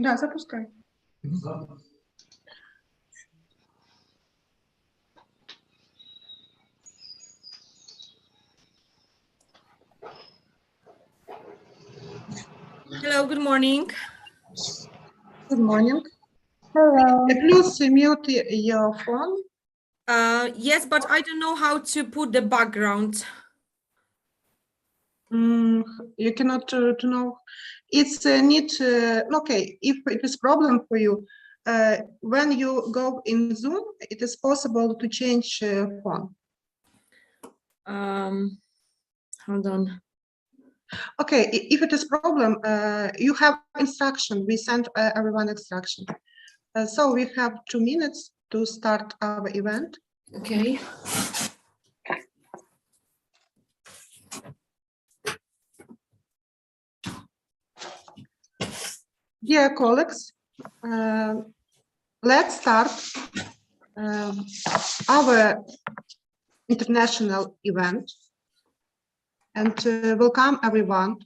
Да, запускай. Hello, good morning. Good morning. Hello. Please mute your phone. Yes, but I don't know how to put the background. You cannot to know. It's need. Okay, if it is problem for you, when you go in Zoom, it is possible to change phone. Hold on. Okay, if it is problem, you have instruction. We send everyone instruction. So we have 2 minutes to start our event. Okay. Dear colleagues, let's start our international event and welcome everyone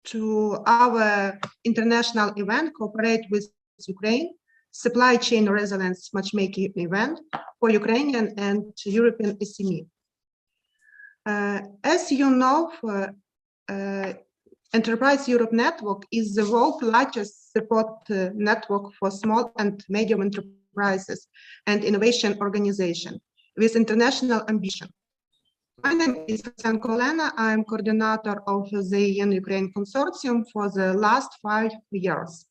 to our international event, Cooperate with Ukraine, Supply Chain Resilience Matchmaking event for Ukrainian and European SME. As you know, Enterprise Europe Network is the world's largest support network for small and medium enterprises and innovation organization with international ambition. My name is Kolena. I'm coordinator of the EU-Ukraine Consortium for the last 5 years.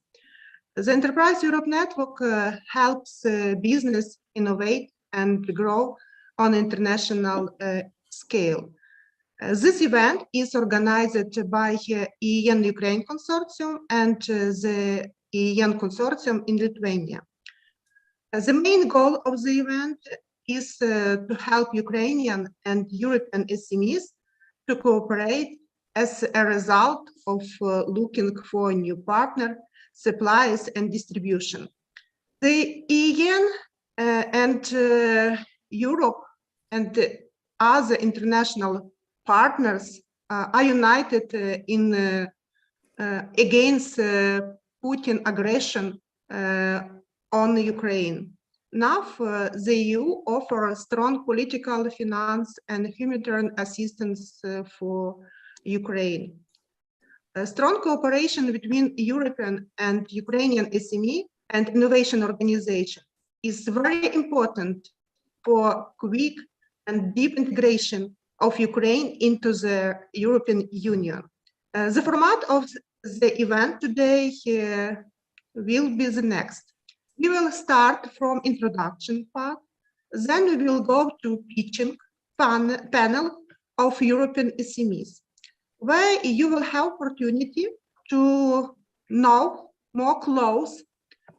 The Enterprise Europe Network helps business innovate and grow on international scale. This event is organized by EU-Ukraine Consortium and the EU Consortium in Lithuania. The main goal of the event is to help Ukrainian and European SMEs to cooperate as a result of looking for a new partner, supplies, and distribution. The EU and Europe and other international partners are united in against Putin aggression on Ukraine. Now, the EU offers strong political, finance, and humanitarian assistance for Ukraine. A strong cooperation between European and Ukrainian SME and innovation organization is very important for quick and deep integration of Ukraine into the European Union. The format of the event today will be the next. We will start from introduction part, then we will go to pitching panel of European SMEs, where you will have opportunity to know more close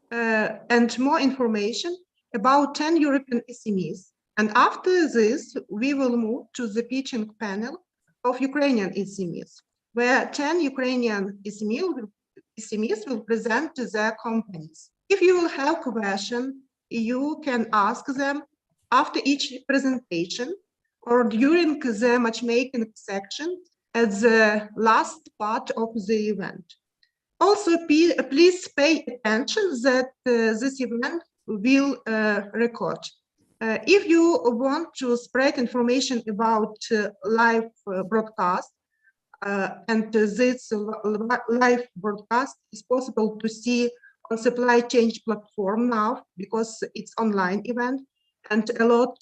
and more information about 10 European SMEs. And after this, we will move to the pitching panel of Ukrainian SMEs, where 10 Ukrainian SMEs will present their companies. If you will have questions, you can ask them after each presentation or during the matchmaking section at the last part of the event. Also, please pay attention that this event will record. If you want to spread information about live broadcast, and this live broadcast is possible to see on supply chain platform now because it's online event and a lot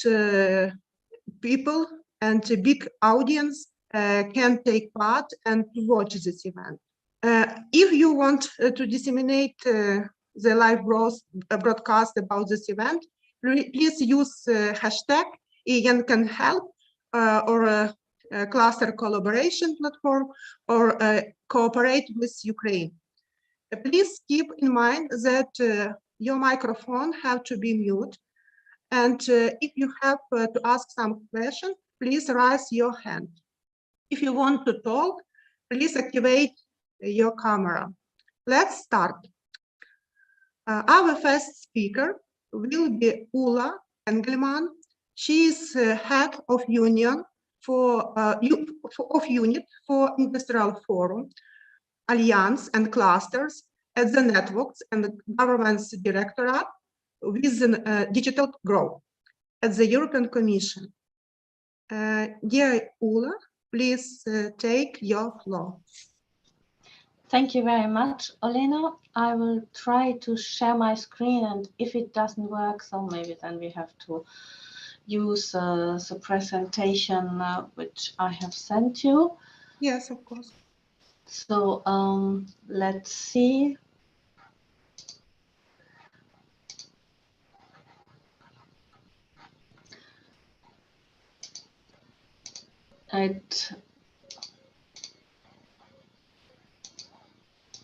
people and a big audience can take part and watch this event. If you want to disseminate the live broadcast about this event, please use hashtag EN can help or a cluster collaboration platform or cooperate with Ukraine. Please keep in mind that your microphone have to be mute, and if you have to ask some question, please raise your hand. If you want to talk, please activate your camera. Let's start. Our first speaker will be Ulla Engelman. She is head of unit for Industrial Forum, Alliance and Clusters at the networks and the government's directorate within digital growth at the European Commission. Dear Ula, please take your floor. Thank you very much, Olena. I will try to share my screen, and if it doesn't work, so maybe then we have to use the presentation which I have sent you. Yes, of course. So let's see.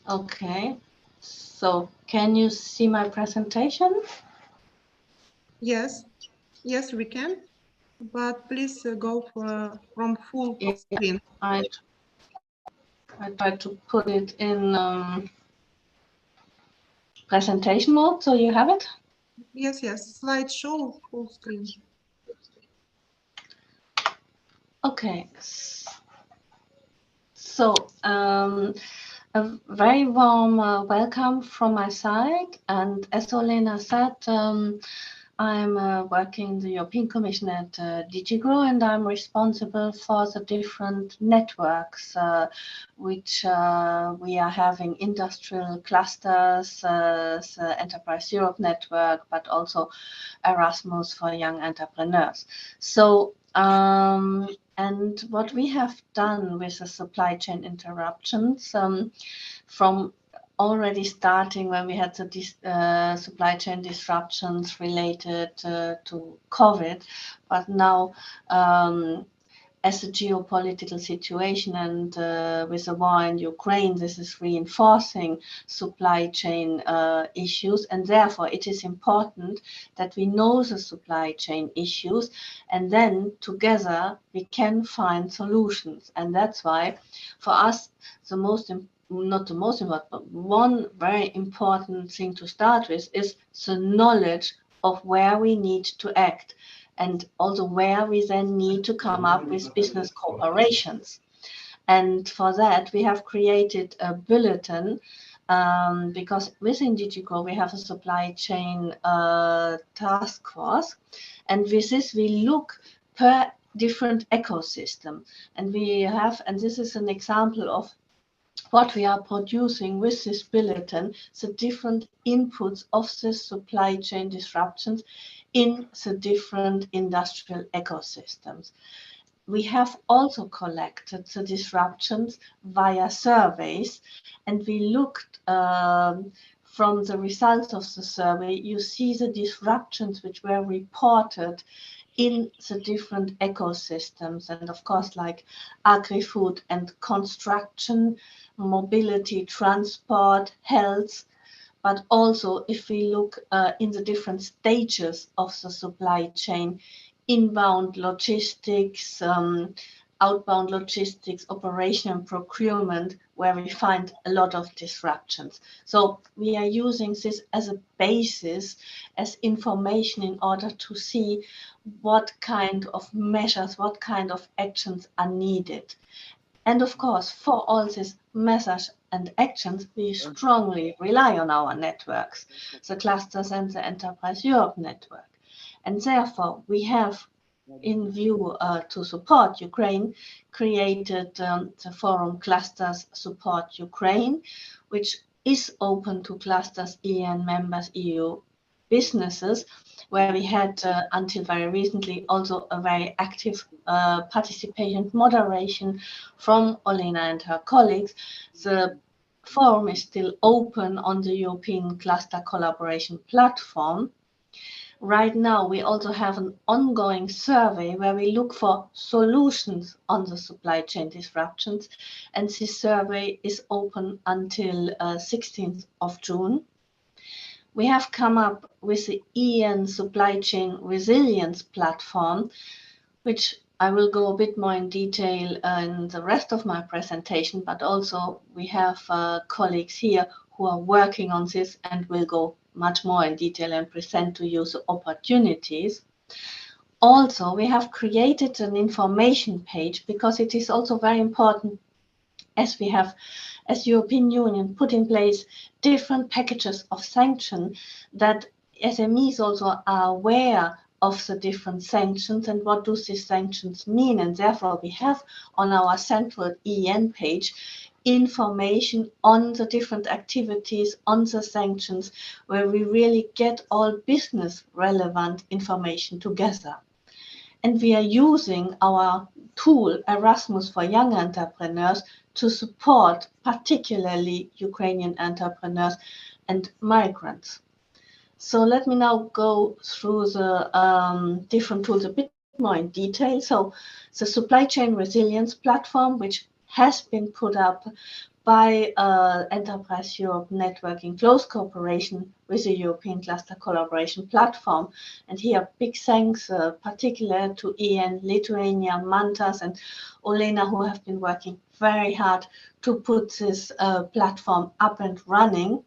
Okay, so can you see my presentation? Yes, yes, we can, but please go from full screen. I try to put it in presentation mode, so you have it? Yes, yes, slideshow, full screen. Okay, so a very warm welcome from my side, and as Olena said, I'm working in the European Commission at DigiGrow, and I'm responsible for the different networks which we are having, industrial clusters, the Enterprise Europe network, but also Erasmus for young entrepreneurs. So and what we have done with the supply chain interruptions from already starting when we had the supply chain disruptions related to COVID, but now as a geopolitical situation and with the war in Ukraine, this is reinforcing supply chain issues, and therefore it is important that we know the supply chain issues, and then together we can find solutions. And that's why for us not the most important, but one very important thing to start with is the knowledge of where we need to act, and also where we then need to come up with business cooperations. And for that, we have created a bulletin because within DigiGrow, we have a supply chain task force. And with this, we look per different ecosystem. And we have, and this is an example of what we are producing with this bulletin, the different inputs of the supply chain disruptions in the different industrial ecosystems. We have also collected the disruptions via surveys, and we looked from the results of the survey, you see the disruptions which were reported in the different ecosystems, and of course like agri-food and construction, mobility, transport, health, but also if we look in the different stages of the supply chain, inbound logistics, outbound logistics, operation and procurement, where we find a lot of disruptions. So we are using this as a basis, as information in order to see what kind of measures, what kind of actions are needed. And of course, for all these measures and actions, we strongly rely on our networks, the clusters and the Enterprise Europe network. And therefore, we have, in view to support Ukraine, created the forum Clusters Support Ukraine, which is open to clusters EN members, EU businesses, where we had until very recently also a very active participation moderation from Olena and her colleagues. The forum is still open on the European Cluster Collaboration Platform. Right now, we also have an ongoing survey where we look for solutions on the supply chain disruptions, and this survey is open until 16th of June. We have come up with the EN Supply Chain Resilience Platform, which I will go a bit more in detail in the rest of my presentation, but also we have colleagues here who are working on this and will go much more in detail and present to you the opportunities. Also, we have created an information page because it is also very important as we have, as European Union, put in place different packages of sanction, that SMEs also are aware of the different sanctions and what do these sanctions mean. And therefore, we have on our central EN page information on the different activities, on the sanctions, where we really get all business relevant information together. And we are using our tool Erasmus for Young Entrepreneurs to support particularly Ukrainian entrepreneurs and migrants. So let me now go through the different tools a bit more in detail. So the supply chain resilience platform, which has been put up by Enterprise Europe Network in close cooperation with the European Cluster Collaboration Platform. And here, big thanks particularly to Ian, Lithuania, Mantas, and Olena, who have been working very hard to put this platform up and running.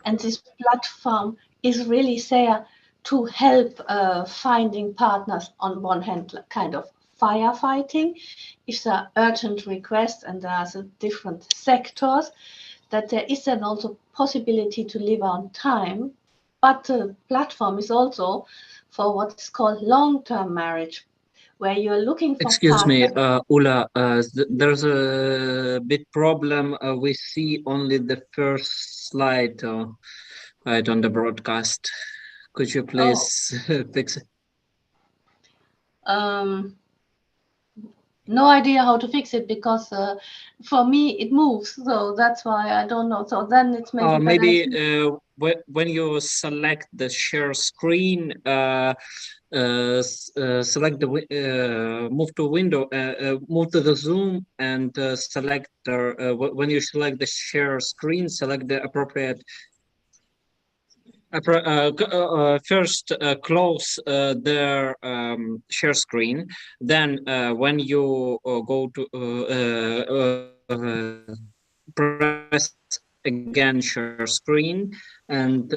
And this platform is really there to help finding partners on one hand, kind of firefighting, if there are urgent requests and there are different sectors, that there is then also possibility to live on time. But the platform is also for what is called long-term marriage, where you're looking for Excuse me, partners. Ula, there's a bit problem. We see only the first slide right on the broadcast. Could you please fix it? No idea how to fix it, because for me it moves, so that's why I don't know. So then it's maybe when you select the share screen, select the move to window, move to the zoom, and select when you select the share screen, select the appropriate. First close their share screen, then when you go to press again share screen, and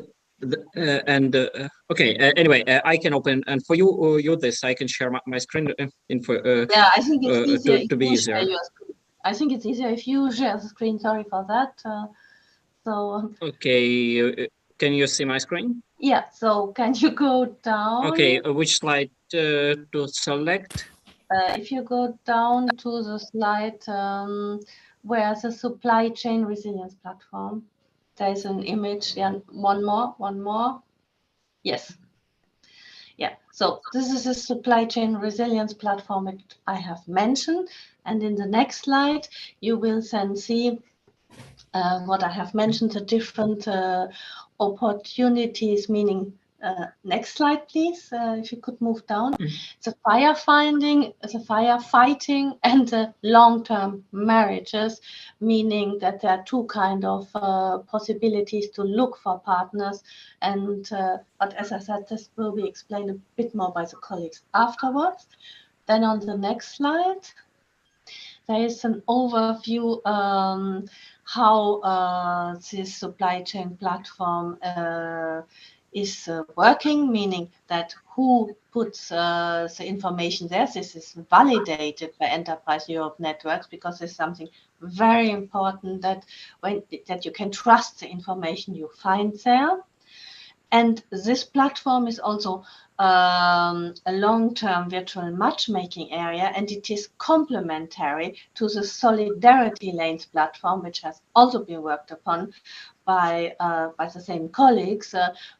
okay, anyway, I can open, and for you this I can share my screen yeah, I think it's easier to be easier. I think it's easier if you share the screen. Sorry for that. Okay, can you see my screen? Yeah, so can you go down? Okay, which slide to select? If you go down to the slide where the supply chain resilience platform, there is an image. Yeah, one more. Yes. Yeah, so this is a supply chain resilience platform that I have mentioned. And in the next slide, you will then see what I have mentioned, the different opportunities, meaning next slide, please, if you could move down. The firefighting, and the long-term marriages, meaning that there are two kind of possibilities to look for partners. And but as I said, this will be explained a bit more by the colleagues afterwards. Then on the next slide, there is an overview how this supply chain platform is working, meaning that who puts the information there. This is validated by Enterprise Europe networks, because it's something very important that you can trust the information you find there. And this platform is also a long-term virtual matchmaking area, and it is complementary to the Solidarity Lanes platform, which has also been worked upon by the same colleagues.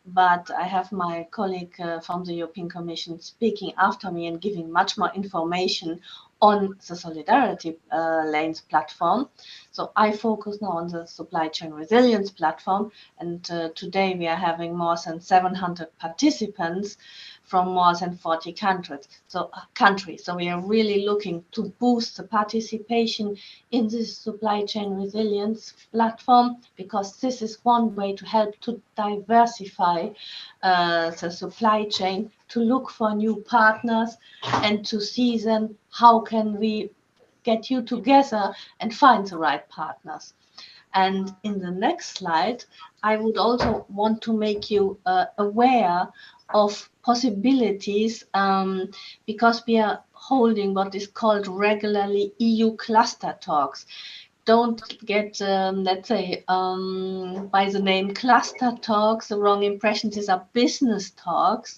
But I have my colleague from the European Commission speaking after me and giving much more information on the Solidarity Lanes platform. So I focus now on the supply chain resilience platform, and today we are having more than 700 participants from more than 40 countries. So we are really looking to boost the participation in this supply chain resilience platform, because this is one way to help to diversify the supply chain, to look for new partners and to see then how can we get you together and find the right partners. And in the next slide, I would also want to make you aware of possibilities, because we are holding what is called regularly EU cluster talks. don't get, let's say, by the name cluster talks, the wrong impression. These are business talks.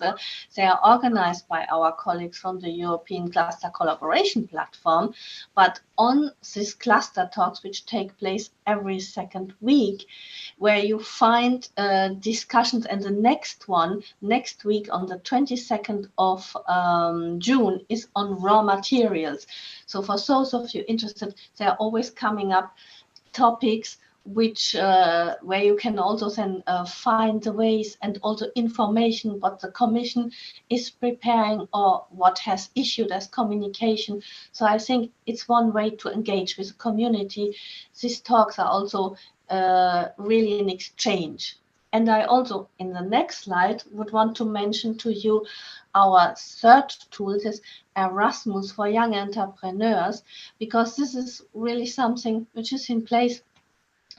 They are organized by our colleagues from the European Cluster Collaboration Platform. But on these cluster talks, which take place every second week, where you find discussions, and the next one, next week on the 22nd of June, is on raw materials. So for those of you interested, there are always coming up topics which where you can also then find the ways and also information what the Commission is preparing or what has issued as communication. So I think it's one way to engage with the community. These talks are also really an exchange. And I also, in the next slide, would want to mention to you our third tool, is Erasmus for young entrepreneurs, because this is really something which is in place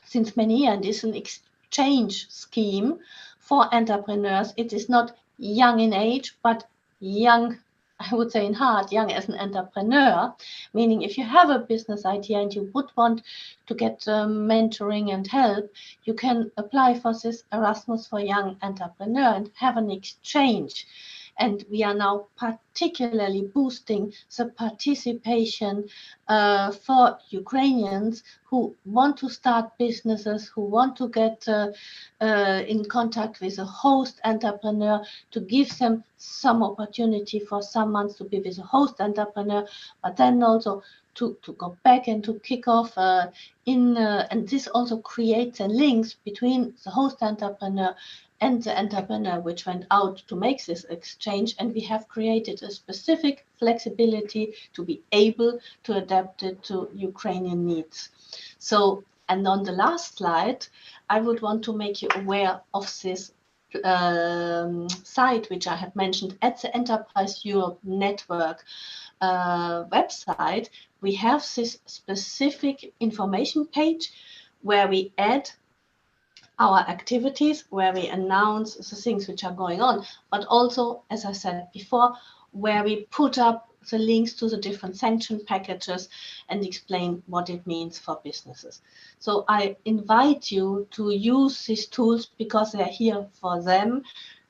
since many years and is an exchange scheme for entrepreneurs. It is not young in age, but young, I would say in heart, young as an entrepreneur, meaning if you have a business idea and you would want to get mentoring and help, you can apply for this Erasmus for Young Entrepreneur and have an exchange. And we are now particularly boosting the participation for Ukrainians who want to start businesses, who want to get in contact with a host entrepreneur, to give them some opportunity for some months to be with a host entrepreneur, but then also to go back and to kick off and this also creates a links between the host entrepreneur and the entrepreneur which went out to make this exchange, and we have created a specific flexibility to be able to adapt it to Ukrainian needs. So, and on the last slide, I would want to make you aware of this site which I have mentioned at the Enterprise Europe Network website. We have this specific information page where we add our activities, where we announce the things which are going on, but also, as I said before, where we put up the links to the different sanction packages and explain what it means for businesses. So I invite you to use these tools because they're here for them.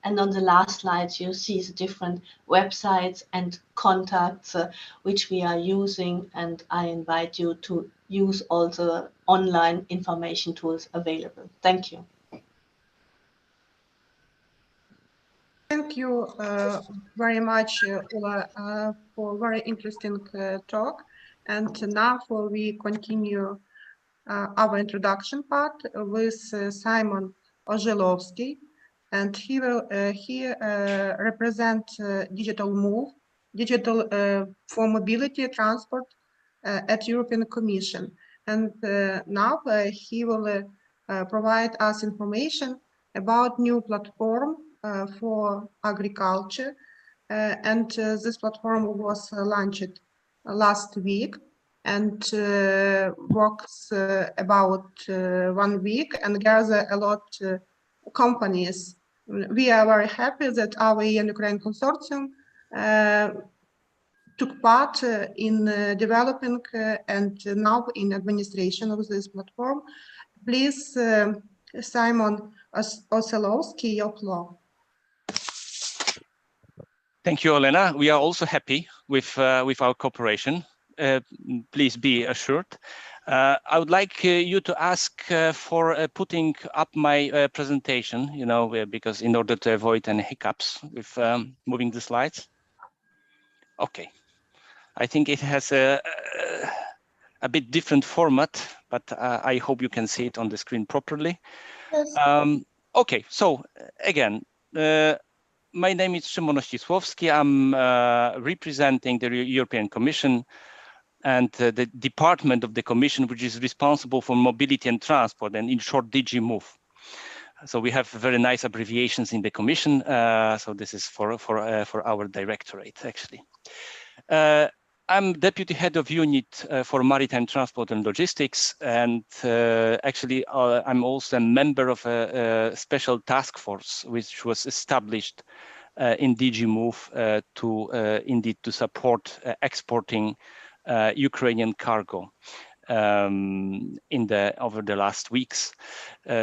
And on the last slide, you see the different websites and contacts which we are using. And I invite you to use all the online information tools available. Thank you. Thank you very much, Ola, for very interesting talk. And now we continue our introduction part with Simon Orzechowski, and he will represent Digital Move, Digital for Mobility Transport at European Commission. And now he will provide us information about new platform for agriculture. And this platform was launched last week and works about 1 week and gather a lot of companies. We are very happy that our EU and Ukraine consortium took part in developing and now in administration of this platform. Please, Simon Orzechowski, your floor. Thank you, Olena. We are also happy with our cooperation. Please be assured. I would like you to ask for putting up my presentation, you know, because in order to avoid any hiccups with moving the slides. Okay. I think it has a bit different format, but I hope you can see it on the screen properly. Yes. Okay, so again, my name is Szymon Orzechowski. I'm representing the European Commission and the department of the Commission, which is responsible for mobility and transport, and in short, DG Move. So we have very nice abbreviations in the Commission. So this is for our directorate, actually. I'm deputy head of unit for maritime transport and logistics, and actually I'm also a member of a special task force which was established in DG Move to indeed to support exporting Ukrainian cargo. over the last weeks.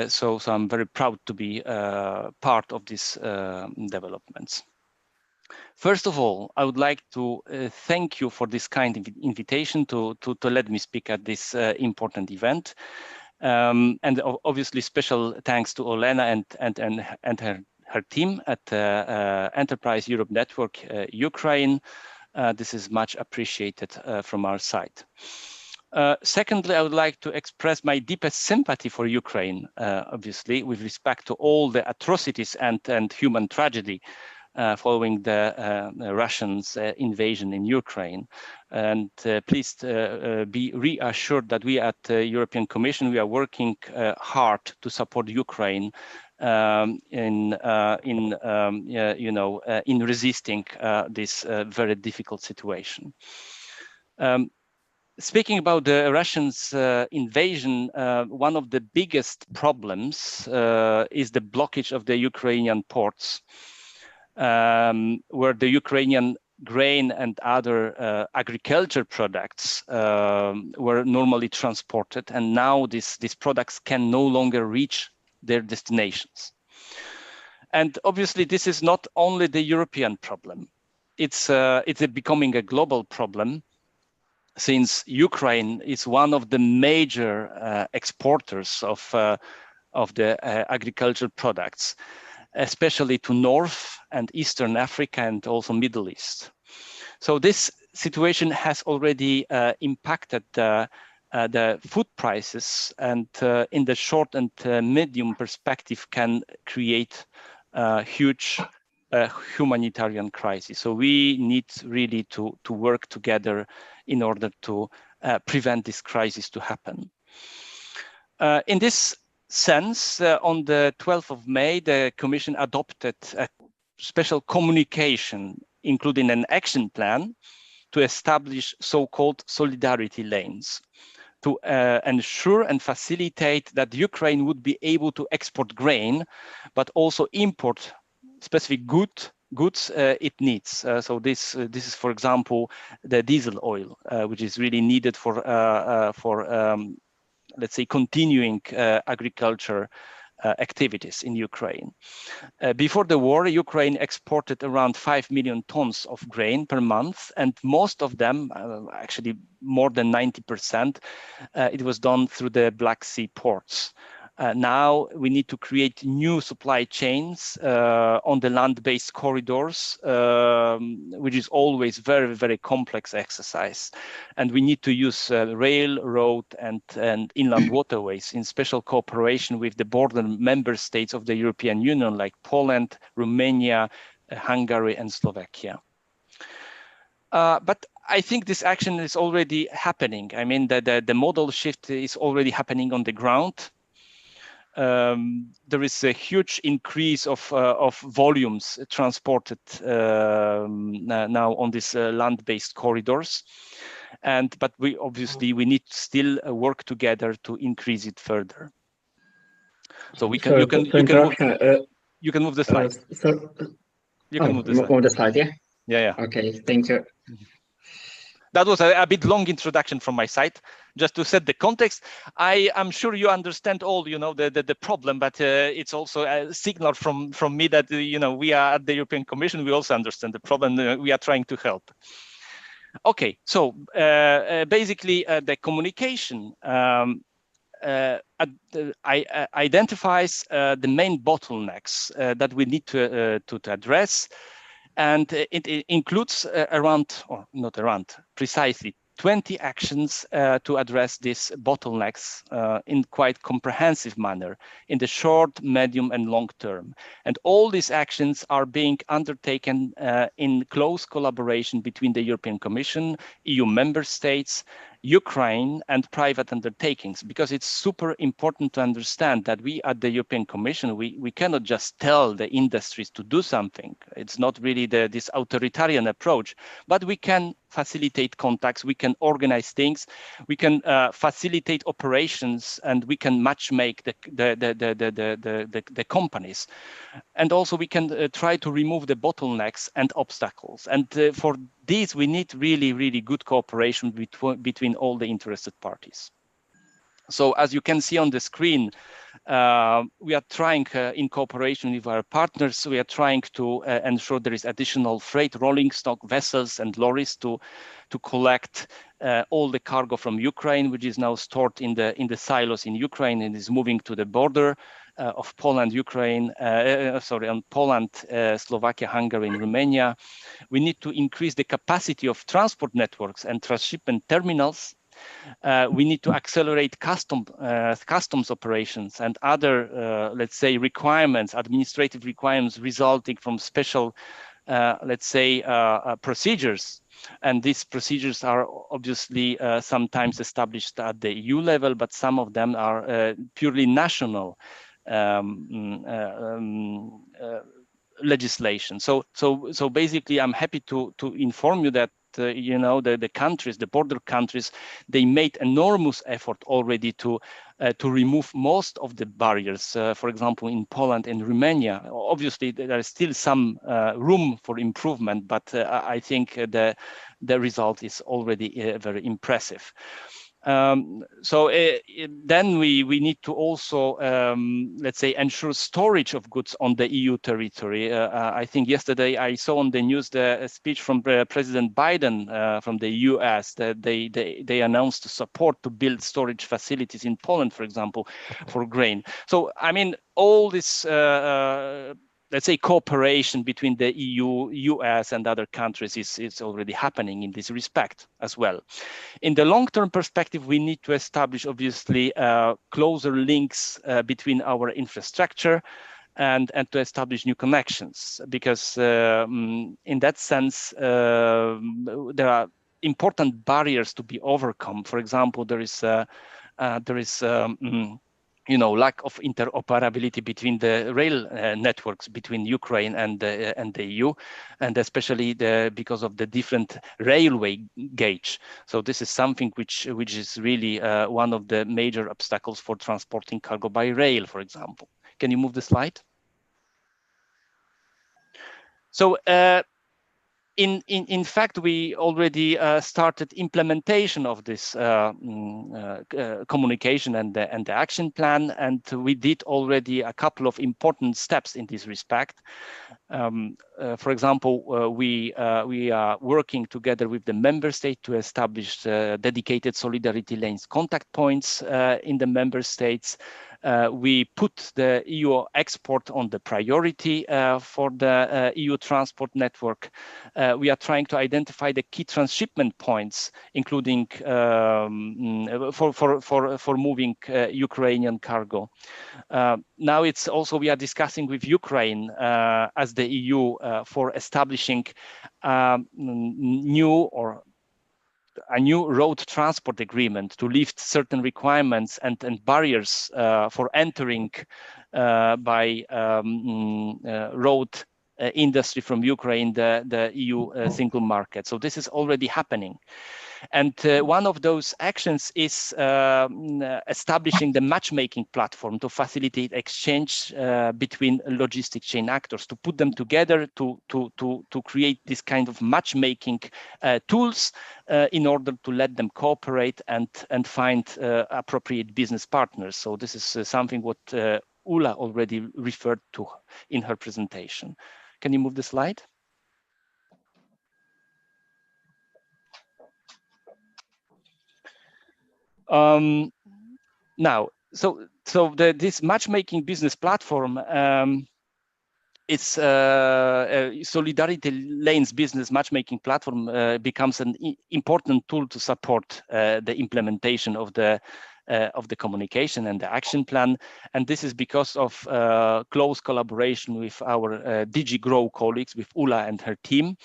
So I'm very proud to be part of these developments. First of all, I would like to thank you for this kind of invitation to let me speak at this important event. And obviously special thanks to Olena and her team at Enterprise Europe Network Ukraine. This is much appreciated from our side. Secondly, I would like to express my deepest sympathy for Ukraine, obviously, with respect to all the atrocities and human tragedy following the Russians' invasion in Ukraine. And please be reassured that we at the European Commission, we are working hard to support Ukraine in resisting this very difficult situation. Speaking about the Russians' invasion, one of the biggest problems is the blockage of the Ukrainian ports, where the Ukrainian grain and other agriculture products were normally transported, and now these products can no longer reach their destinations. And obviously, this is not only the European problem; it's becoming a global problem, since Ukraine is one of the major exporters of the agricultural products, especially to North and Eastern Africa and also Middle East. So this situation has already impacted the food prices, and in the short and medium perspective can create a huge humanitarian crisis. So we need really to work together in order to prevent this crisis to happen. In this sense, on the 12th of May, the Commission adopted a special communication, including an action plan to establish so-called solidarity lanes to ensure and facilitate that Ukraine would be able to export grain, but also import specific goods it needs. So this is, for example, the diesel oil, which is really needed for let's say, continuing agriculture activities in Ukraine. Before the war, Ukraine exported around 5 million tons of grain per month, and most of them, actually more than 90%, it was done through the Black Sea ports. Now we need to create new supply chains on the land-based corridors, which is always very, very complex exercise. And we need to use rail, road, and inland waterways in special cooperation with the border member states of the European Union, like Poland, Romania, Hungary, and Slovakia. But I think this action is already happening. I mean, the model shift is already happening on the ground. There is a huge increase of volumes transported now on these land-based corridors, but we obviously need to still work together to increase it further. So you can move the slide. You can move the slide. Move the slide, yeah. Yeah. Okay, thank you. That was a bit long introduction from my side, just to set the context. I am sure you understand all, the problem, but it's also a signal from me that, we are at the European Commission. We also understand the problem. We are trying to help. Okay, so basically the communication identifies the main bottlenecks that we need to address. And it includes precisely 20 actions to address these bottlenecks in quite comprehensive manner in the short, medium, and long term. And all these actions are being undertaken in close collaboration between the European Commission, EU member states, Ukraine, and private undertakings, because it's super important to understand that we at the European Commission, we cannot just tell the industries to do something. It's not really this authoritarian approach, but we can facilitate contacts, we can organize things, we can facilitate operations, and we can matchmake the companies. And also we can try to remove the bottlenecks and obstacles. And for this, we need really, really good cooperation between all the interested parties. So as you can see on the screen, we are trying in cooperation with our partners, we are trying to ensure there is additional freight rolling stock vessels and lorries to collect all the cargo from Ukraine, which is now stored in the silos in Ukraine and is moving to the border of Poland, Ukraine, on Poland, Slovakia, Hungary, and Romania. We need to increase the capacity of transport networks and transshipment terminals. We need to accelerate customs operations and other, let's say, requirements, administrative requirements resulting from special, let's say, procedures. And these procedures are obviously sometimes established at the EU level, but some of them are purely national legislation. So basically, I'm happy to inform you that you know, the countries, the border countries, they made enormous effort already to remove most of the barriers. For example, in Poland and Romania, obviously there is still some room for improvement, but I think the result is already very impressive. Then we need to also, let's say, ensure storage of goods on the EU territory. I think yesterday I saw on the news the speech from President Biden from the US that they announced support to build storage facilities in Poland, for example, for grain. So, I mean, all this let's say cooperation between the EU, US, and other countries is already happening in this respect as well. In the long-term perspective, we need to establish, obviously, closer links between our infrastructure and to establish new connections, because in that sense, there are important barriers to be overcome. For example, there is you know, lack of interoperability between the rail networks between Ukraine and the EU, and especially because of the different railway gauge. So this is something which is really one of the major obstacles for transporting cargo by rail, for example. Can you move the slide? So in fact, we already started implementation of this communication and the action plan, and we did already a couple of important steps in this respect. For example, we are working together with the member state to establish dedicated solidarity lanes contact points in the member states. We put the EU export on the priority for the EU transport network. We are trying to identify the key transshipment points, including for moving Ukrainian cargo. Now it's also, we are discussing with Ukraine as the EU for establishing a new road transport agreement to lift certain requirements and barriers for entering by road industry from Ukraine, the EU single market. So this is already happening. And one of those actions is establishing the matchmaking platform to facilitate exchange between logistic chain actors, to put them together to create this kind of matchmaking tools in order to let them cooperate and find appropriate business partners. So this is something what Ula already referred to in her presentation. Can you move the slide? Now, this matchmaking business platform it's Solidarity Lanes business matchmaking platform becomes an important tool to support the implementation of the communication and the action plan. And this is because of close collaboration with our DG Grow colleagues, with Ula and her team,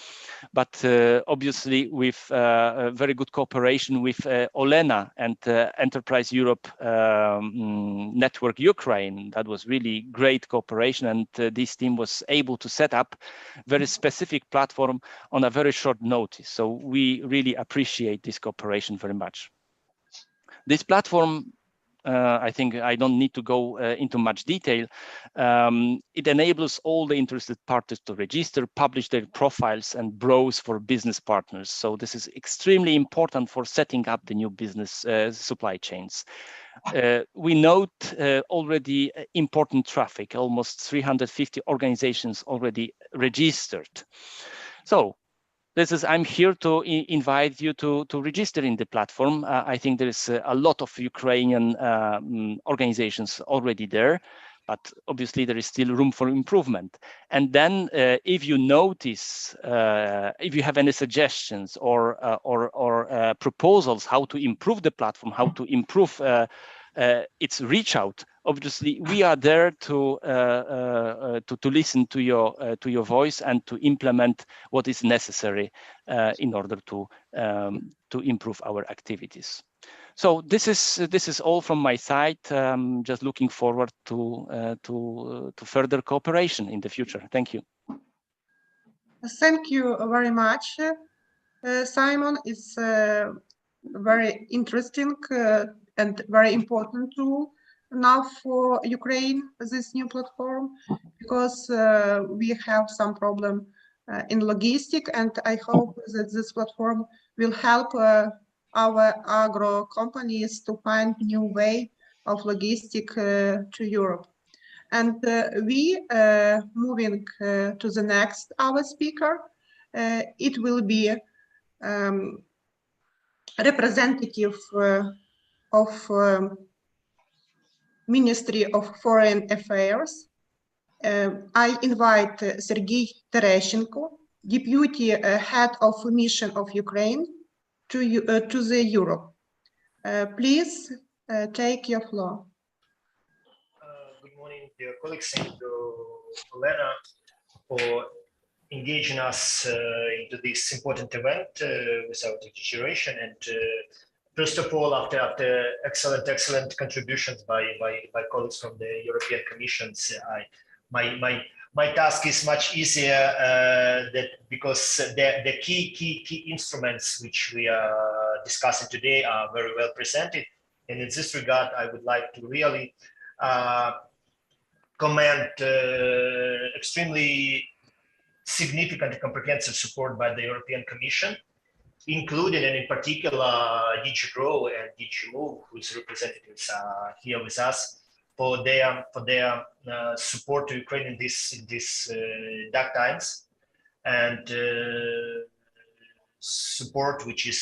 but obviously with very good cooperation with Olena and Enterprise Europe Network Ukraine. That was really great cooperation, and this team was able to set up very specific platform on a very short notice. So we really appreciate this cooperation very much. This platform I think I don't need to go into much detail. It enables all the interested parties to register, publish their profiles, and browse for business partners. So this is extremely important for setting up the new business supply chains. We note already important traffic, almost 350 organizations already registered. So I'm here to invite you to register in the platform. I think there is a lot of Ukrainian organizations already there, but obviously there is still room for improvement. And then if you notice, if you have any suggestions or proposals how to improve the platform, how to improve its reach out, obviously we are there to listen to your voice and to implement what is necessary in order to improve our activities. So this is all from my side. Just looking forward to further cooperation in the future. Thank you. Thank you very much, Simon. It's very interesting and very important tool now for Ukraine, this new platform, because we have some problem in logistic, and I hope that this platform will help our agro companies to find new way of logistic to Europe. And we moving to the next our speaker. It will be representative of Ministry of Foreign Affairs. I invite Sergei Tereshchenko, Deputy Head of Mission of Ukraine, to the Europe. Please take your floor. Good morning, dear colleagues. Thank you, Elena, for engaging us into this important event without exaggeration. And first of all, after excellent contributions by colleagues from the European Commission, my task is much easier because the key instruments which we are discussing today are very well presented. And in this regard, I would like to really comment extremely significant and comprehensive support by the European Commission, including and in particular DG Grow and DG Move, whose representatives are here with us, for their support to Ukraine in this dark times, and support which is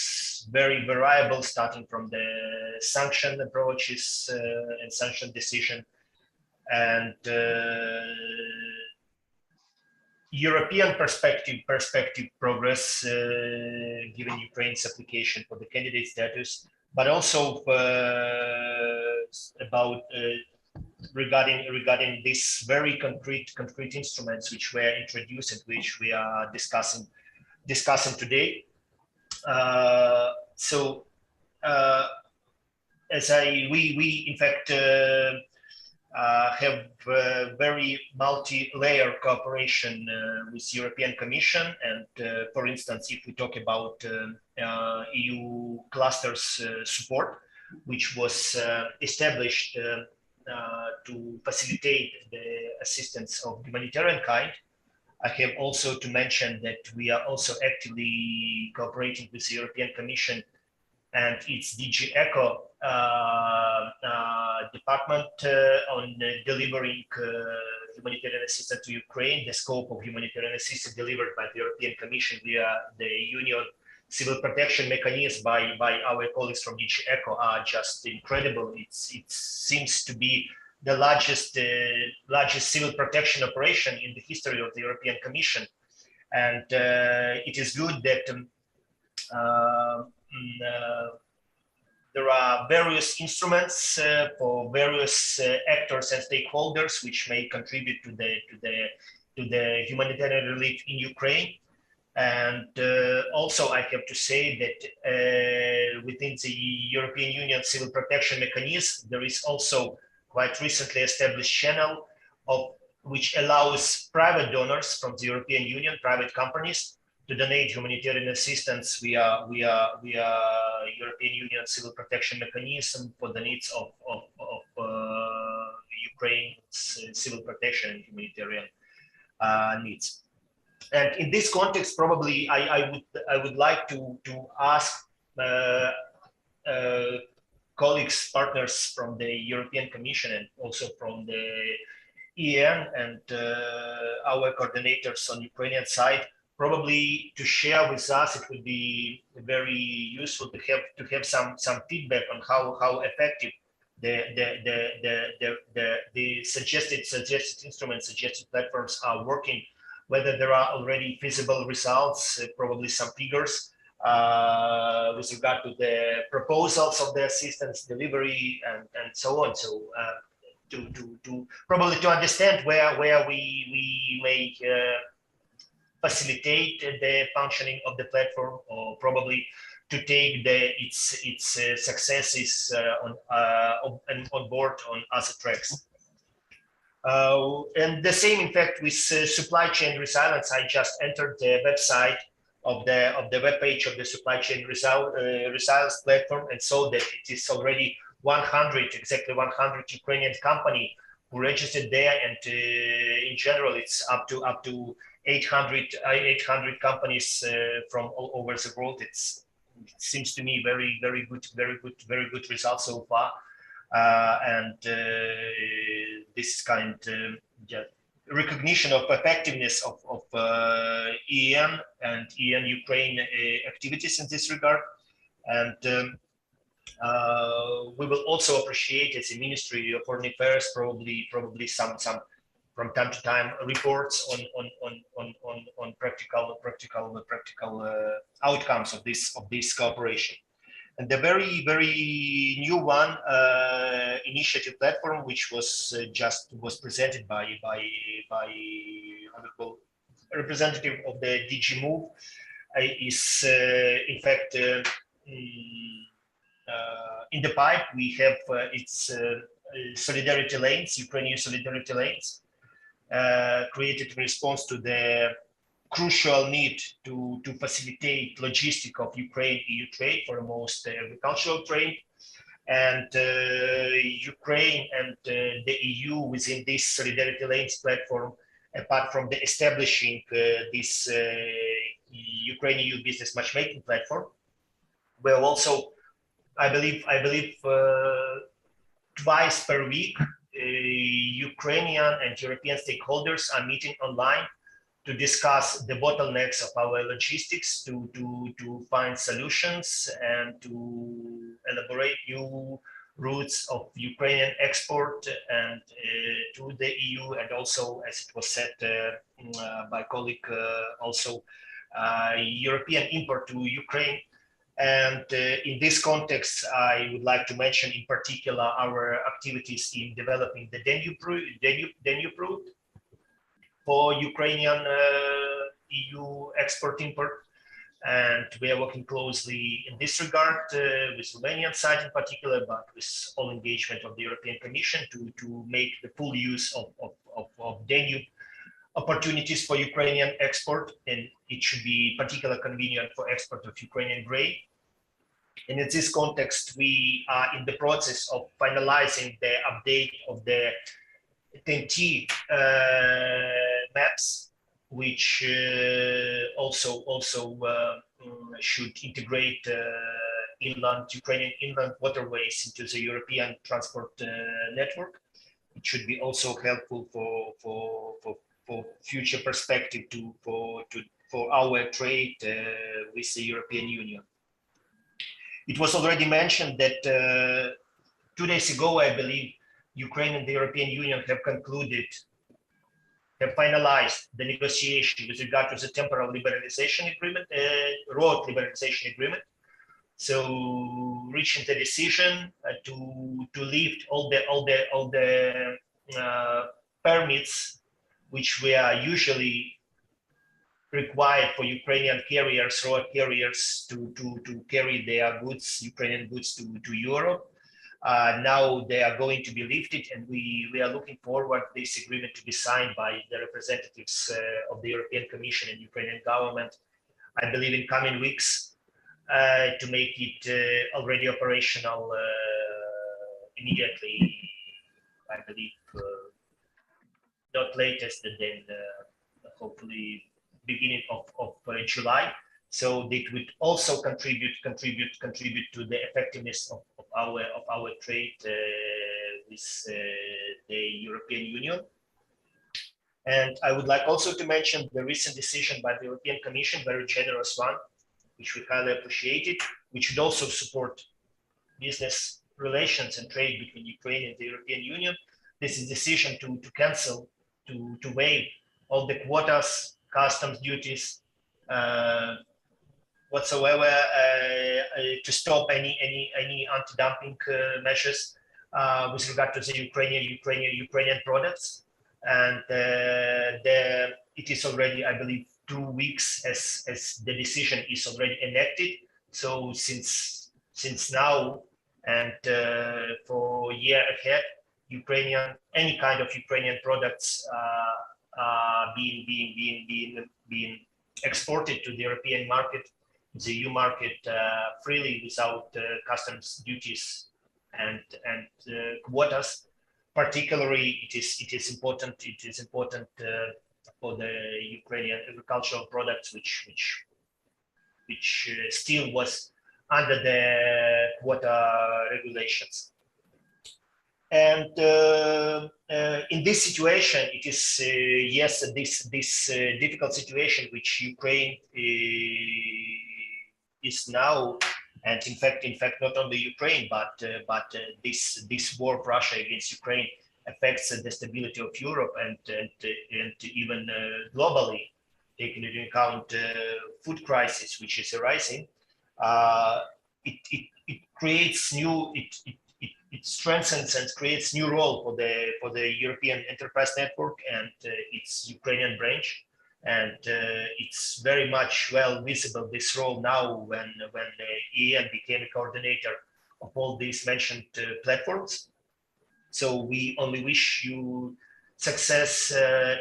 very variable, starting from the sanction approaches and sanction decision, and European perspective progress given Ukraine's application for the candidate status, but also about regarding these very concrete instruments which were introduced and which we are discussing today. We in fact have very multi-layer cooperation with European Commission, and for instance, if we talk about EU clusters support, which was established to facilitate the assistance of humanitarian kind, I have also to mention that we are also actively cooperating with the European Commission and its DG ECHO department on delivering humanitarian assistance to Ukraine. The scope of humanitarian assistance delivered by the European Commission via the Union Civil Protection Mechanism by our colleagues from DG ECHO are just incredible. It seems to be the largest civil protection operation in the history of the European Commission, and it is good that there are various instruments for various actors and stakeholders which may contribute to the humanitarian relief in Ukraine. And also I have to say that within the European Union Civil Protection Mechanism, there is also quite recently established channel which allows private donors from the European Union, private companies, to donate humanitarian assistance via European Union Civil Protection Mechanism for the needs of Ukraine's civil protection and humanitarian needs. And in this context, probably I would like to ask colleagues, partners from the European Commission and also from the EN and our coordinators on Ukrainian side, probably to share with us. It would be very useful to have some feedback on how effective the suggested instruments, suggested platforms are working, whether there are already feasible results, probably some figures with regard to the proposals of the assistance delivery and so on. So to probably to understand where we may facilitate the functioning of the platform, or probably to take its successes on board on other tracks. And the same, in fact, with supply chain resilience. I just entered the website of the web page of the supply chain resilience platform and saw that it is already 100, exactly 100 Ukrainian company who registered there, and in general, it's up to 800 companies from all over the world. It seems to me very good results so far. And this kind of recognition of effectiveness of EN and EN Ukraine activities in this regard. And we will also appreciate, as a Ministry of Foreign Affairs, probably some from time to time reports on practical outcomes of this cooperation. And the very new one initiative platform, which was was presented by honorable representative of the DG Move, is in fact in the pipe. We have its solidarity lanes, Ukrainian solidarity lanes, created in response to the crucial need to facilitate logistic of Ukraine-EU trade, for most agricultural trade. And Ukraine and the EU within this Solidarity Lanes platform, apart from the establishing this Ukraine-EU business matchmaking platform, will also, I believe twice per week, Ukrainian and European stakeholders are meeting online to discuss the bottlenecks of our logistics, to find solutions and to elaborate new routes of Ukrainian export and to the EU, and also, as it was said by colleague, also European import to Ukraine. And in this context, I would like to mention in particular our activities in developing the Danube route for Ukrainian EU export-import. And we are working closely in this regard with Romanian side in particular, but with all engagement of the European Commission to make the full use of Danube opportunities for Ukrainian export, and it should be particularly convenient for export of Ukrainian grain. And in this context, we are in the process of finalizing the update of the TEN-T maps, which also should integrate Ukrainian inland waterways into the European transport network. It should be also helpful for future perspective for our trade with the European Union. It was already mentioned that 2 days ago, I believe, Ukraine and the European Union have finalized the negotiation with regard to the temporal liberalization agreement, road liberalization agreement. So reaching the decision to lift all the permits which were usually required for Ukrainian carriers, road carriers, to carry their goods, Ukrainian goods to Europe. Now they are going to be lifted, and we are looking forward this agreement to be signed by the representatives of the European Commission and Ukrainian government, I believe in coming weeks, to make it already operational immediately, I believe, not latest than hopefully beginning of July. So it would also contribute to the effectiveness of our trade with the European Union. And I would like also to mention the recent decision by the European Commission, very generous one, which we highly appreciated, which would also support business relations and trade between Ukraine and the European Union. This is decision to cancel, to waive all the quotas, customs duties, whatsoever, to stop any anti-dumping measures with regard to the Ukrainian products. And it is already, I believe, 2 weeks as the decision is already enacted. So since now and for a year ahead, any kind of Ukrainian products being exported to the European market, the EU market, freely without customs duties and quotas. Particularly, it is important. It is important for the Ukrainian agricultural products, which still was under the quota regulations. And in this situation, it is yes, this difficult situation which Ukraine is now. And in fact, not only Ukraine, but this war of Russia against Ukraine affects the stability of Europe and even globally, taking into account food crisis which is arising. It creates new. It strengthens and creates new role for the European Enterprise Network and its Ukrainian branch. And it's very much well visible, this role now when the EN became a coordinator of all these mentioned platforms. So we only wish you success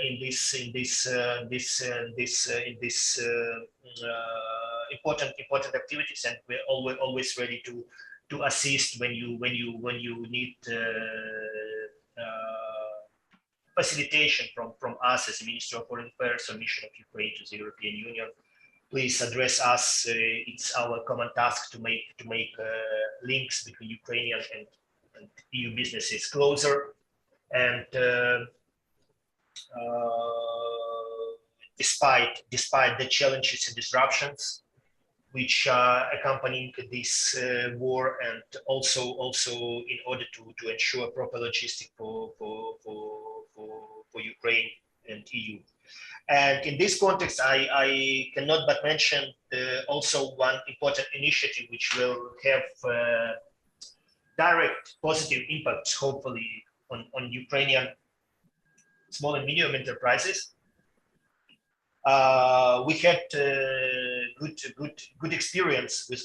in this important activities, and we're always ready to assist when you need facilitation from us as a Ministry of Foreign Affairs or Mission of Ukraine to the European Union. Please address us. It's our common task to make links between Ukrainian and EU businesses closer. And despite the challenges and disruptions which are accompanying this war, and also in order to ensure proper logistics for Ukraine and EU. And in this context, I cannot but mention also one important initiative which will have direct positive impacts, hopefully, on Ukrainian small and medium enterprises. We had good experience with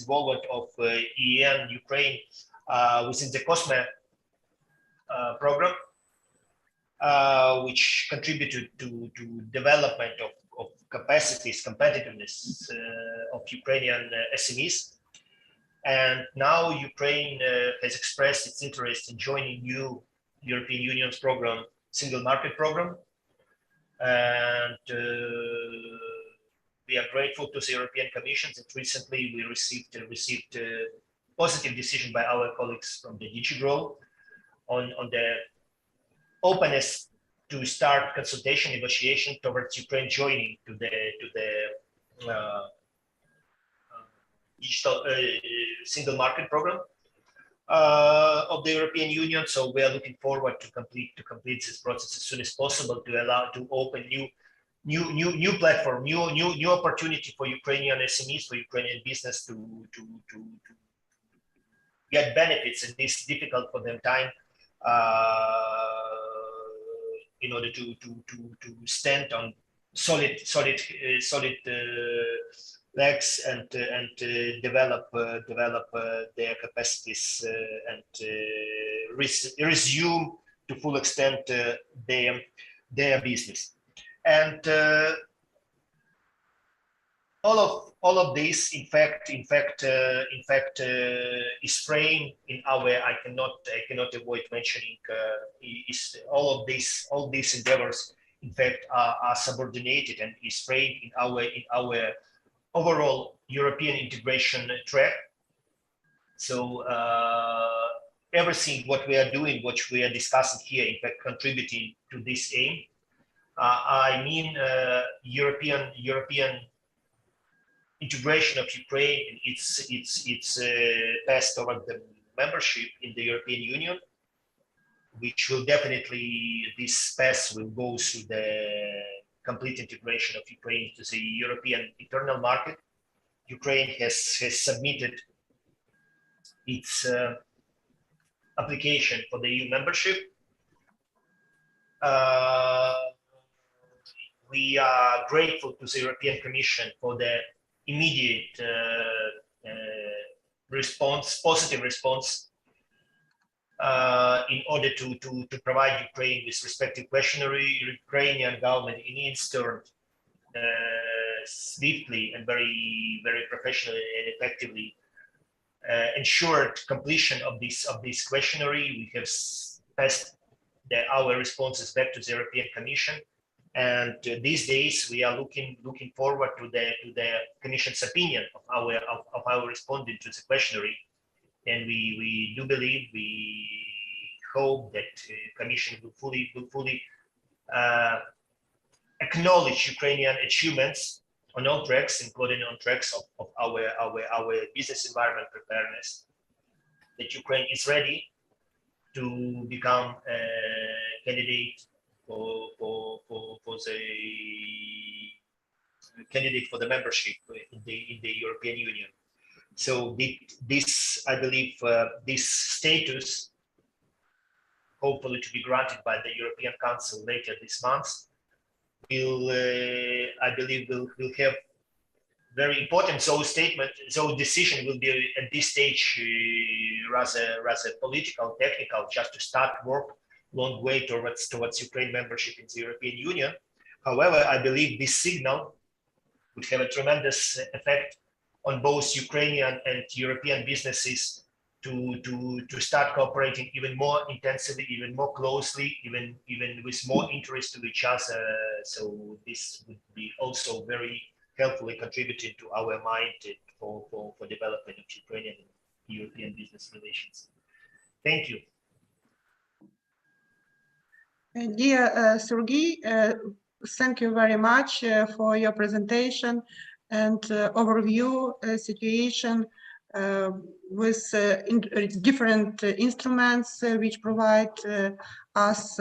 involvement of EN Ukraine within the COSME program, which contributed to development of capacities, competitiveness of Ukrainian SMEs. And now Ukraine has expressed its interest in joining new European Union's program, Single Market Program. And we are grateful to the European Commission that recently we received a positive decision by our colleagues from the DG Grow on the openness to start consultation negotiation towards Ukraine joining to the digital single market program of the European Union. So we are looking forward to complete this process as soon as possible, to open new platform, new opportunity for Ukrainian SMEs, for Ukrainian business to get benefits in this difficult for them time, in order to stand on solid legs and develop their capacities and resume to full extent their business. And all of this, in fact, is framed in our. I cannot avoid mentioning is all these endeavors, in fact, are subordinated and is framed in our overall European integration track. So everything what we are doing, what we are discussing here, in fact, contributing to this aim. I mean, European integration of Ukraine and its path toward the membership in the European Union, which will definitely, this path will go through the complete integration of Ukraine to the European internal market. Ukraine has submitted its application for the EU membership. We are grateful to the European Commission for the immediate response, positive response, in order to provide Ukraine with respective questionnaire. Ukrainian government in its turn swiftly and very professionally and effectively ensured completion of this questionnaire. We have passed our responses back to the European Commission, and these days we are looking forward to the Commission's opinion of our responding to the questionnaire, and we do believe, we hope that Commission will fully acknowledge Ukrainian achievements on all tracks, including on tracks of our business environment preparedness, that Ukraine is ready to become a candidate for the membership in the European Union. So this, I believe, this status, hopefully to be granted by the European Council later this month, will, I believe, will have very important. So decision will be at this stage rather political, technical, just to start work long way towards Ukraine membership in the European Union. However, I believe this signal would have a tremendous effect on both Ukrainian and European businesses to start cooperating even more intensively, even more closely, even with more interest to each other. So this would be also very helpfully contributing to our mind for development of Ukrainian and European business relations. Thank you. Dear Sergey, thank you very much for your presentation and overview situation with different instruments which provide us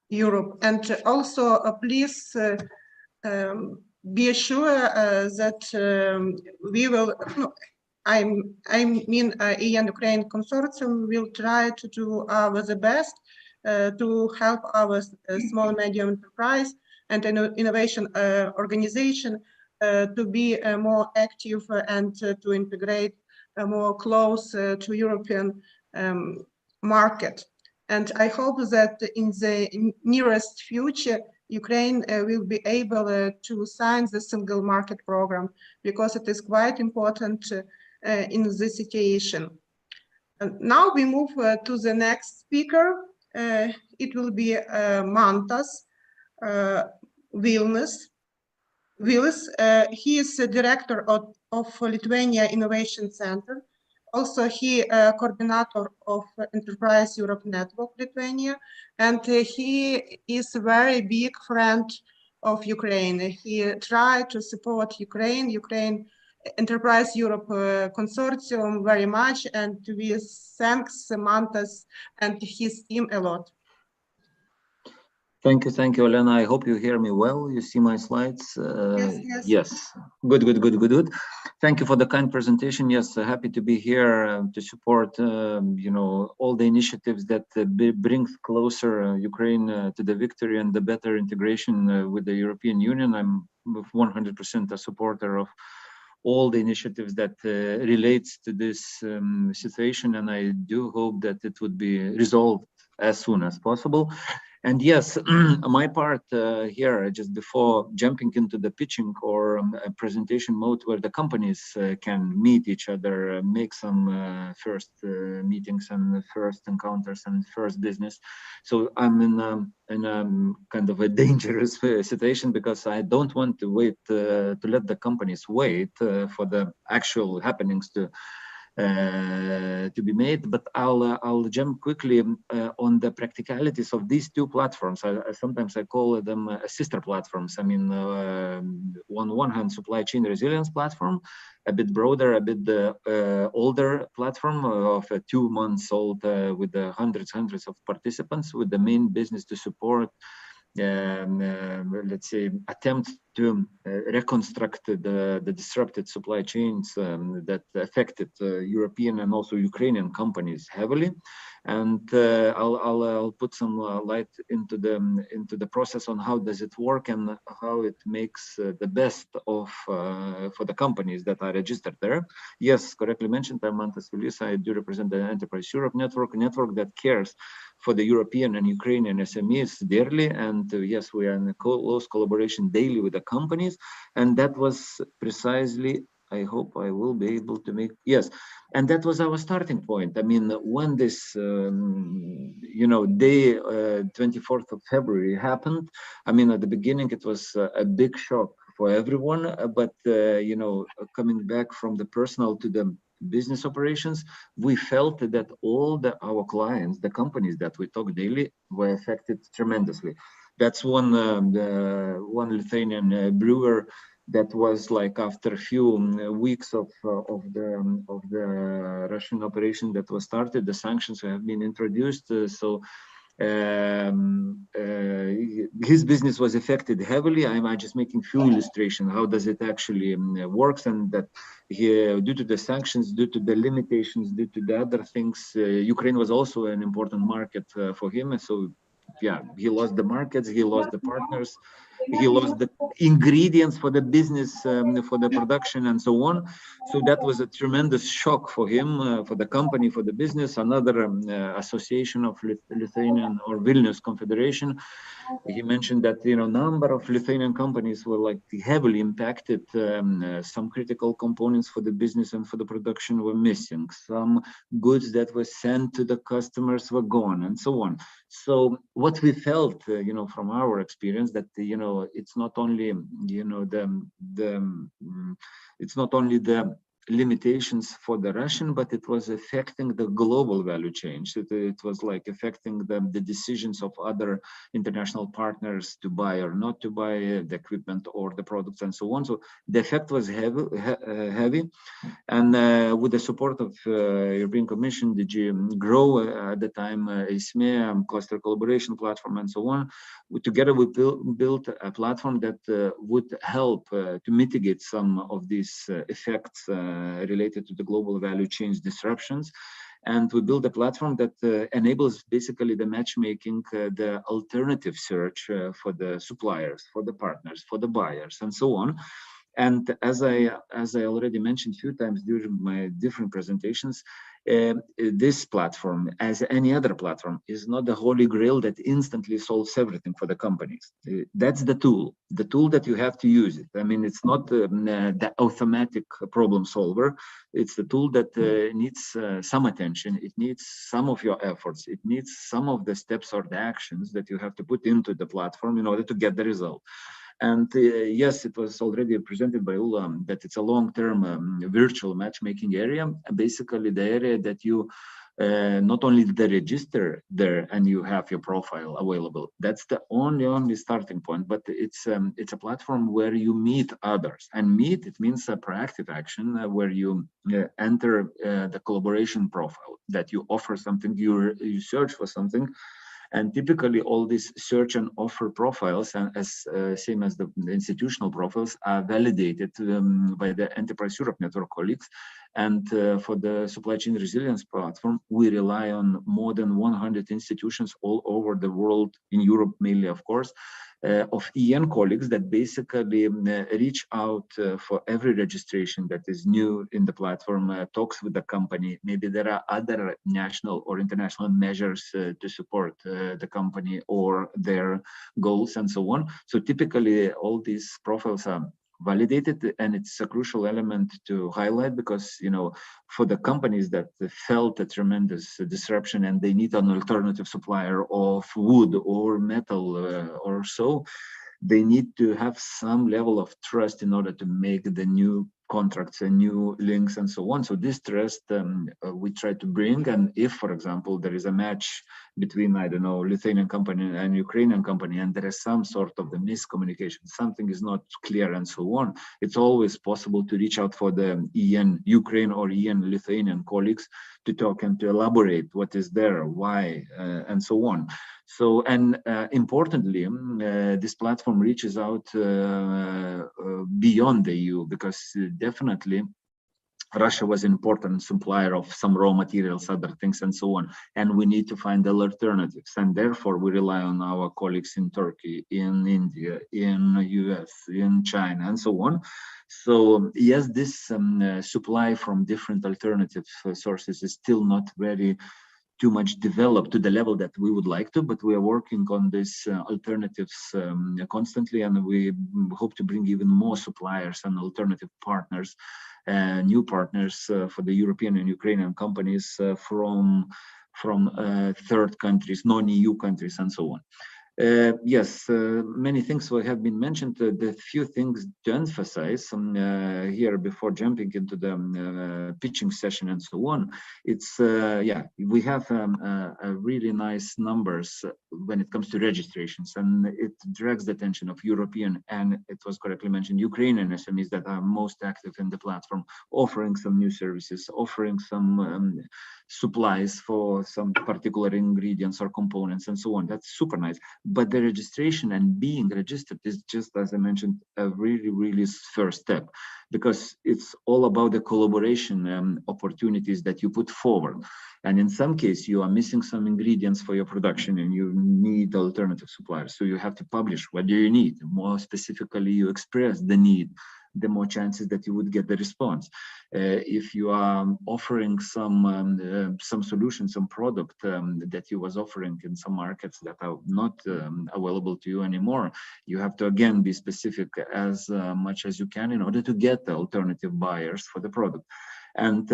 Europe. And also please be sure that we will, I mean, EU and Ukraine consortium will try to do the best to help our small and medium enterprise and innovation organization to be more active and to integrate more close to European market. And I hope that in the nearest future, Ukraine will be able to sign the single market program, because it is quite important in this situation. And now we move to the next speaker. It will be Mantas Vilnius. He is the director of Lithuania Innovation Center. Also, he coordinator of Enterprise Europe Network Lithuania, and he is a very big friend of Ukraine. He tried to support Ukraine Enterprise Europe Consortium very much, and we thanks Mantas and his team a lot. Thank you, Elena. I hope you hear me well. You see my slides? Yes. Good. Thank you for the kind presentation. Yes, happy to be here to support, all the initiatives that brings closer Ukraine to the victory and the better integration with the European Union. I'm 100% a supporter of all the initiatives that relates to this situation, and I do hope that it would be resolved as soon as possible. And yes, my part here, just before jumping into the pitching or a presentation mode where the companies can meet each other, make some first meetings and first encounters and first business. So I'm in a kind of a dangerous situation, because I don't want to wait to let the companies wait for the actual happenings to be made. But I'll jump quickly on the practicalities of these two platforms. Sometimes I call them sister platforms. I mean, on one hand, supply chain resilience platform, a bit broader, a bit older platform of 2 months old with hundreds of participants, with the main business to support let's say, attempt to reconstruct the disrupted supply chains that affected European and also Ukrainian companies heavily. And I'll put some light into the process on how does it work and how it makes the best of for the companies that are registered there. Yes, correctly mentioned, I'm Mantas Vilis. I do represent the Enterprise Europe network, a network that cares for the European and Ukrainian SMEs dearly. And yes, we are in a close collaboration daily with the companies. And that was precisely, I hope I will be able to make, yes. And that was our starting point. I mean, when this, day, 24th of February happened, I mean, at the beginning, it was a big shock for everyone. But, coming back from the personal to the business operations, we felt that all our clients, the companies that we talk daily, were affected tremendously. That's one Lithuanian brewer that was like, after a few weeks of the Russian operation that was started, the sanctions have been introduced. His business was affected heavily. I'm just making few illustration. How does it actually works? And that due to the sanctions, due to the limitations, due to the other things, Ukraine was also an important market for him. So yeah, he lost the markets, he lost the partners, he lost the ingredients for the business, for the production, and so on. So that was a tremendous shock for him, for the company, for the business. Another association of Lithuanian or Vilnius Confederation, he mentioned that number of Lithuanian companies were like heavily impacted. Some critical components for the business and for the production were missing. Some goods that were sent to the customers were gone, and so on. So what we felt, from our experience, that it's not only it's not only the limitations for the Russian, but it was affecting the global value chain. It was like affecting the decisions of other international partners to buy or not to buy the equipment or the products and so on. So the effect was heavy. And with the support of European Commission, DG GROW at the time, ISME, cluster collaboration platform, and so on, together we built a platform that would help to mitigate some of these effects related to the global value chain disruptions. And we build a platform that enables basically the matchmaking, the alternative search for the suppliers, for the partners, for the buyers, and so on. And as I already mentioned a few times during my different presentations, this platform, as any other platform, is not the holy grail that instantly solves everything for the companies. That's the tool that you have to use it. I mean, it's not the automatic problem solver. It's the tool that needs some attention. It needs some of your efforts. It needs some of the steps or the actions that you have to put into the platform in order to get the result. And yes, it was already presented by Ulla that it's a long-term virtual matchmaking area, basically the area that you not only the register there and you have your profile available. That's the only starting point, but it's a platform where you meet others, and meet, it means a proactive action where you enter the collaboration profile, that you offer something, you search for something. And typically all these search and offer profiles, as same as the institutional profiles, are validated by the Enterprise Europe network colleagues. And for the supply chain resilience platform, we rely on more than 100 institutions all over the world, in Europe mainly, of course, of EN colleagues that basically reach out for every registration that is new in the platform, talks with the company. Maybe there are other national or international measures to support the company or their goals and so on. So typically all these profiles are validated, and it's a crucial element to highlight because, you know, for the companies that felt a tremendous disruption and they need an alternative supplier of wood or metal or so, they need to have some level of trust in order to make the new contracts and new links and so on. So this trust we try to bring, and if, for example, there is a match between, I don't know, Lithuanian company and Ukrainian company, and there is some sort of the miscommunication, something is not clear and so on, it's always possible to reach out for the EN Ukraine or EN Lithuanian colleagues to talk and to elaborate what is there, why, and so on. So, and importantly, this platform reaches out beyond the EU, because definitely Russia was an important supplier of some raw materials, other things, and so on. And we need to find alternatives. And therefore, we rely on our colleagues in Turkey, in India, in US, in China, and so on. So yes, this supply from different alternative sources is still not very too much developed to the level that we would like to, but we are working on these alternatives constantly, and we hope to bring even more suppliers and alternative partners, new partners for the European and Ukrainian companies from third countries, non-EU countries, and so on. Yes, many things have been mentioned. The few things to emphasize here before jumping into the pitching session and so on. It's yeah, we have a really nice numbers when it comes to registrations, and it drags the attention of European, and it was correctly mentioned, Ukrainian SMEs that are most active in the platform, offering some new services, offering some supplies for some particular ingredients or components and so on. That's super nice. But the registration and being registered is just, as I mentioned, a really first step, because it's all about the collaboration opportunities that you put forward. And in some case, you are missing some ingredients for your production and you need alternative suppliers. So you have to publish what do you need. More specifically, you express the need, the more chances that you would get the response. If you are offering some solution, some product that you was offering in some markets that are not available to you anymore, you have to again be specific as much as you can in order to get the alternative buyers for the product. And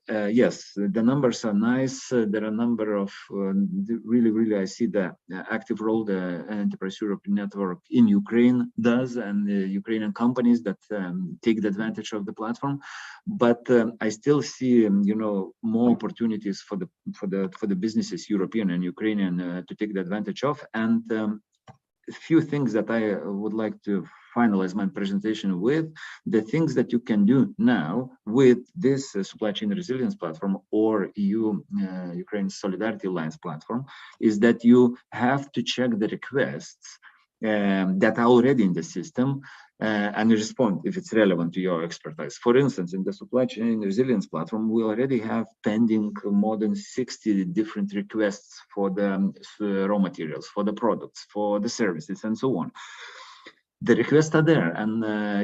yes, the numbers are nice. There are a number of really, I see the active role the Enterprise Europe network in Ukraine does, and the Ukrainian companies that take the advantage of the platform. But I still see, you know, more opportunities for the businesses, European and Ukrainian, to take the advantage of. And a few things that I would like to finalize my presentation with, the things that you can do now with this supply chain resilience platform or EU Ukraine Solidarity Alliance platform, is that you have to check the requests that are already in the system and respond if it's relevant to your expertise. For instance, in the supply chain resilience platform, we already have pending more than 60 different requests for the raw materials, for the products, for the services, and so on. The requests are there, and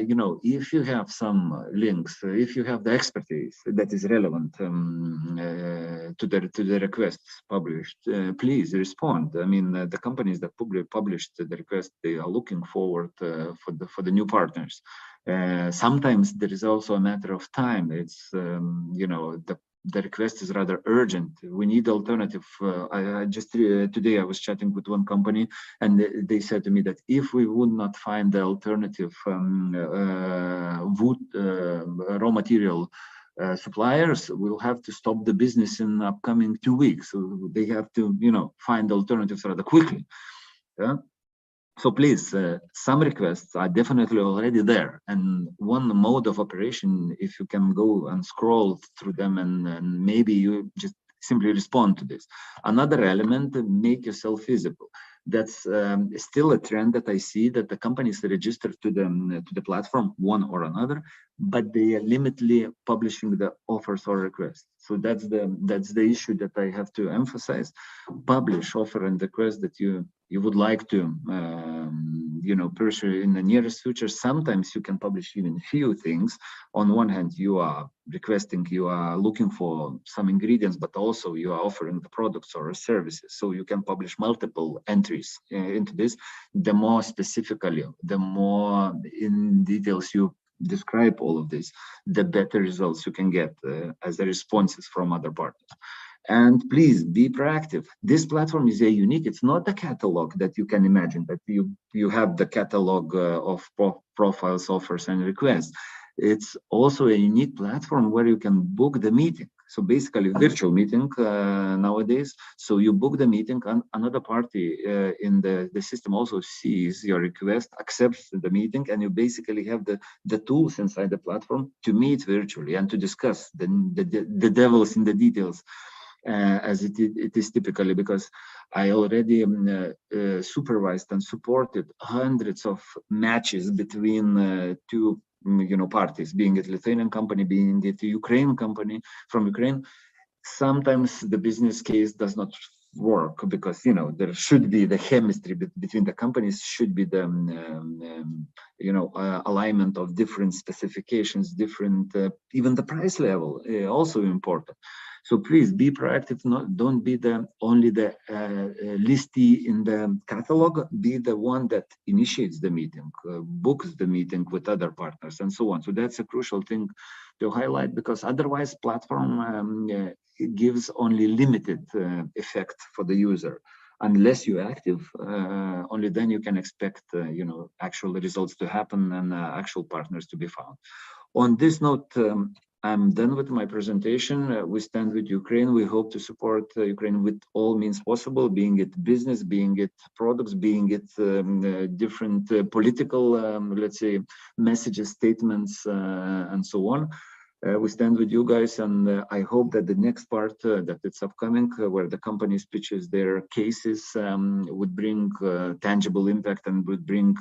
you know, if you have some links, if you have the expertise that is relevant to the requests published, please respond. I mean, the companies that published the request, they are looking forward for the new partners. Sometimes there is also a matter of time. It's you know, the request is rather urgent. We need alternative. I just today I was chatting with one company, and they said to me that if we would not find the alternative wood raw material suppliers, we'll have to stop the business in the upcoming 2 weeks. So they have to, you know, find alternatives rather quickly. Yeah. So please, some requests are definitely already there. And one mode of operation, if you can go and scroll through them and maybe you just simply respond to this. Another element, make yourself visible. That's still a trend that I see, that the companies register to the platform, one or another, but they are limitedly publishing the offers or requests. So that's the issue that I have to emphasize. Publish offer and request that you would like to pursue in the nearest future. Sometimes you can publish even few things. On one hand, you are requesting, you are looking for some ingredients, but also you are offering the products or services. So you can publish multiple entries into this. The more specifically, the more in details you describe all of this, the better results you can get as the responses from other partners. And please be proactive. This platform is unique. It's not a catalog that you can imagine, that you have the catalog of profiles, offers, and requests. It's also a unique platform where you can book the meeting. So basically virtual meeting nowadays. So you book the meeting, and another party in the system also sees your request, accepts the meeting, and you basically have the tools inside the platform to meet virtually and to discuss the devils in the details. As it is typically, because I already supervised and supported hundreds of matches between two parties, being it Lithuanian company, being it a Ukrainian company from Ukraine. Sometimes the business case does not work because there should be the chemistry between the companies, should be the alignment of different specifications, different even the price level also important. So please be proactive. Don't be only the listee in the catalog. Be the one that initiates the meeting, books the meeting with other partners, and so on. So that's a crucial thing to highlight, because otherwise platform gives only limited effect for the user. Unless you're active, only then you can expect actual results to happen and actual partners to be found. On this note, I'm done with my presentation. We stand with Ukraine. We hope to support Ukraine with all means possible, being it business, being it products, being it different political, let's say, messages, statements, and so on. We stand with you guys, and I hope that the next part that it's upcoming, where the companies pitches their cases, would bring tangible impact and would bring,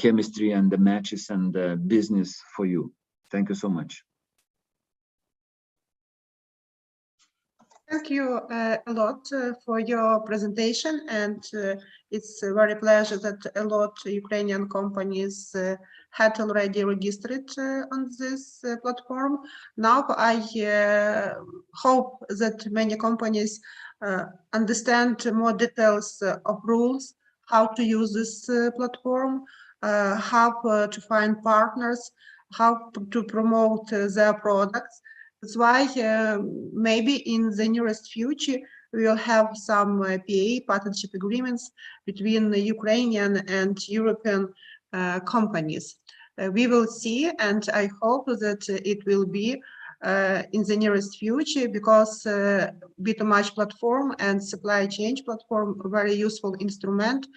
chemistry and the matches and the business for you. Thank you so much. Thank you a lot for your presentation, and it's a very pleasure that a lot of Ukrainian companies had already registered on this platform. Now I hope that many companies understand more details of rules, how to use this platform, how to find partners, how to promote their products. That's why maybe in the nearest future, we will have some PA, partnership agreements between the Ukrainian and European companies. We will see, and I hope that it will be in the nearest future, because B2Match platform and supply chain platform are very useful instrument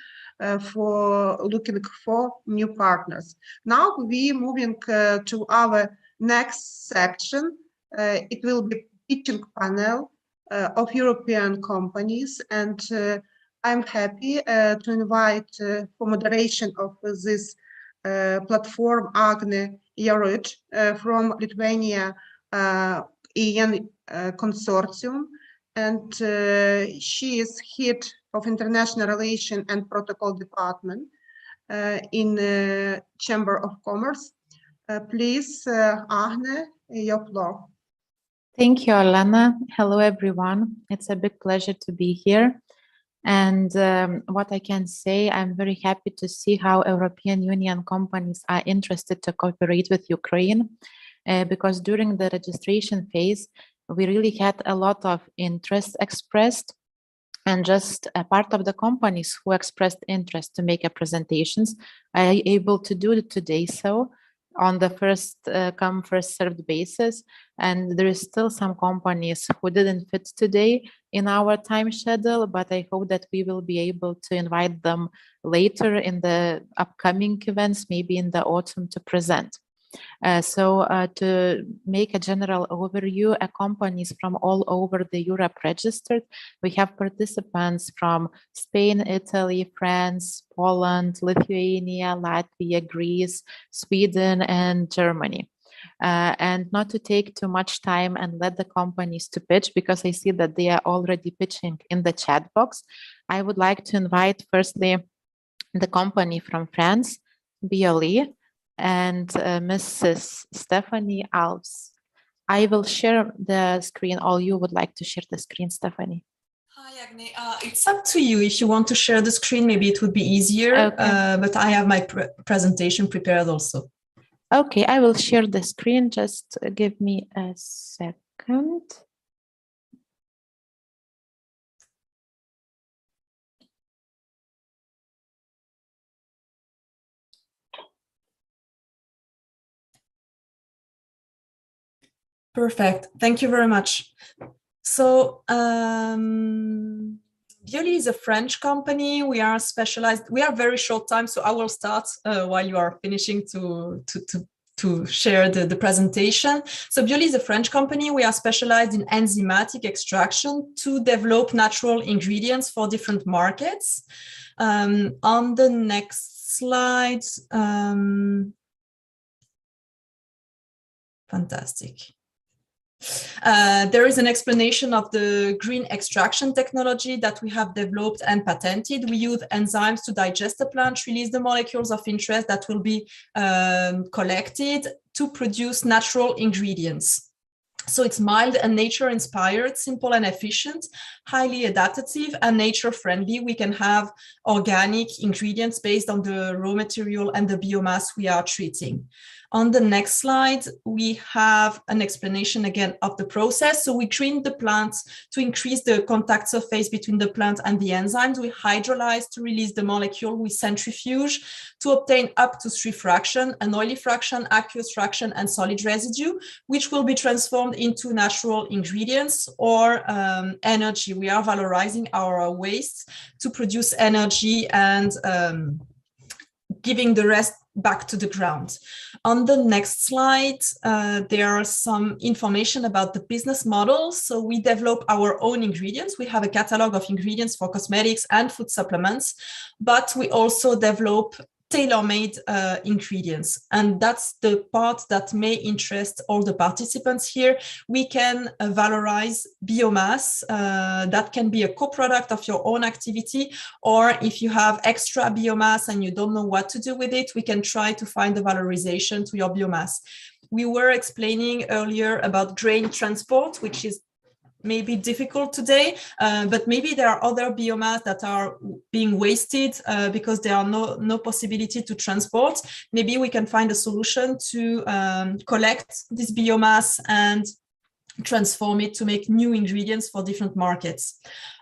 for looking for new partners. Now we moving to our next section. It will be pitching panel of European companies, and I'm happy to invite for moderation of this platform Agne Jaruch from Lithuania EN Consortium, and she is head of International Relations and Protocol Department in Chamber of Commerce. Please, Agne, your floor. Thank you, Olena. Hello, everyone. It's a big pleasure to be here. And what I can say, I'm very happy to see how European Union companies are interested to cooperate with Ukraine, because during the registration phase, we really had a lot of interest expressed, and just a part of the companies who expressed interest to make a presentations are able to do it today. So on the first come, first served basis. And there is still some companies who didn't fit today in our time schedule, but I hope that we will be able to invite them later in the upcoming events, maybe in the autumn, to present. To make a general overview, companies from all over the Europe registered. We have participants from Spain, Italy, France, Poland, Lithuania, Latvia, Greece, Sweden, and Germany. And not to take too much time and let the companies to pitch, because I see that they are already pitching in the chat box. I would like to invite firstly the company from France, BLE, and Mrs. Stephanie Alves. I will share the screen, or you would like to share the screen, Stephanie? Hi, Agne. It's up to you. If you want to share the screen, maybe it would be easier, Okay. but I have my presentation prepared also. Okay, I will share the screen. Just give me a second. Perfect. Thank you very much. So, Bioli is a French company. We are specialized. We are very short time, so I will start while you are finishing to share the presentation. So Bioli is a French company. We are specialized in enzymatic extraction to develop natural ingredients for different markets. On the next slide, fantastic. There is an explanation of the green extraction technology that we have developed and patented. We use enzymes to digest the plant, release the molecules of interest that will be collected to produce natural ingredients. So it's mild and nature-inspired, simple and efficient, highly adaptive and nature-friendly. We can have organic ingredients based on the raw material and the biomass we are treating. On the next slide, we have an explanation again of the process. So we clean the plant to increase the contact surface between the plant and the enzymes. We hydrolyze to release the molecule. We centrifuge to obtain up to 3 fractions, an oily fraction, aqueous fraction, and solid residue, which will be transformed into natural ingredients or energy. We are valorizing our waste to produce energy and giving the rest back to the ground. On the next slide, there are some information about the business model. So we develop our own ingredients. We have a catalog of ingredients for cosmetics and food supplements, but we also develop tailor-made ingredients. And that's the part that may interest all the participants here. We can valorize biomass. That can be a co-product of your own activity, or if you have extra biomass and you don't know what to do with it, we can try to find the valorization to your biomass. We were explaining earlier about grain transport, which is maybe difficult today, but maybe there are other biomass that are being wasted because there are no possibility to transport. Maybe we can find a solution to collect this biomass and transform it to make new ingredients for different markets.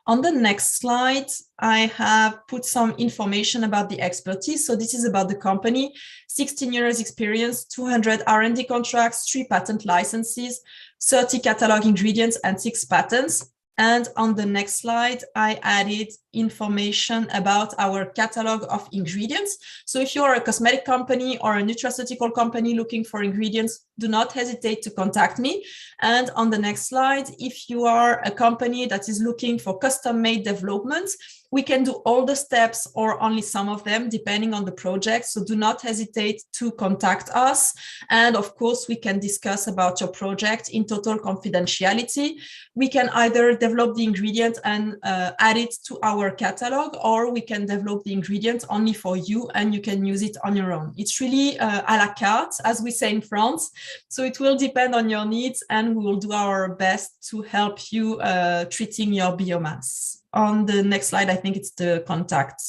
On the next slide, I have put some information about the expertise. So this is about the company, 16 years experience, 200 R&D contracts, 3 patent licenses, 30 catalog ingredients, and 6 patents. And on the next slide, I added information about our catalog of ingredients. So if you're a cosmetic company or a nutraceutical company looking for ingredients, do not hesitate to contact me. And on the next slide, if you are a company that is looking for custom-made developments, we can do all the steps or only some of them, depending on the project. So do not hesitate to contact us. And of course, we can discuss about your project in total confidentiality. We can either develop the ingredient and add it to our catalog, or we can develop the ingredient only for you and you can use it on your own. It's really à la carte, as we say in France. So it will depend on your needs, and we will do our best to help you treating your biomass. On the next slide, I think it's the contact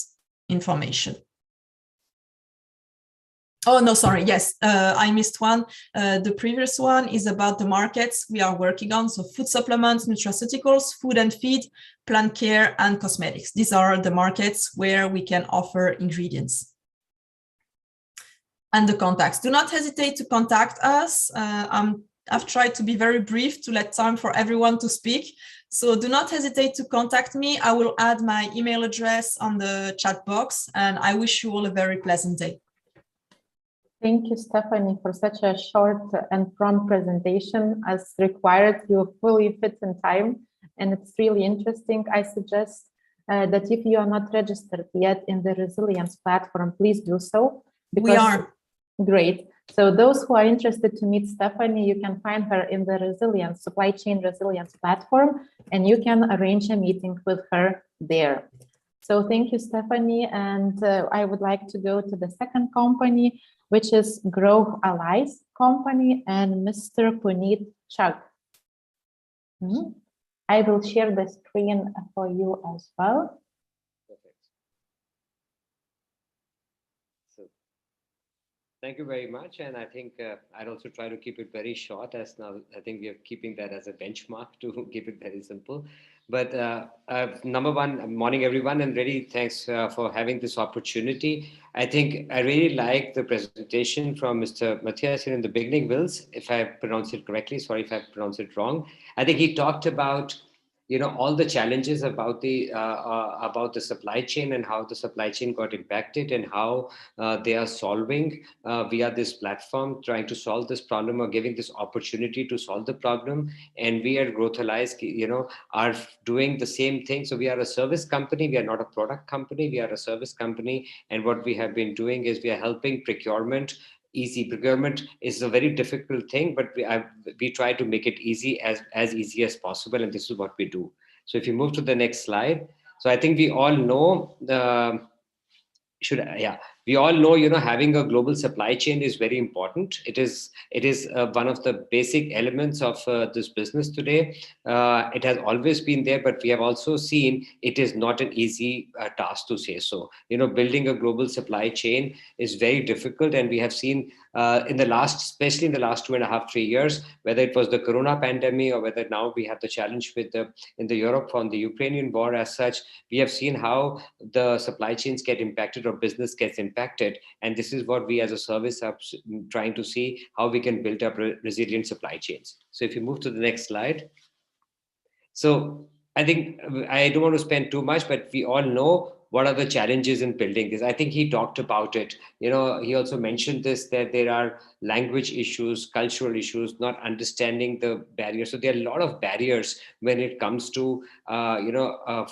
information. Oh, no, sorry. Yes, I missed one. The previous one is about the markets we are working on. So food supplements, nutraceuticals, food and feed, plant care, and cosmetics. These are the markets where we can offer ingredients. And the contacts. Do not hesitate to contact us. I've tried to be very brief to let time for everyone to speak. So do not hesitate to contact me. I will add my email address on the chat box, and I wish you all a very pleasant day. Thank you, Stephanie, for such a short and prompt presentation. As required, you fully fit in time, and it's really interesting. I suggest that if you are not registered yet in the Resilience platform, please do so. We are. Great. So those who are interested to meet Stephanie, you can find her in the Resilience, Supply Chain Resilience platform, and you can arrange a meeting with her there. So thank you, Stephanie. And I would like to go to the second company, which is Growth Allies company, and Mr. Puneet Chugh. I will share the screen for you as well. Perfect. So, thank you very much. And I think I'd also try to keep it very short, as now I think we are keeping that as a benchmark to keep it very simple. But number one, morning everyone, and really thanks for having this opportunity. I think I really like the presentation from Mr. Matthias here in the beginning, Wills, if I pronounce it correctly. Sorry if I pronounce it wrong. I think he talked about, you know, all the challenges about the supply chain and how the supply chain got impacted and how they are solving via this platform, trying to solve this problem or giving this opportunity to solve the problem. And we at Growth Allies, you know, are doing the same thing. So we are a service company. We are not a product company. We are a service company. And what we have been doing is we are helping procurement. Easy procurement is a very difficult thing, but we try to make it easy as easy as possible, and this is what we do. So if you move to the next slide, so I think we all know we all know, you know, having a global supply chain is very important. It is one of the basic elements of this business today. It has always been there, but we have also seen it is not an easy task, to say so. You know, building a global supply chain is very difficult, and we have seen especially in the last 2.5, 3 years, whether it was the Corona pandemic or whether now we have the challenge with in the Europe from the Ukrainian war as such, we have seen how the supply chains get impacted or business gets impacted. And this is what we as a service are trying to see, how we can build up resilient supply chains. So if you move to the next slide. So I think I don't want to spend too much, but we all know what are the challenges in building this. I think he talked about it. You know, he also mentioned this, that there are language issues, cultural issues, not understanding the barriers. So there are a lot of barriers when it comes to,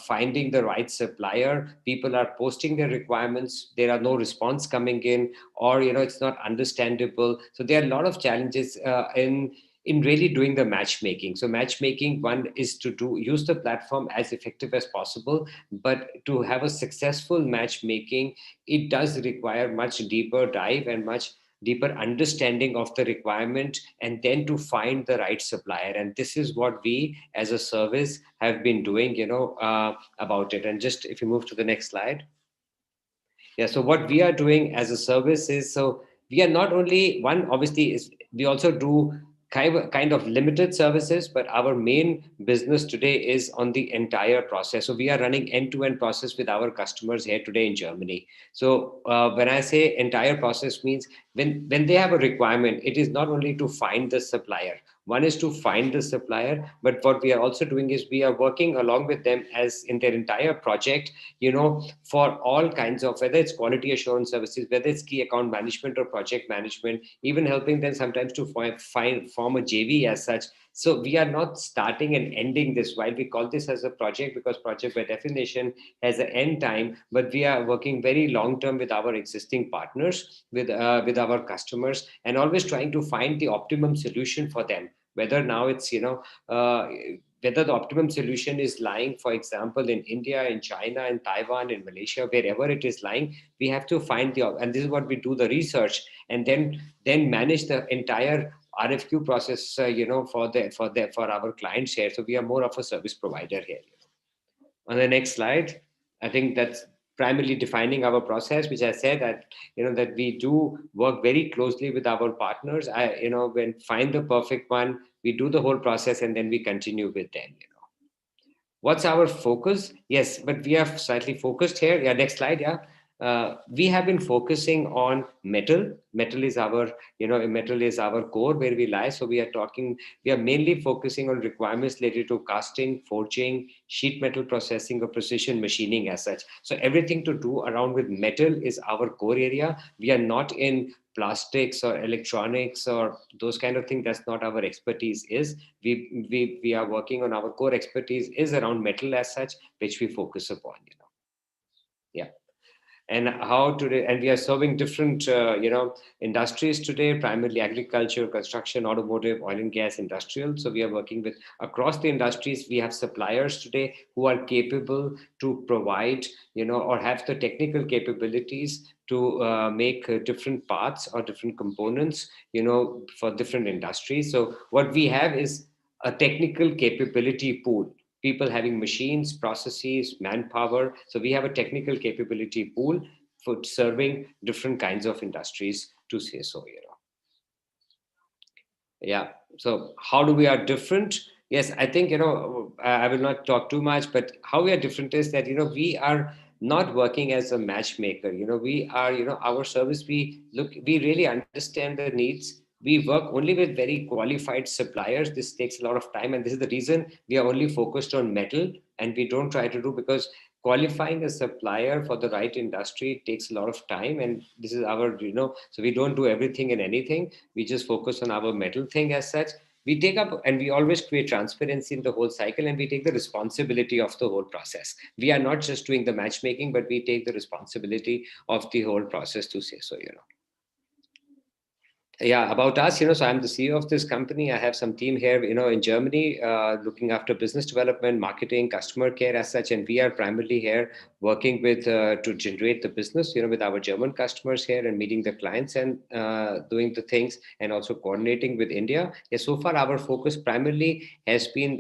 finding the right supplier. People are posting their requirements. There are no response coming in, or, you know, it's not understandable. So there are a lot of challenges in really doing the matchmaking. So matchmaking, one is to use the platform as effective as possible, but to have a successful matchmaking, it does require much deeper dive and much deeper understanding of the requirement, and then to find the right supplier. And this is what we as a service have been doing, you know, about it. And just if you move to the next slide. Yeah, so what we are doing as a service is, so we are not only one, obviously, is we also do kind of limited services, but our main business today is on the entire process. So we are running end-to-end process with our customers here today in Germany. So when I say entire process, means when they have a requirement, it is not only to find the supplier. One is to find the supplier, but what we are also doing is we are working along with them as in their entire project, you know, for all kinds of, whether it's quality assurance services, whether it's key account management or project management, even helping them sometimes to form a JV as such. So we are not starting and ending this, while we call this as a project, because project by definition has an end time, but we are working very long term with our existing partners, with our customers, and always trying to find the optimum solution for them. Whether now it's, you know, whether the optimum solution is lying, for example, in India, in China, in Taiwan, in Malaysia, wherever it is lying, we have to find and this is what we do, the research, and then manage the entire RFQ process, for our clients here. So we are more of a service provider here. On the next slide, I think that's primarily defining our process, which I said that, you know, that we do work very closely with our partners. When find the perfect one, we do the whole process and then we continue with them. You know, what's our focus? Yes, but we are slightly focused here. Yeah, next slide. Yeah. we have been focusing on metal. Metal is our, metal is our core where we lie. So we are mainly focusing on requirements related to casting, forging, sheet metal processing, or precision machining as such. So everything to do around with metal is our core area. We are not in plastics or electronics or those kind of things. That's not our expertise is. We are working on our core expertise is around metal as such, which we focus upon, Yeah. And and we are serving different, industries today, primarily agriculture, construction, automotive, oil and gas, industrial. So we are working with across the industries. We have suppliers today who are capable to provide, or have the technical capabilities to make different parts or different components, for different industries. So what we have is a technical capability pool. People having machines, processes, manpower. So we have a technical capability pool for serving different kinds of industries to say so, Yeah. So how do we are different? Yes, I think, I will not talk too much, but how we are different is that, we are not working as a matchmaker. We are, our service, we really understand the needs. We work only with very qualified suppliers. This takes a lot of time. And this is the reason we are only focused on metal, and we don't try to do, because qualifying a supplier for the right industry takes a lot of time. And this is our, so we don't do everything and anything. We just focus on our metal thing as such. We take up, and we always create transparency in the whole cycle, and we take the responsibility of the whole process. We are not just doing the matchmaking, but we take the responsibility of the whole process to say so, Yeah, about us, so I'm the CEO of this company. I have some team here, in Germany, looking after business development, marketing, customer care as such. And we are primarily here working with to generate the business, with our German customers here and meeting the clients and doing the things, and also coordinating with India. Yeah, so far, our focus primarily has been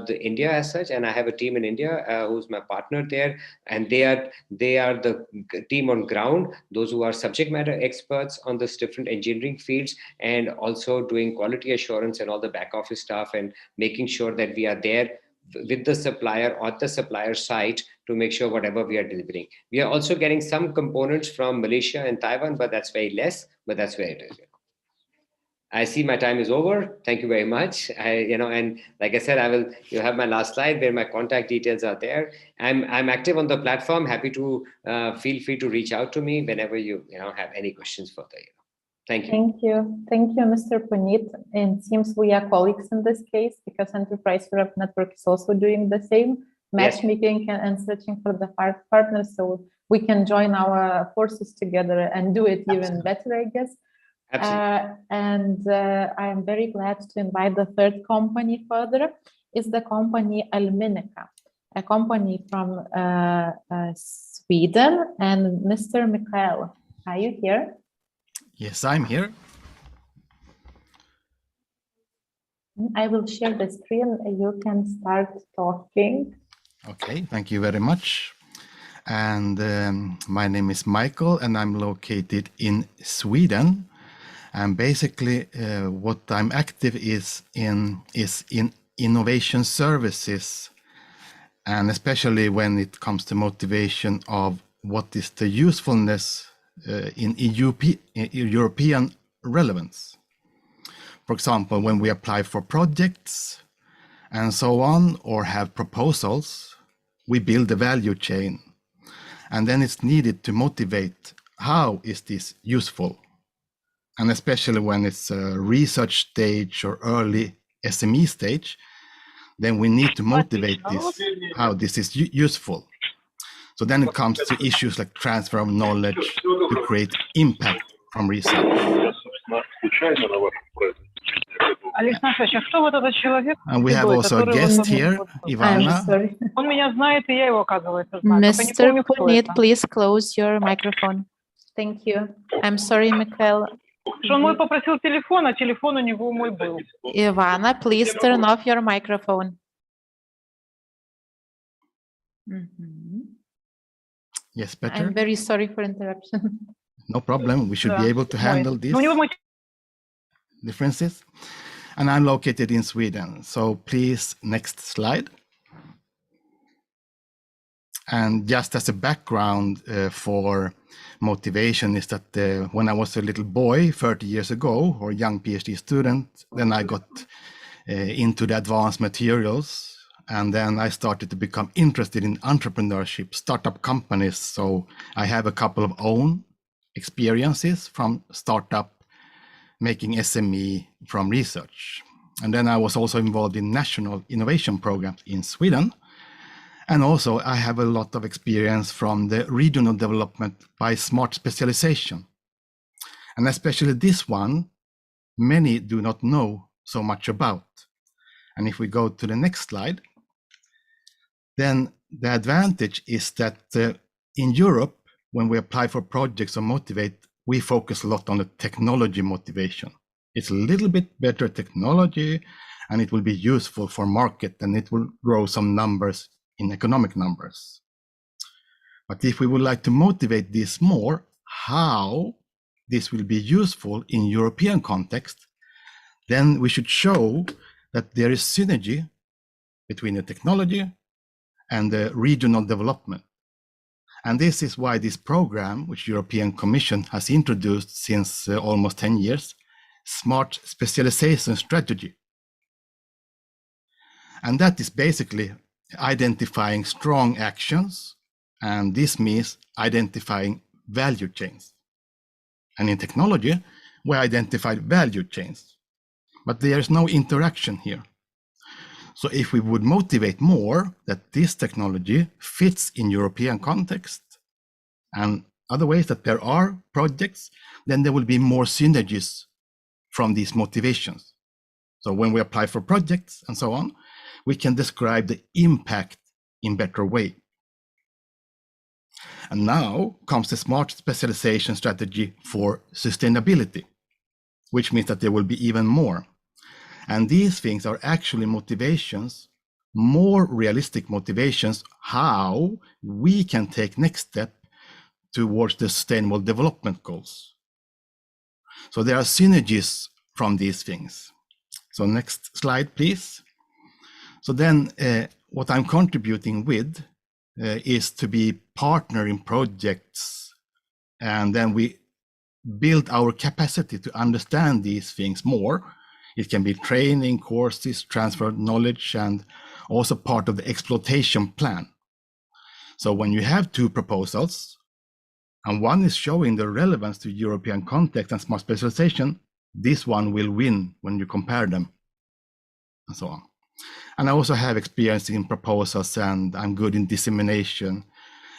the India as such. And I have a team in India who's my partner there. And they are the team on ground, those who are subject matter experts on this different engineering field, and also doing quality assurance and all the back office stuff, and making sure that we are there with the supplier or the supplier site to make sure whatever we are delivering. We are also getting some components from Malaysia and Taiwan, but that's very less, but that's where it is. I see my time is over. Thank you very much. And like I said, you have my last slide where my contact details are there. I'm active on the platform. Happy to feel free to reach out to me whenever you have any questions further. Thank you. Thank you, Mr. Puneet. And it seems we are colleagues in this case, because Enterprise Europe Network is also doing the same, matchmaking and searching for the partners. So we can join our forces together and do it even better, I guess. Absolutely. I am very glad to invite the third company further. Is the company Alminica, a company from Sweden. And Mr. Mikael, are you here? Yes, I'm here. I will share the screen. You can start talking. Okay, thank you very much. And my name is Michael, and I'm located in Sweden. And basically, what I'm active is in innovation services, and especially when it comes to motivation of what is the usefulness in European relevance. For example, when we apply for projects and so on, or have proposals, we build a value chain. And then it's needed to motivate, how is this useful? And especially when it's a research stage or early SME stage, then we need to motivate this, how this is useful. So then it comes to issues like transfer of knowledge to create impact from research. And we have also a guest here, Ivana. Mr. Puneet, please close your microphone. Thank you. I'm sorry, Mikhail. Ivana, please turn off your microphone. Yes, better. I'm very sorry for interruption. No problem. We should be able to handle these differences. And I'm located in Sweden. So please, next slide. And just as a background for motivation is that when I was a little boy 30 years ago, or a young PhD student, then I got into the advanced materials. And then I started to become interested in entrepreneurship, startup companies. So I have a couple of own experiences from startup, making SME, from research. And then I was also involved in national innovation programs in Sweden. And also I have a lot of experience from the regional development by smart specialization. And especially this one, many do not know so much about. And if we go to the next slide, then the advantage is that in Europe, when we apply for projects or motivate, we focus a lot on the technology motivation. It's a little bit better technology, and it will be useful for market, and it will grow some numbers in economic numbers. But if we would like to motivate this more, how this will be useful in European context, then we should show that there is synergy between the technology and the regional development. And this is why this program, which European Commission has introduced since almost 10 years, Smart Specialization Strategy. And that is basically identifying strong actions, and this means identifying value chains. And in technology, we identified value chains, but there is no interaction here. So if we would motivate more that this technology fits in European context and other ways that there are projects, then there will be more synergies from these motivations. So when we apply for projects and so on, we can describe the impact in better way. And now comes the smart specialization strategy for sustainability, which means that there will be even more. And these things are actually motivations, more realistic motivations, how we can take next step towards the sustainable development goals. So there are synergies from these things. So next slide, please. So then what I'm contributing with is to be partner in projects, and then we build our capacity to understand these things more. It can be training, courses, transfer knowledge, and also part of the exploitation plan. So when you have two proposals, and one is showing the relevance to European context and smart specialization, this one will win when you compare them, and so on. And I also have experience in proposals, and I'm good in dissemination,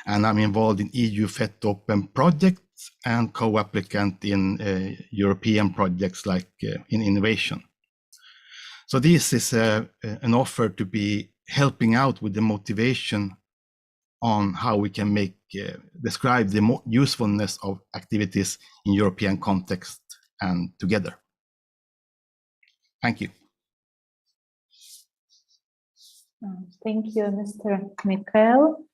and I'm involved in EU FET Open projects and co-applicant in European projects like in innovation. So this is an offer to be helping out with the motivation on how we can make describe the usefulness of activities in European context and together. Thank you. Thank you, Mr. Mikael.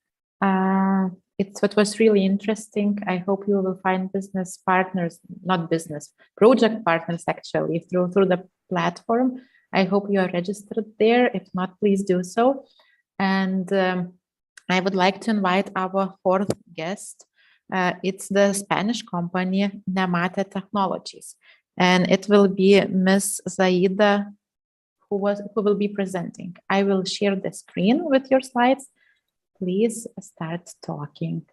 It was really interesting. I hope you will find business partners, not business, project partners actually through the platform. I hope you are registered there. If not, please do so. And I would like to invite our fourth guest. It's the Spanish company Nemate Technologies, and it will be Ms. Zaida who will be presenting. I will share the screen with your slides. Please start talking.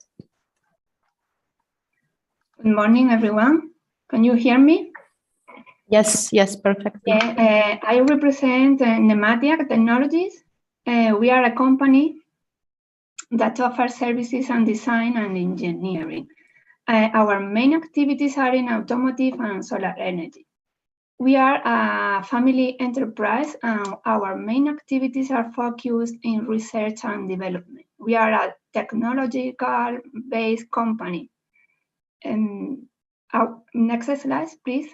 Good morning, everyone. Can you hear me? Yes, perfectly. Yeah, I represent Nemate Technologies. We are a company that offers services and design and engineering. Our main activities are in automotive and solar energy. We are a family enterprise, and our main activities are focused in research and development. We are a technological-based company. Next slide, please.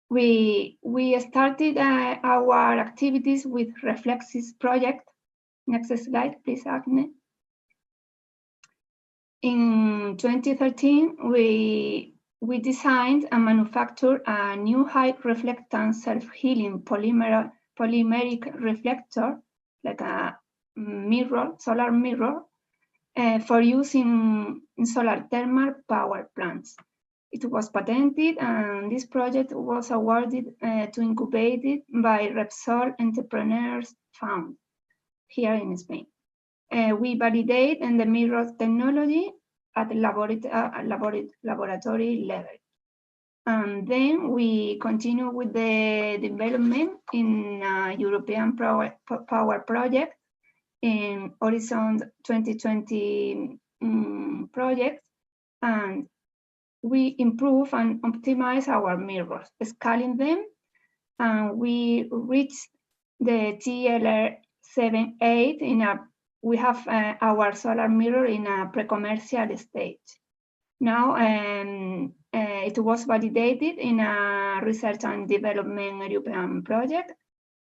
We started our activities with Reflexis project. Next slide, please, Agne. In 2013, we designed and manufactured a new high reflectance self-healing polymeric reflector, like a solar mirror for use in solar thermal power plants. It was patented, and this project was awarded to incubate it by Repsol Entrepreneurs Fund here in Spain. We validate the mirror technology at laboratory level. And then we continue with the development in European power project in Horizon 2020 project, and we improve and optimize our mirrors, scaling them, and we reach the TLR78 we have our solar mirror in a pre-commercial stage. Now it was validated in a research and development European project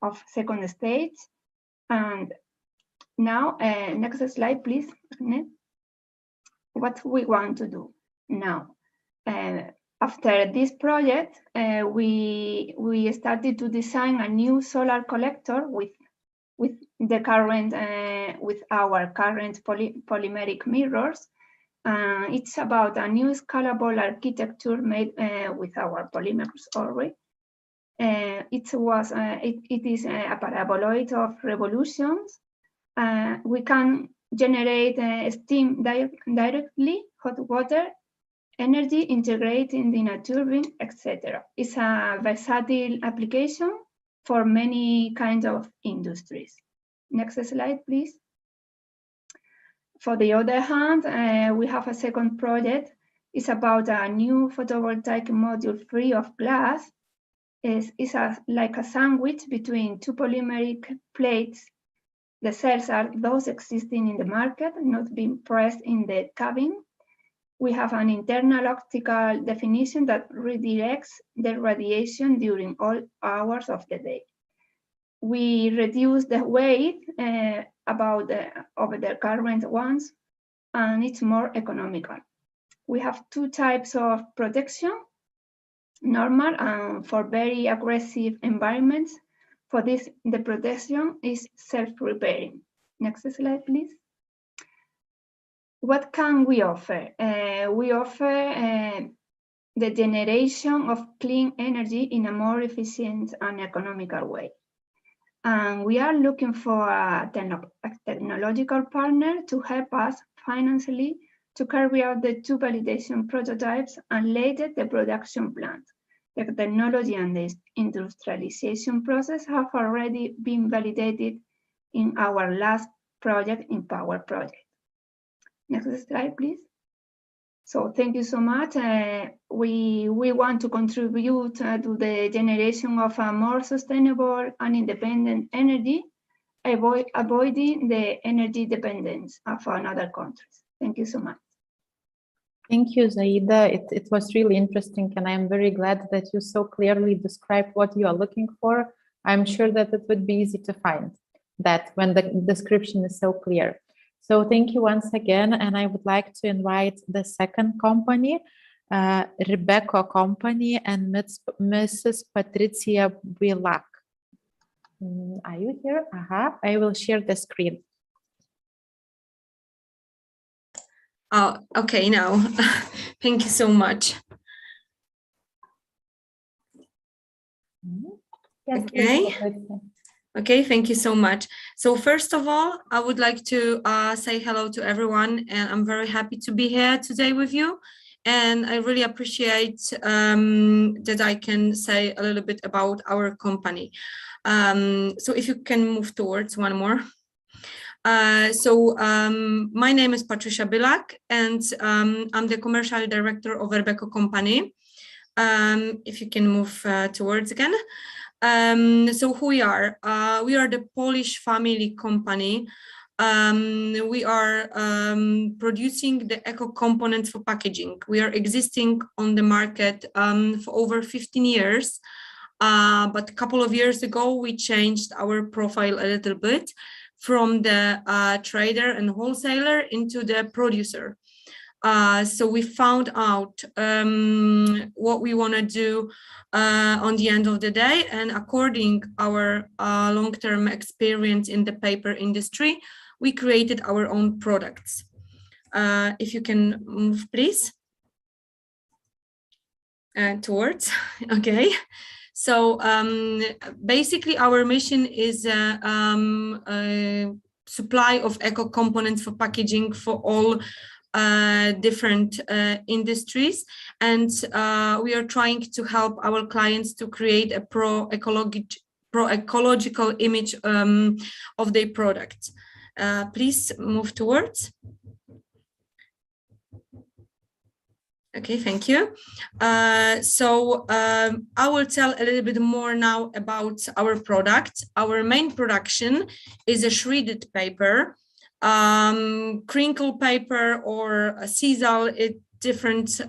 of second stage. And now, next slide, please. What we want to do now. After this project, we started to design a new solar collector with the current with our current polymeric mirrors. It's about a new scalable architecture made with our polymers already. It is a paraboloid of revolutions. We can generate steam directly, hot water, energy integrated in a turbine, etc. It's a versatile application for many kinds of industries. Next slide, please. For the other hand, we have a second project. It's about a new photovoltaic module free of glass. It's like a sandwich between two polymeric plates. The cells are those existing in the market, not being pressed in the cabin. We have an internal optical definition that redirects the radiation during all hours of the day. We reduce the weight over the current ones, and it's more economical. We have two types of protection, normal and for very aggressive environments. For this, the protection is self-repairing. Next slide, please. What can we offer? We offer the generation of clean energy in a more efficient and economical way. And we are looking for a technological partner to help us financially to carry out the two validation prototypes and later the production plant. The technology and the industrialization process have already been validated in our last project in Power Project. Next slide, please. So thank you so much. We want to contribute to the generation of a more sustainable and independent energy, avoiding the energy dependence of another countries. Thank you so much. Thank you, Zaida. It was really interesting, and I'm very glad that you so clearly described what you are looking for. I'm sure that it would be easy to find that when the description is so clear. So thank you once again, and I would like to invite the second company, Rebecca Company, and Mrs. Patricia Bilak. Are you here? I will share the screen. Oh, okay, now. Thank you so much. Yes, okay. Okay, thank you so much. So first of all, I would like to say hello to everyone, and I'm very happy to be here today with you. And I really appreciate that I can say a little bit about our company. So if you can move towards one more. My name is Patricia Bilak, and I'm the commercial director of Rebecca Company. If you can move towards again. So who we are the Polish family company. We are producing the eco components for packaging. We are existing on the market for over 15 years, but a couple of years ago we changed our profile a little bit from the trader and wholesaler into the producer. So we found out what we want to do on the end of the day, and according our long-term experience in the paper industry, we created our own products. If you can move, please, towards, okay. So basically our mission is supply of eco components for packaging for all different industries, and we are trying to help our clients to create a pro-ecological image of their product. Please move towards. Okay, thank you. So I will tell a little bit more now about our product. Our main production is a shredded paper, crinkle paper, or a sisal. It different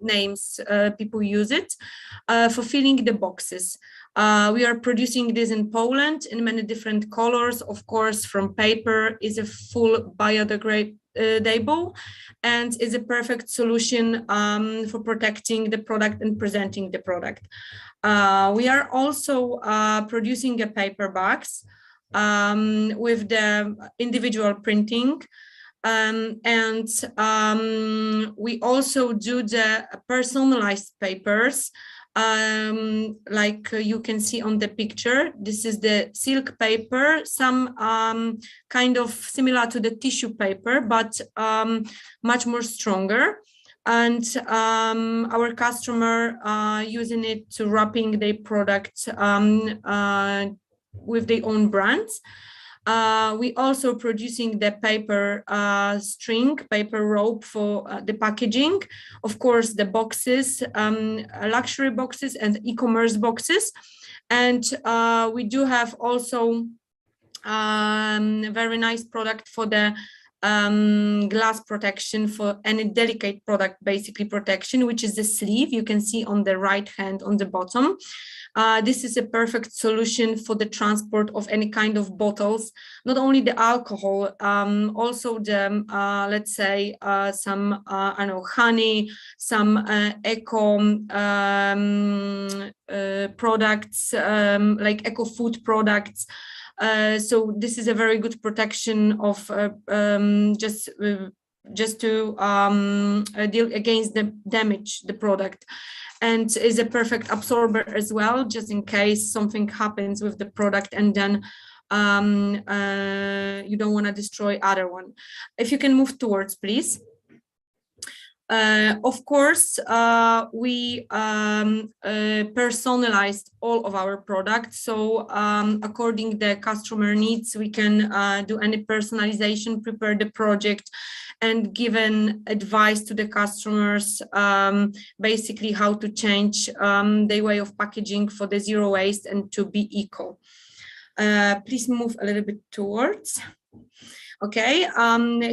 names people use it for filling the boxes. We are producing this in Poland in many different colors. Of course, from paper is a full biodegradable and is a perfect solution for protecting the product and presenting the product. We are also producing a paper bags with the individual printing. We also do the personalized papers, like you can see on the picture. This is the silk paper, some kind of similar to the tissue paper, but much more stronger. And our customer using it to wrapping their product with their own brands. We also producing the paper string, paper rope for the packaging. Of course, the boxes, luxury boxes and e-commerce boxes. And we do have also a very nice product for the glass protection, for any delicate product, basically protection, which is the sleeve you can see on the right hand on the bottom. This is a perfect solution for the transport of any kind of bottles, not only the alcohol, also the, let's say, some, I don't know, honey, some eco products, like eco food products. So this is a very good protection of just to deal against the damage the product, and is a perfect absorber as well, just in case something happens with the product and then you don't want to destroy other one. If you can move towards, please. Of course, we personalized all of our products. So according the customer needs, we can do any personalization, prepare the project, and give an advice to the customers, basically how to change their way of packaging for the zero waste and to be eco. Please move a little bit towards. Okay,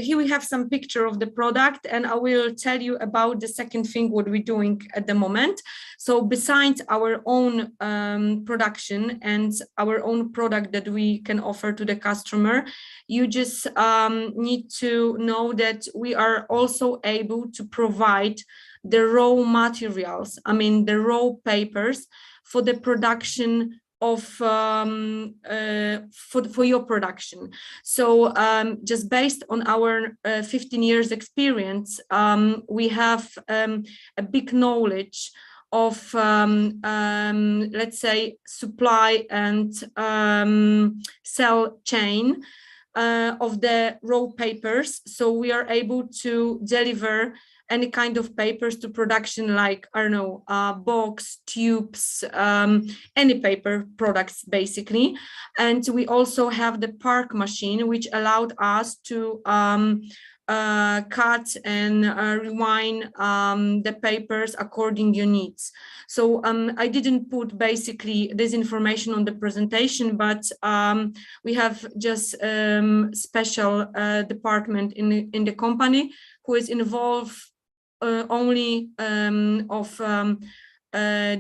here we have some picture of the product, and I will tell you about the second thing what we're doing at the moment. So besides our own production and our own product that we can offer to the customer, you just need to know that we are also able to provide the raw materials, I mean the raw papers for the production of for your production. So just based on our 15 years experience, we have a big knowledge of let's say supply and sell chain of the raw papers. So we are able to deliver any kind of papers to production, like, I don't know, box, tubes, any paper products, basically. And we also have the park machine, which allowed us to cut and rewind the papers according to your needs. So I didn't put basically this information on the presentation, but we have just special department in the company who is involved only of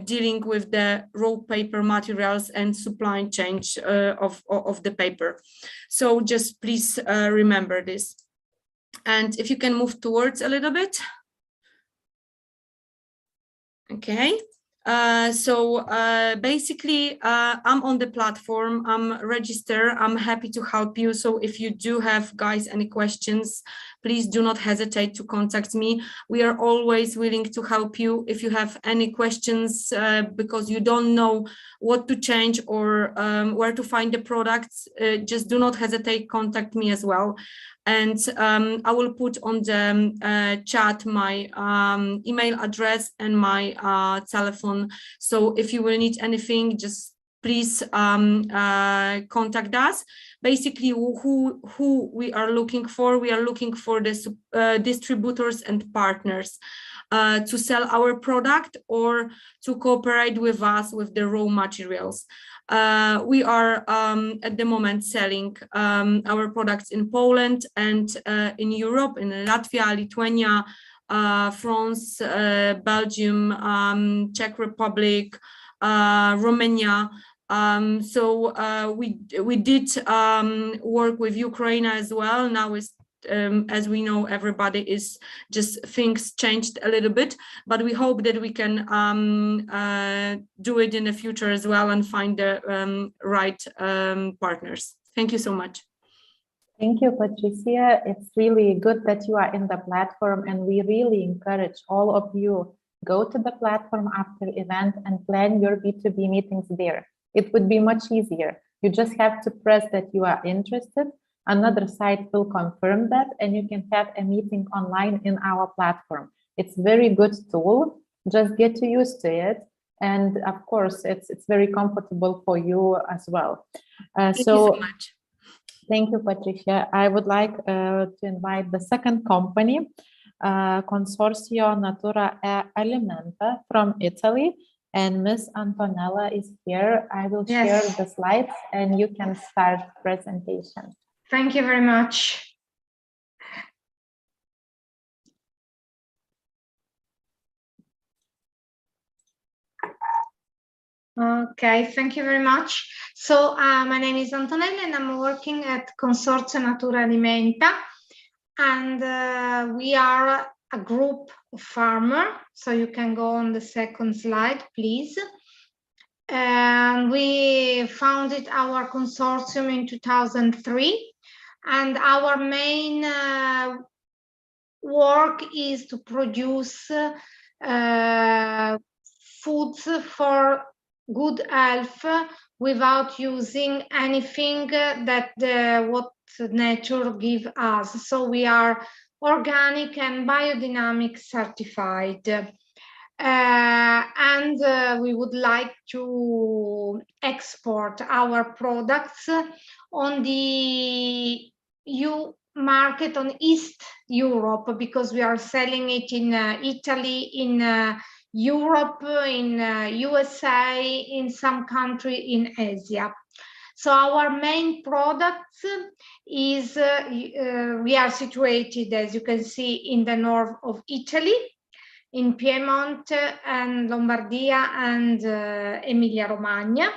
dealing with the raw paper materials and supply chain of the paper. So just please remember this. And if you can move towards a little bit. Okay. Basically, I'm on the platform, I'm registered, I'm happy to help you. So if you do have, guys, any questions, please do not hesitate to contact me. We are always willing to help you. If you have any questions because you don't know what to change or where to find the products, just do not hesitate, contact me as well. And I will put on the chat my email address and my telephone. So if you will need anything, just please contact us. Basically, who we are looking for the distributors and partners to sell our product or to cooperate with us with the raw materials. We are at the moment selling our products in Poland and in Europe, in Latvia, Lithuania, France, Belgium, Czech Republic, Romania. We did work with Ukraine as well. Now is as we know, everybody is just, things changed a little bit, but we hope that we can do it in the future as well and find the right partners. Thank you so much. Thank you, Patricia. It's really good that you are in the platform, and we really encourage all of you, go to the platform after event and plan your B2B meetings there. It would be much easier. You just have to press that you are interested. Another site will confirm that, and you can have a meeting online in our platform. It's very good tool. Just get used to it. And of course, it's very comfortable for you as well. Thank you so much. Thank you, Patricia. I would like to invite the second company, Consorzio Natura Alimenta from Italy, and Miss Antonella is here. I will share the slides and you can start presentation. Thank you very much. Okay, thank you very much. So my name is Antonella and I'm working at Consorzio Natura Alimenta, and we are a group of farmers. So you can go on the second slide, please. And we founded our consortium in 2003, and our main work is to produce foods for good health without using anything that what nature gives us. So we are organic and biodynamic certified. And we would like to export our products on the EU market, on East Europe, because we are selling it in Italy, in Europe, in USA, in some country in Asia. So our main products is, we are situated, as you can see, in the north of Italy, in Piedmont and Lombardia and Emilia-Romagna.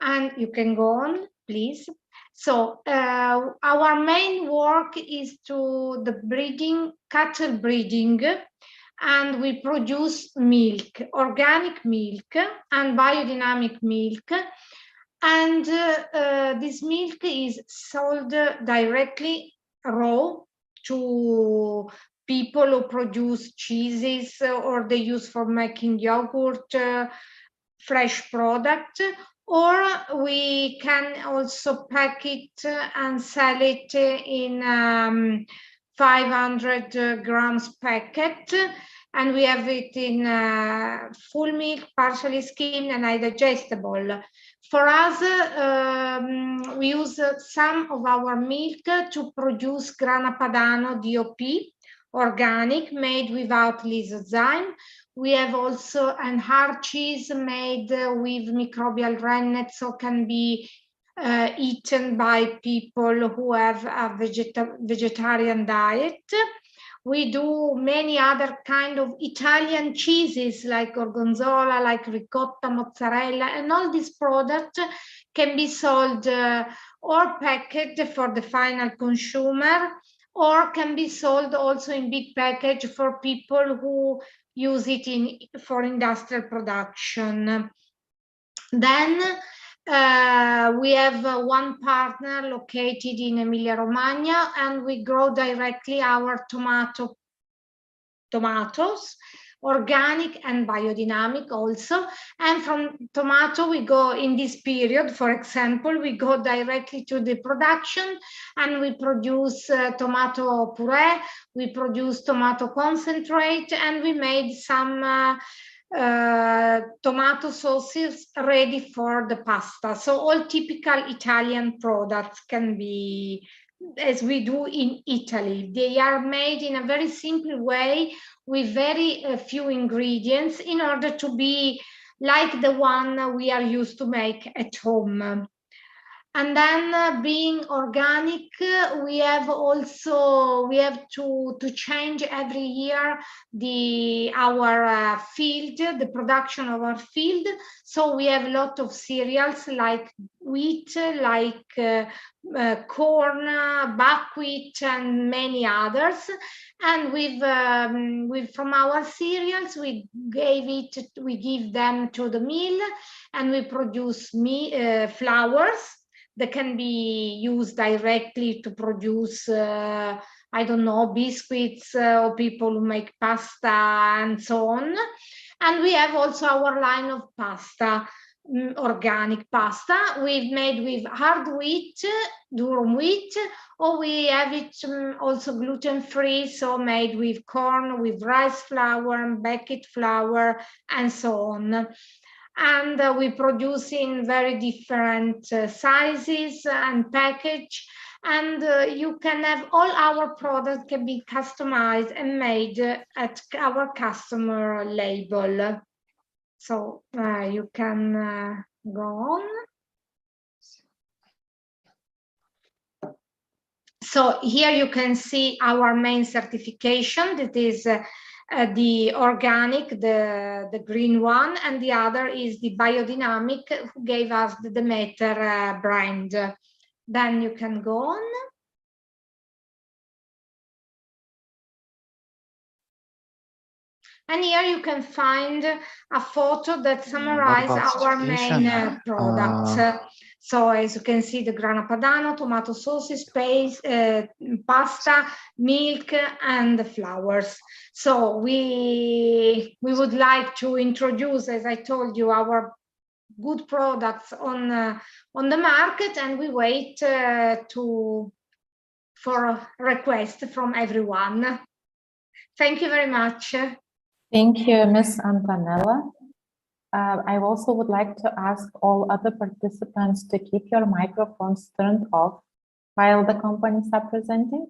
And you can go on, please. So our main work is to the breeding, cattle breeding, and we produce milk, organic milk and biodynamic milk. And this milk is sold directly raw to people who produce cheeses or they use for making yogurt, fresh product, or we can also pack it and sell it in 500 grams packet, and we have it in full milk, partially skimmed, and digestible. For us, we use some of our milk to produce Grana Padano DOP, organic, made without lysozyme. We have also an hard cheese made with microbial rennet, so can be eaten by people who have a vegetarian diet. We do many other kind of Italian cheeses like gorgonzola, like ricotta, mozzarella, and all these products can be sold or packaged for the final consumer or can be sold also in big package for people who use it for industrial production. Then we have one partner located in Emilia-Romagna, and we grow directly our tomatoes, organic and biodynamic also. And from tomato, we go in this period, for example, we go directly to the production and we produce tomato puree, we produce tomato concentrate, and we made some tomato sauces ready for the pasta. So all typical Italian products can be, as we do in Italy. They are made in a very simple way with very few ingredients in order to be like the one we are used to make at home. And then being organic, we have to change every year our field, the production of our field. So we have a lot of cereals like wheat, like corn, buckwheat, and many others. And from our cereals, we give them to the mill, and we produce flours that can be used directly to produce, I don't know, biscuits or people who make pasta and so on. And we have also our line of pasta, organic pasta. We've made with hard wheat, durum wheat, or we have it also gluten-free, so made with corn, with rice flour, baked flour, and so on. And we produce in very different sizes and package. And you can have all our products can be customized and made at our customer label. So you can go on. So here you can see our main certification, that is the organic, the green one, and the other is the biodynamic, who gave us the Demeter brand. Then you can go on. And here you can find a photo that summarizes our main products. So as you can see, the grana padano, tomato sauces, pasta, milk, and the flours. So we would like to introduce, as I told you, our good products on the market, and we wait for requests from everyone. Thank you very much. Thank you, Ms. Antonella. I also would like to ask all other participants to keep your microphones turned off while the companies are presenting.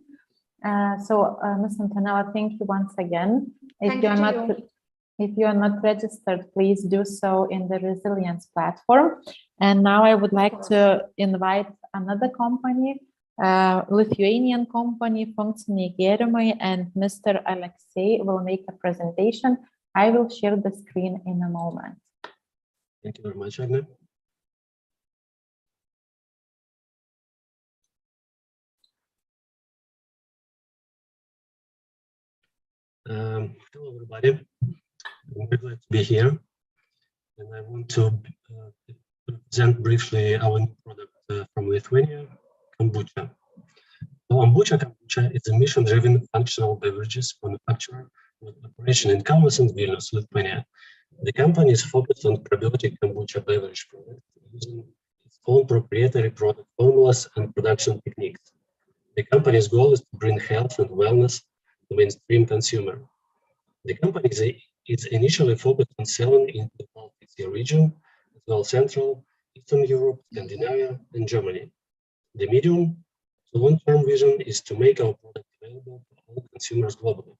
So, Ms. Antonella, thank you once again. If you are not registered, please do so in the Resilience platform. And now I would like to invite another company, Lithuanian company, Funkciniai gėrimai, and Mr. Alexei will make a presentation. I will share the screen in a moment. Thank you very much, Agnes. Hello, everybody. I'm very glad to be here, and I want to present briefly our new product from Lithuania, kombucha. So kombucha is a mission-driven functional beverages manufacturer with operation in Kaunas and Vilnius, Lithuania. The company is focused on probiotic kombucha beverage products using its own proprietary product formulas and production techniques. The company's goal is to bring health and wellness to mainstream consumer. The company is initially focused on selling in the Baltic Sea region, as well as Central, Eastern Europe, Scandinavia, and Germany. The medium to long-term vision is to make our product available to all consumers globally.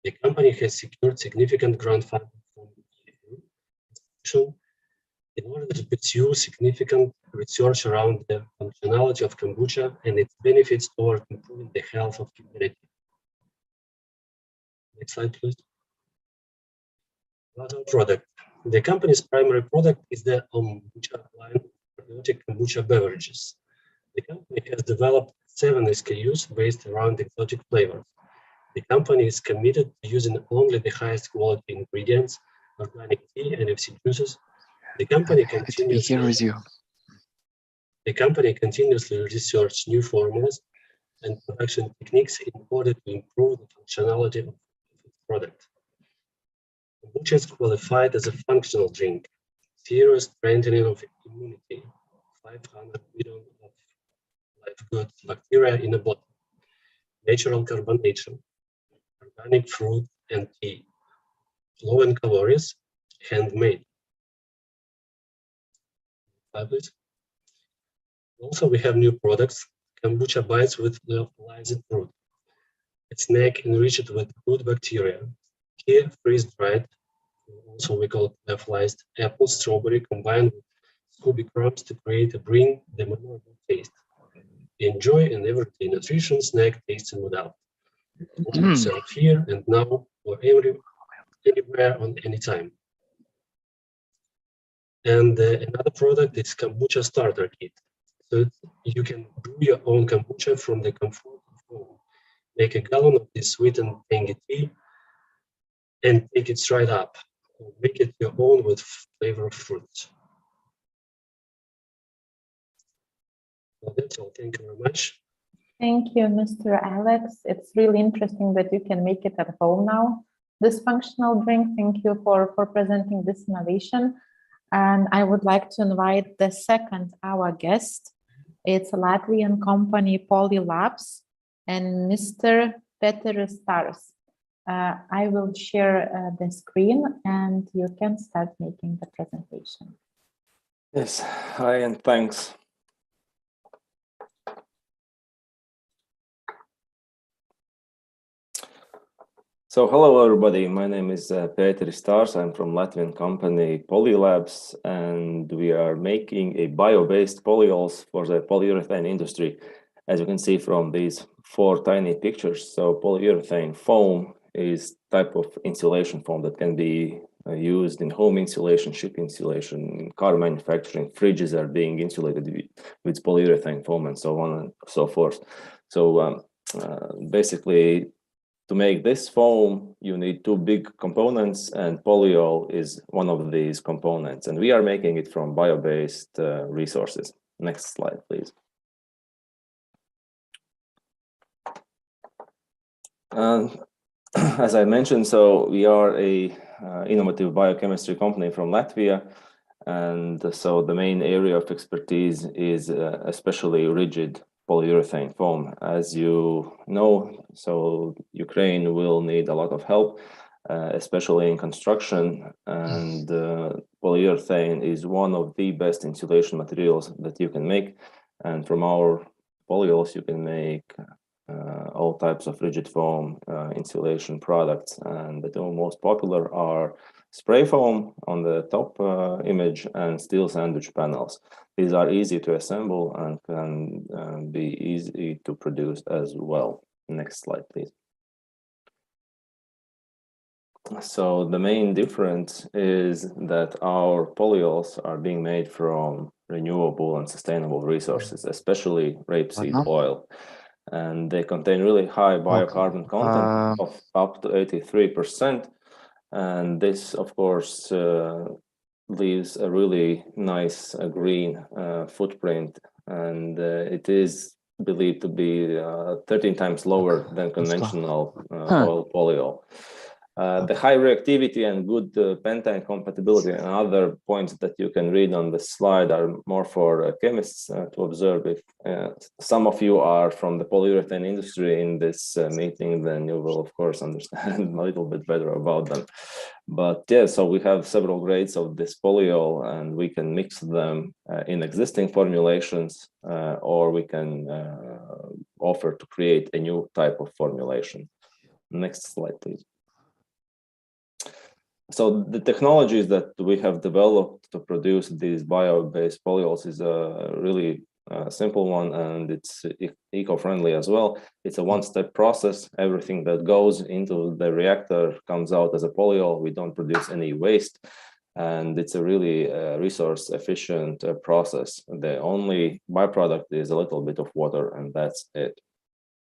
The company has secured significant grant funding from the EU in order to pursue significant research around the functionality of kombucha and its benefits toward improving the health of community. Next slide, please. About our product. The company's primary product is the kombucha line of probiotic kombucha beverages. The company has developed 7 SKUs based around exotic flavors. The company is committed to using only the highest quality ingredients, organic tea and FC juices. The company continuously researches new formulas and production techniques in order to improve the functionality of its product. Kombucha is qualified as a functional drink, serious strengthening of immunity, 500 million of live good bacteria in a bottle, natural carbonation, organic fruit and tea, low in calories, handmade. Also, we have new products, kombucha bites with lyophilized fruit. A snack enriched with good bacteria. Here, freeze-dried, also we call it lyophilized apple, strawberry combined with Scooby crumbs to create a bring the memorable taste. Enjoy an everyday nutrition snack tasting without. Yourself here and now or anywhere on any time. And another product is kombucha starter kit. So you can brew your own kombucha from the comfort of home. Make a gallon of this sweet and tangy tea and take it straight up. Or make it your own with flavored fruits. Well, that's all. Thank you very much. Thank you, Mr. Alex. It's really interesting that you can make it at home now. This functional drink, thank you for presenting this innovation. And I would like to invite the second, our guest. It's a Latvian company, Polylabs, and Mr. Peter Stars. I will share the screen and you can start making the presentation. Yes, hi and thanks. So hello everybody, my name is Peter Stars. I'm from Latvian company Polylabs, and we are making a bio-based polyols for the polyurethane industry. As you can see from these 4 tiny pictures, so polyurethane foam is type of insulation foam that can be used in home insulation, ship insulation, car manufacturing. Fridges are being insulated with polyurethane foam and so on and so forth. So basically, to make this foam, you need 2 big components, and polyol is one of these components. And we are making it from bio-based resources. Next slide, please. As I mentioned, so we are a innovative biochemistry company from Latvia. And so the main area of expertise is especially rigid polyurethane foam. As you know, so Ukraine will need a lot of help, especially in construction, and polyurethane is one of the best insulation materials that you can make. And from our polyols, you can make all types of rigid foam insulation products. And the 2 most popular are spray foam on the top image and steel sandwich panels. These are easy to assemble and can be easy to produce as well. Next slide, please. So the main difference is that our polyols are being made from renewable and sustainable resources, especially rapeseed oil. And they contain really high biocarbon content of up to 83%. And this, of course, leaves a really nice green footprint, and it is believed to be 13 times lower than conventional oil polyol. The high reactivity and good pentane compatibility and other points that you can read on the slide are more for chemists to observe. If some of you are from the polyurethane industry in this meeting, then you will of course understand a little bit better about them. But yeah, so we have several grades of this polyol, and we can mix them in existing formulations, or we can offer to create a new type of formulation. Next slide, please. So the technologies that we have developed to produce these bio-based polyols is a really simple one, and it's eco-friendly as well. It's a one-step process. Everything that goes into the reactor comes out as a polyol. We don't produce any waste. and it's a really resource efficient process. The only byproduct is a little bit of water, and that's it.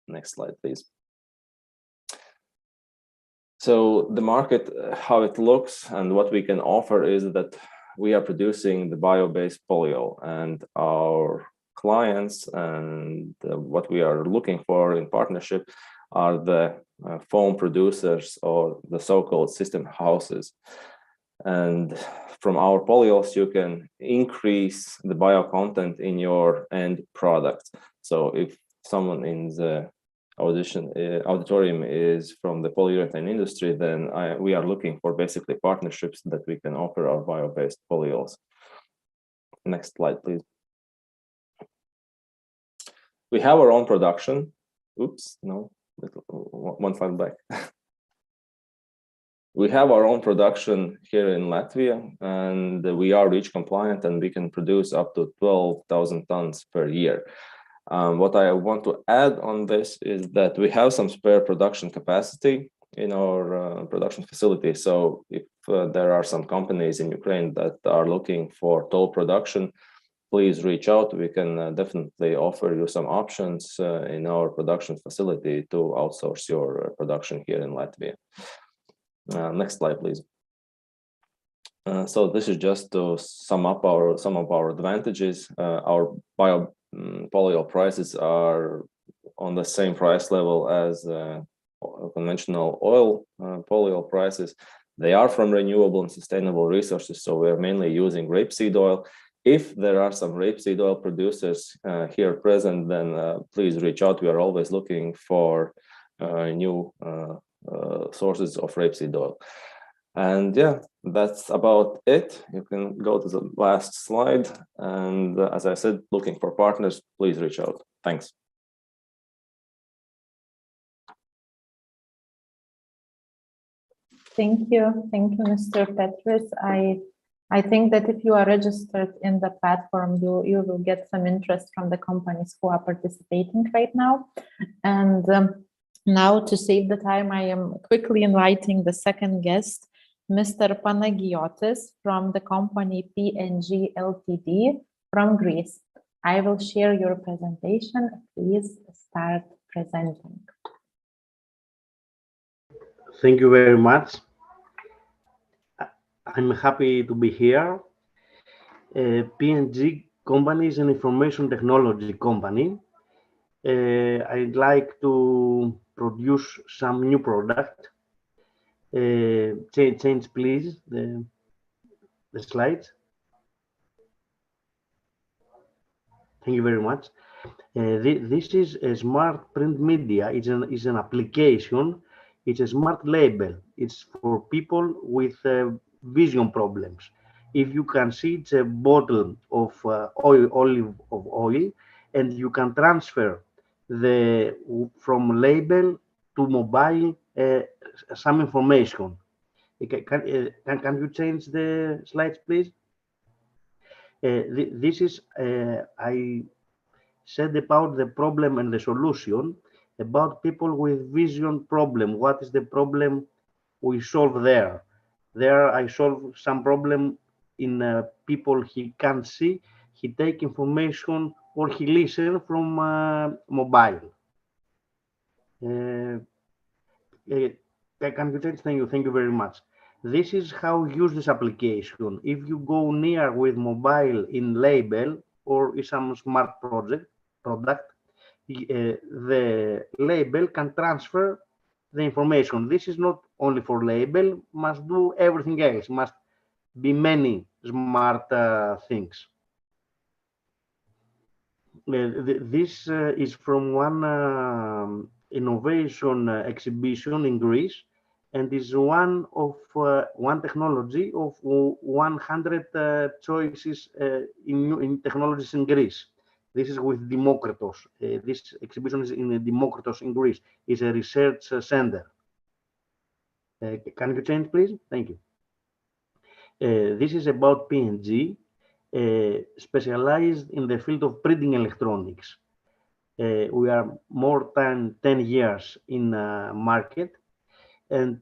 Next slide, please. So the market, how it looks and what we can offer is that we are producing the bio-based polyol, and our clients and what we are looking for in partnership are the foam producers or the so-called system houses. And from our polyols, you can increase the bio content in your end product. So if someone in the auditorium is from the polyurethane industry, then we are looking for basically partnerships that we can offer our bio-based polyols. Next slide, please. We have our own production. Oops, no, one slide back. We have our own production here in Latvia, and we are REACH compliant, and we can produce up to 12,000 tons per year. What I want to add on this is that we have some spare production capacity in our production facility. So if there are some companies in Ukraine that are looking for toll production, please reach out. We can definitely offer you some options in our production facility to outsource your production here in Latvia. Next slide, please. So this is just to sum up some of our advantages. Our bio polyol prices are on the same price level as conventional oil polyol prices. They are from renewable and sustainable resources, so we're mainly using rapeseed oil. If there are some rapeseed oil producers here present, then please reach out. We are always looking for new sources of rapeseed oil. And yeah, that's about it. You can go to the last slide. And as I said, looking for partners, please reach out. Thanks. Thank you, Mr. Petrus. I think that if you are registered in the platform, you will get some interest from the companies who are participating right now. And now, to save the time, I am quickly inviting the second guest, Mr. Panagiotis from the company PNG Ltd from Greece. I will share your presentation. Please start presenting. Thank you very much. I'm happy to be here. PNG company is an information technology company. I'd like to produce some new product. Change please the slides. Thank you very much. This is a smart print media. It's an application. It's a smart label. It's for people with vision problems. If you can see, it's a bottle of olive oil, and you can transfer from label to mobile some information. Can you change the slides, please? This is I said about the problem and the solution, about people with vision problem. What is the problem we solve there? There I solve some problem in people he can't see. He take information or he listen from mobile. Can you change? Thank you very much. This is how you use this application. If you go near with mobile in label or in some smart product, the label can transfer the information. This is not only for label, must do everything else, must be many smart things. This is from one innovation exhibition in Greece, and is one of one technology of 100 choices in technologies in Greece. This is with Demokritos. This exhibition is in Demokritos in Greece. It's a research center. Can you change, please? Thank you. This is about PNG, specialized in the field of printing electronics. We are more than 10 years in market, and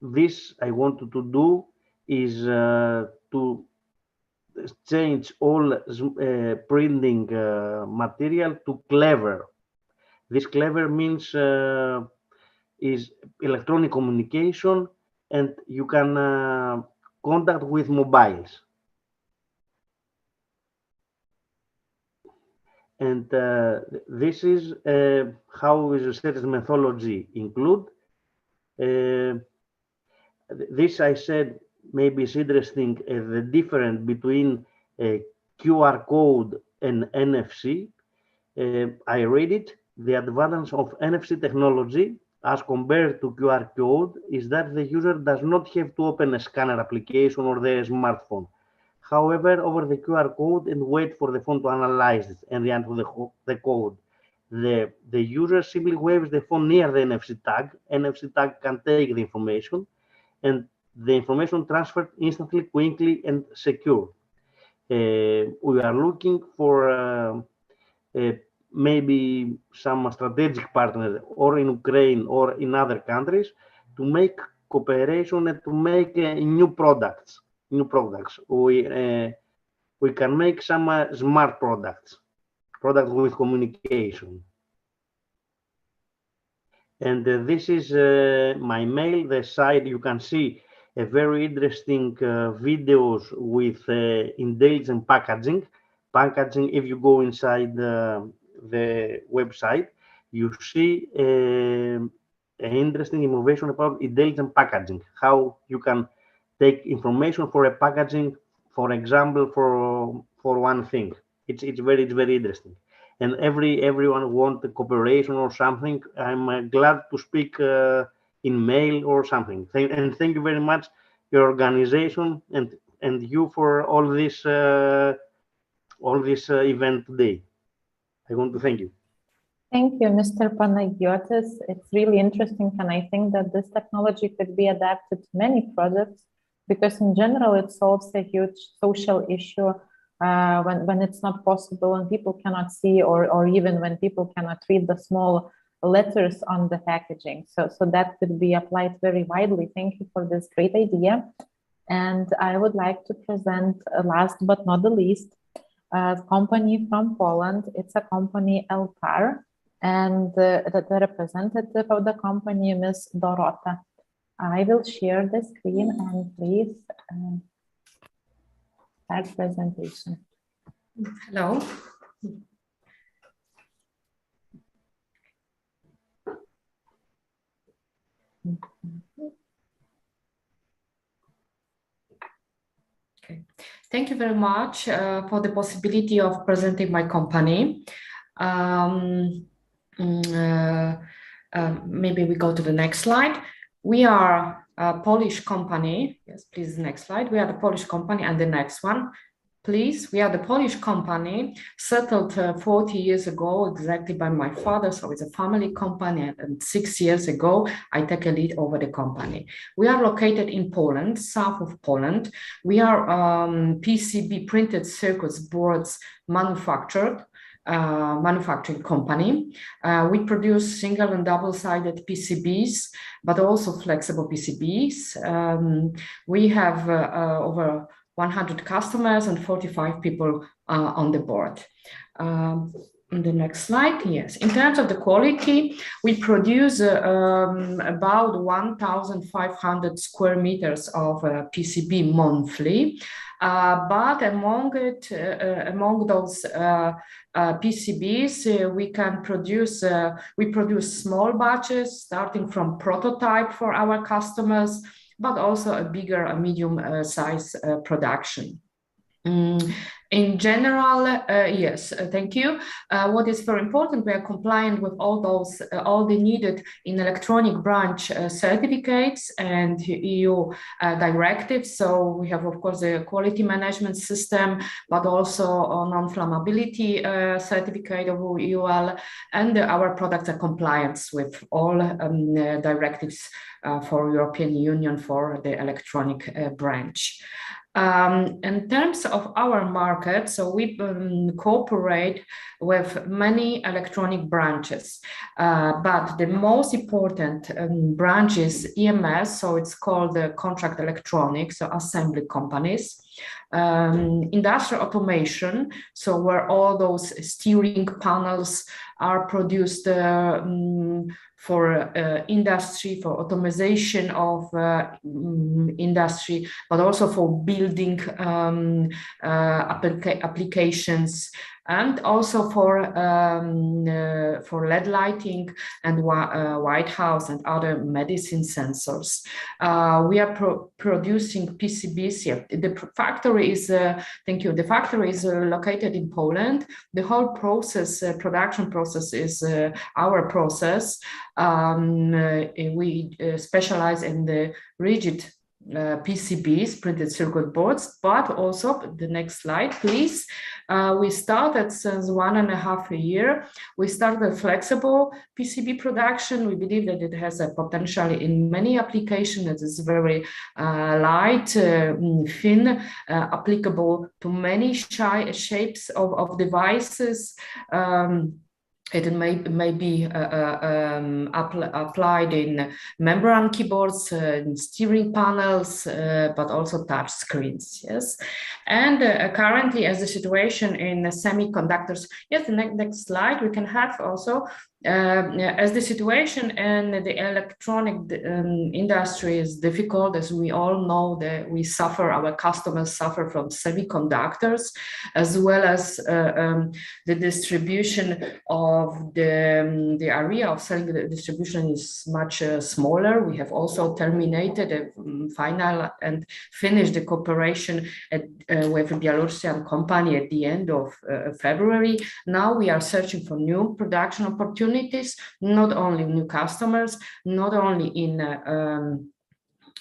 this I wanted to do is to change all printing material to clever. This clever means is electronic communication, and you can contact with mobiles. And this is how research methodology include. This I said maybe is interesting, the difference between QR code and NFC. I read it. The advantage of NFC technology as compared to QR code is that the user does not have to open a scanner application or the smartphone. However, over the QR code and wait for the phone to analyze it and enter the code. The user simply waves the phone near the NFC tag. NFC tag can take the information, and the information transferred instantly, quickly, and secure. We are looking for maybe some strategic partners, or in Ukraine or in other countries, to make cooperation and to make new products. We can make some smart products with communication. And this is my mail, the site. You can see a very interesting videos with intelligent packaging. If you go inside the website, you see an interesting innovation about intelligent packaging, how you can take information for a packaging, for example, for one thing. It's very interesting. And everyone want the cooperation or something. I'm glad to speak in mail or something. And thank you very much, your organization, and you for all this event today. I want to thank you. Thank you, Mr. Panagiotis. It's really interesting, and I think that this technology could be adapted to many projects, because in general it solves a huge social issue when it's not possible and people cannot see, or even when people cannot read the small letters on the packaging. So that could be applied very widely. Thank you for this great idea. And I would like to present, last but not the least, a company from Poland. It's a company Eltar, and the representative of the company, Ms. Dorota. I will share the screen, and please start presentation. Hello. Okay. Thank you very much for the possibility of presenting my company. Maybe we go to the next slide. We are a Polish company. Yes, please, next slide. We are the Polish company, and the next one, please. We are the Polish company settled 40 years ago exactly by my father, so it's a family company, and 6 years ago I take a lead over the company. We are located in Poland, south of Poland. We are PCB, printed circuits boards manufacturing company. We produce single and double-sided PCBs, but also flexible PCBs. We have over 100 customers and 45 people on the board. On the next slide, yes. In terms of the quality, we produce about 1,500 square meters of PCB monthly. But among those PCBs, we produce small batches starting from prototype for our customers, but also a bigger, a medium size production. In general, yes, thank you. What is very important, we are compliant with all the needed in electronic branch certificates and EU directives. So we have, of course, the quality management system, but also a non-flammability certificate of UL, and our products are compliant with all directives for European Union for the electronic branch. In terms of our market. So we cooperate with many electronic branches, but the most important branch is EMS, so it's called the contract electronics, so assembly companies. Industrial automation, so where all those steering panels are produced for industry, for automation of industry, but also for building applications, and also for LED lighting and White House and other medicine sensors. We are producing PCBs here. The factory is, thank you, the factory is located in Poland. The whole process, production process is our process. We specialize in the rigid PCBs, printed circuit boards, but also, the next slide, please. We started since 1.5 years. We started flexible PCB production. We believe that it has a potential in many applications. It is very light, thin, applicable to many shapes of devices. It may be applied in membrane keyboards, in steering panels, but also touch screens, yes. And currently, as the situation in semiconductors, yes, the next slide, we can have also, as the situation in the electronic industry is difficult, as we all know, that we suffer, our customers suffer from semiconductors, as well as the distribution of the area of selling the distribution is much smaller. We have also terminated a final and finished the cooperation with a Belarusian company at the end of February. Now we are searching for new production opportunities, not only new customers, not only in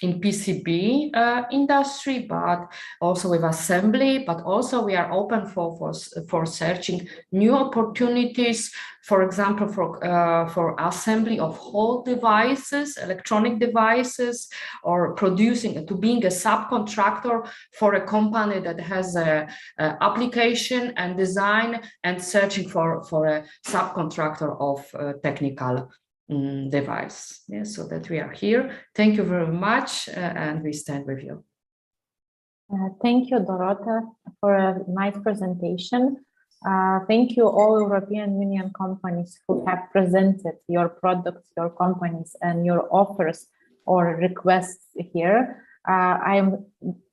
PCB industry, but also with assembly, but also we are open for searching new opportunities, for example, for assembly of whole devices, electronic devices, or producing, to being a subcontractor for a company that has a application and design and searching for a subcontractor of technical device. Yeah, so that we are here. Thank you very much, and we stand with you. Thank you, Dorota, for a nice presentation. Thank you all European Union companies who have presented your products, your companies, and your offers or requests here. I am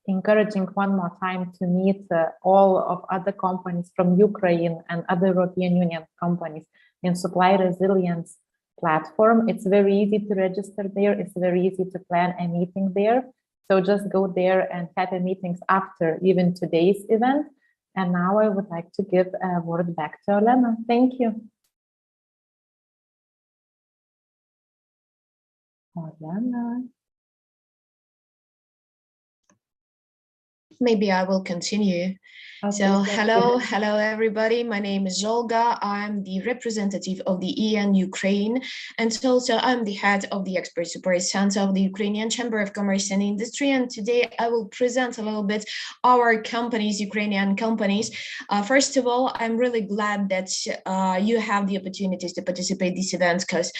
encouraging one more time to meet all of other companies from Ukraine and other European Union companies in supply resilience platform. It's very easy to register there. It's very easy to plan a meeting there. So just go there and have a meetings after even today's event. And now I would like to give a word back to Olena. Thank you. Olena. Maybe I will continue. Okay, so hello everybody. My name is Olga. I'm the representative of the EN Ukraine, and also I'm the head of the Expert Support Center of the Ukrainian Chamber of Commerce and Industry. And today I will present a little bit our companies, Ukrainian companies. First of all, I'm really glad that you have the opportunities to participate in this event, because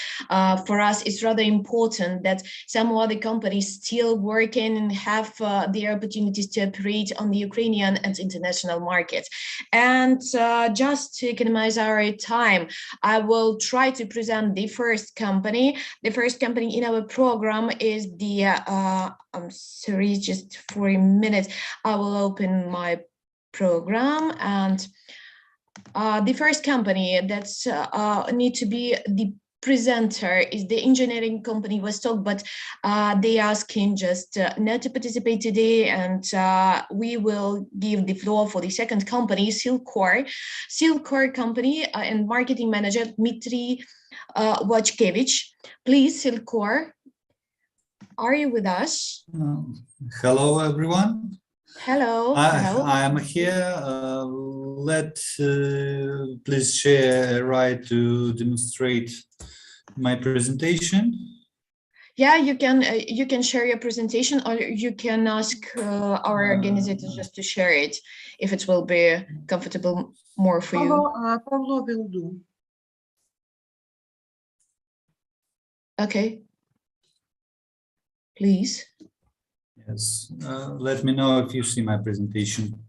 for us it's rather important that some other companies still working and have the opportunities to operate on the Ukrainian and international market. And just to economize our time, I will try to present the first company. The first company in our program is the, I'm sorry, just for a minute, I will open my program. And the first company that's need to be the presenter is the engineering company Vostok, but they asking just not to participate today, and we will give the floor for the second company, Silkor company, and marketing manager Dmitry Wachkevich. Please, Silkor, are you with us? Hello everyone. Hello. I am here. Please share right to demonstrate my presentation. Yeah, you can share your presentation, or you can ask our organizers just to share it if it will be comfortable more for you. Pablo will do. Okay. Please. Yes. Let me know if you see my presentation.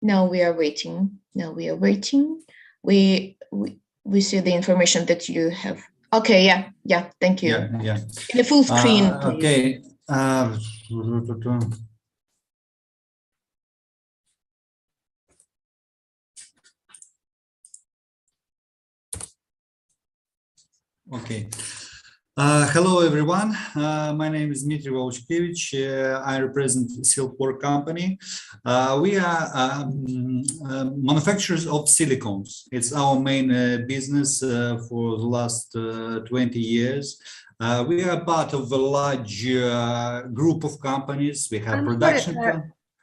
No, we are waiting. No, we are waiting. We see the information that you have. Okay, yeah, thank you. Yeah. In the full screen, please. Okay. Okay. Hello, everyone. My name is Dmitry Volchkevich. I represent Silkwork Company. We are manufacturers of silicones. It's our main business for the last 20 years. We are part of a large group of companies. We have production. Sorry,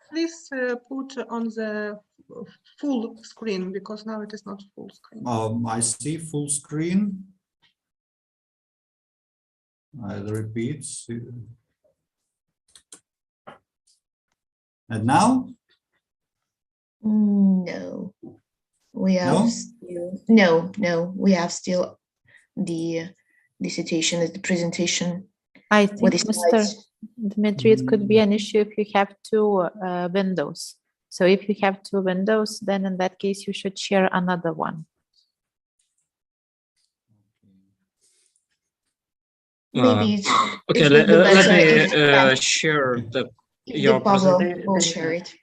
please put on the full screen, because now it is not full screen. I see full screen. I'll repeat. And now? No, we have no. We have still the citation as the presentation. I think, Mr. Dmitry, it could be an issue if you have two windows. So if you have two windows, then in that case, you should share another one. Maybe okay, let me share your presentation. We'll share it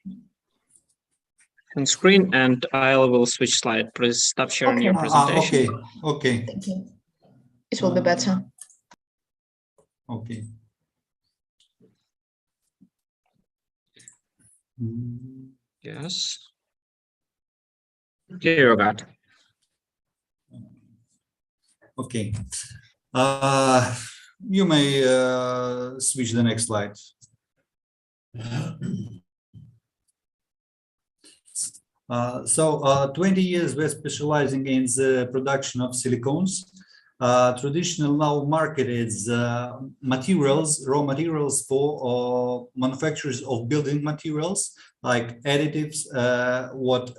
on screen, and I will switch slide. Please stop sharing your presentation. Okay. Thank you. It will be better. Okay. Yes. Here you got. Okay. You may switch the next slide. So 20 years we're specializing in the production of silicones. Traditional now market is materials, raw materials for manufacturers of building materials like additives, what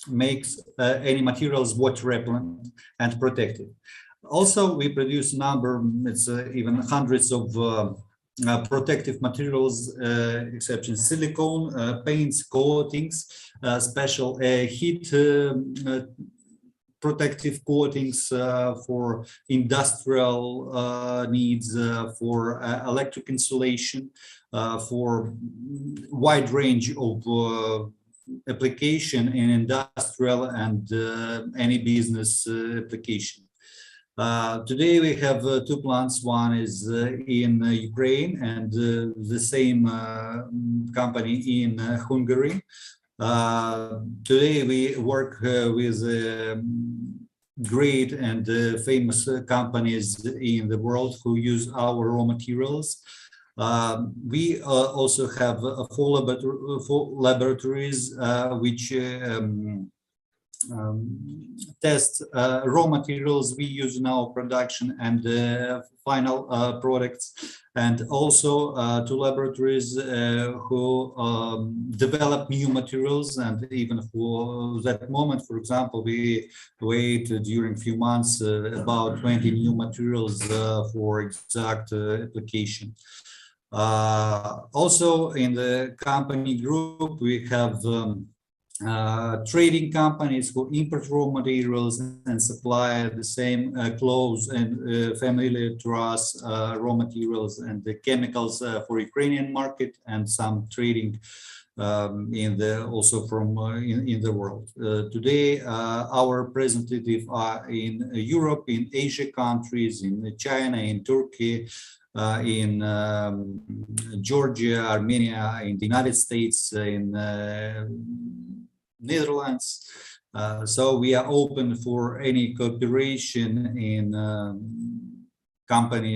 makes any materials water repellent and protective. Also, we produce a number, it's even hundreds of protective materials, exception silicone, paints, coatings, special heat protective coatings for industrial needs, for electric insulation, for wide range of application in industrial and any business application. Today we have two plants. One is in Ukraine and the same company in Hungary. Today we work with great and famous companies in the world who use our raw materials. We also have four laboratories which test raw materials we use in our production and final products, and also two laboratories who develop new materials. And even for that moment, for example, we wait during a few months about 20 new materials for exact application. Also in the company group we have trading companies who import raw materials and supply the same clothes and familiar to us raw materials and the chemicals for Ukrainian market, and some trading in the also from in the world. Today our representatives are in Europe, in Asia countries, in China, in Turkey, in Georgia, Armenia, in the United States, in Netherlands. So we are open for any cooperation in company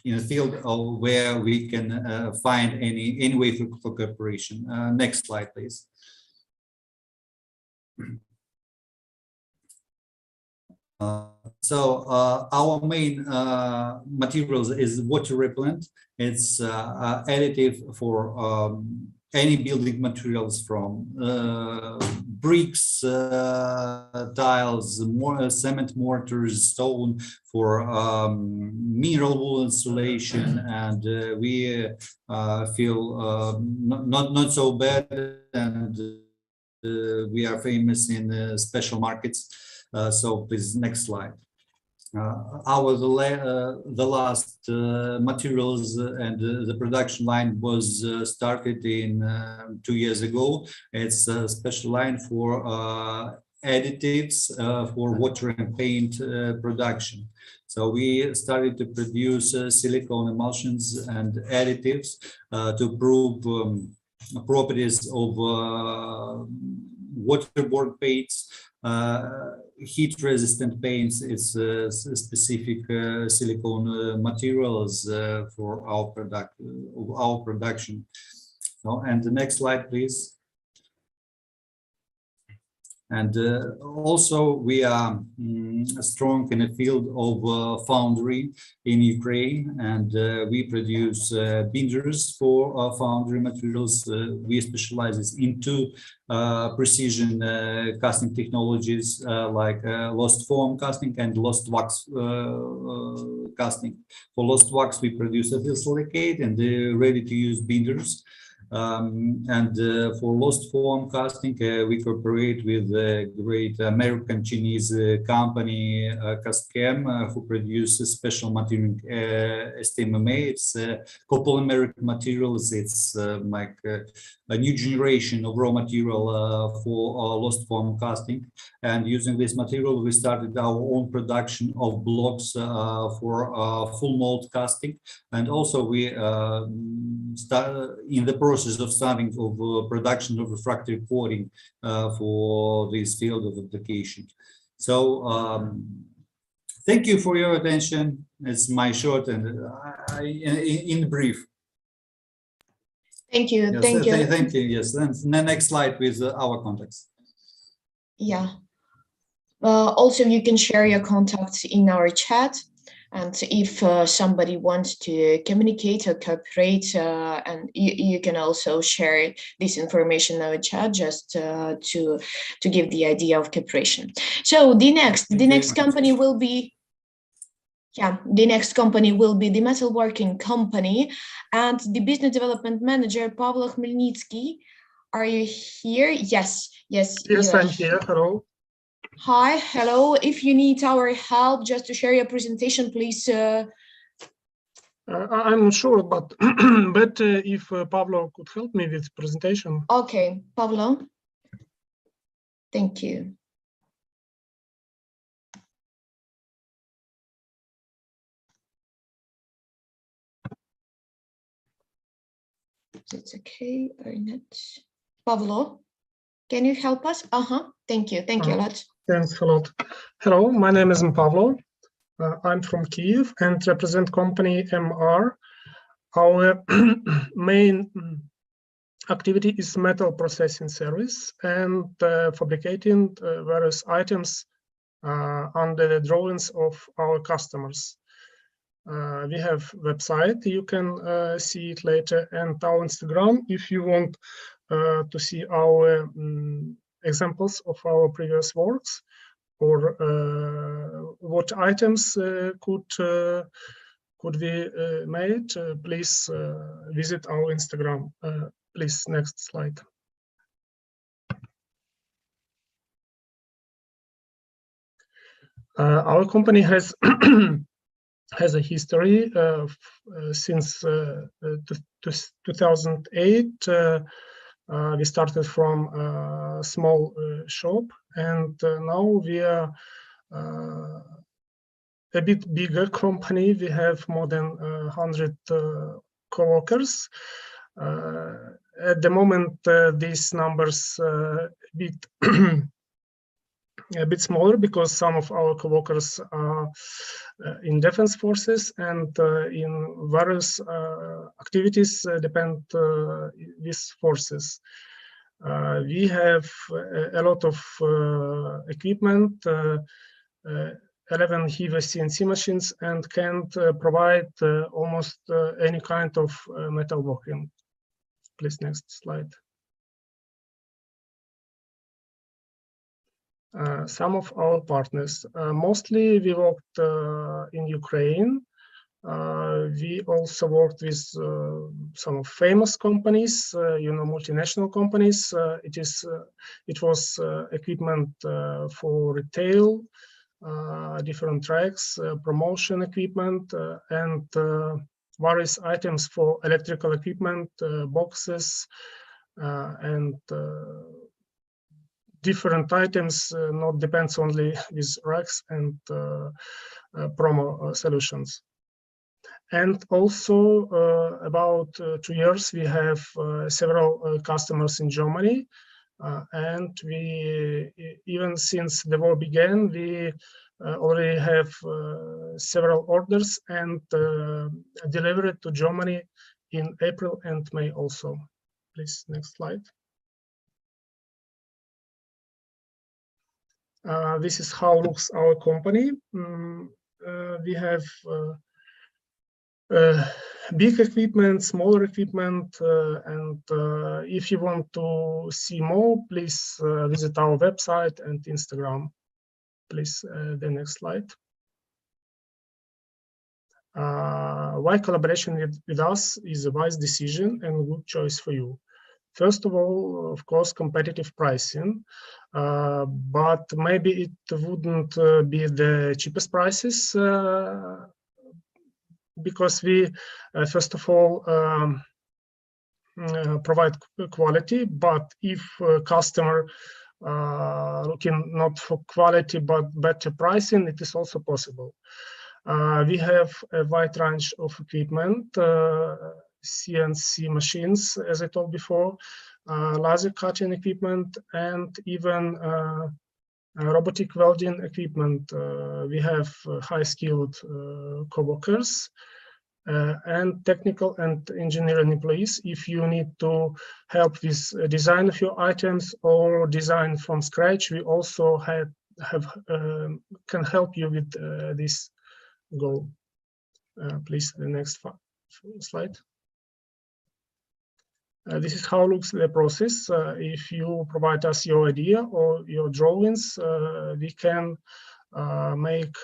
in a field of where we can find any way for cooperation. Next slide, please. Our main materials is water repellent. It's additive for any building materials from bricks, tiles, cement mortars, stone, for mineral wool insulation, and we feel not so bad, and we are famous in special markets. So please, next slide. The last materials and the production line was started in 2 years ago. It's a special line for additives for water and paint production. So we started to produce silicone emulsions and additives to prove properties of waterborne paints, heat-resistant paints. It's specific silicone materials for our production. And the next slide, please. And also we are strong in the field of foundry in Ukraine, and we produce binders for foundry materials. We specialize in two precision casting technologies like lost form casting and lost wax casting. For lost wax, we produce a silicate and ready-to-use binders. For lost form casting, we cooperate with a great American Chinese company, Castchem, who produces special material STMMA. It's copolymeric materials. It's like a new generation of raw material for lost form casting. And using this material, we started our own production of blocks for full mold casting. And also we start in the process of starting of production of refractory coating for this field of application. So thank you for your attention. It's my short and in brief. Thank you. Yes, thank you. Thank you. Yes. Then the next slide with our contacts. Yeah. Also, you can share your contacts in our chat. And if somebody wants to communicate or cooperate, and you can also share this information in our chat just to give the idea of cooperation. So the next company will be, the next company will be the metalworking company, and the business development manager, Pavlo Khmelnytsky. Are you here? Yes, I'm here. Hello. Hi, hello. If you need our help just to share your presentation, please. I'm not sure, but if Pavlo could help me with presentation. Okay, Pavlo. Thank you. It's okay or not? Pavlo, can you help us? Thank you. Thank you a lot. Thanks a lot. Hello, my name is Pavlo. I'm from Kyiv and represent company MR. Our main activity is metal processing service and fabricating various items under the drawings of our customers. We have website, you can see it later, and our Instagram if you want to see our examples of our previous works, or what items could be made. Please visit our Instagram. Please, next slide. Our company has has a history since 2008. We started from a small shop, and now we are a bit bigger company. We have more than 100 co-workers. At the moment, these numbers a bit smaller because some of our co-workers are in defense forces and in various activities depend these forces. We have a lot of equipment. 11 HIVA CNC machines and can provide almost any kind of metalworking. Please, next slide. Some of our partners, mostly we worked in Ukraine. We also worked with some famous companies, multinational companies. It was equipment for retail, different tracks, promotion equipment, and various items for electrical equipment, boxes, and different items, not depends only with racks and promo solutions. And also about 2 years, we have several customers in Germany. And we, even since the war began, we already have several orders and delivered to Germany in April and May also. Please, next slide. This is how looks our company. We have big equipment, smaller equipment, and if you want to see more, please visit our website and Instagram. Please, the next slide. Why collaboration with us is a wise decision and a good choice for you? First of all, of course, competitive pricing, but maybe it wouldn't be the cheapest prices because we, first of all, provide quality, but if a customer looking not for quality but better pricing, it is also possible. We have a wide range of equipment, CNC machines, as I told before, laser cutting equipment, and even robotic welding equipment. We have high-skilled co-workers and technical and engineering employees. If you need to help with design of your items or design from scratch, we also can help you with this goal. Please, the next slide. This is how looks the process. If you provide us your idea or your drawings, we can make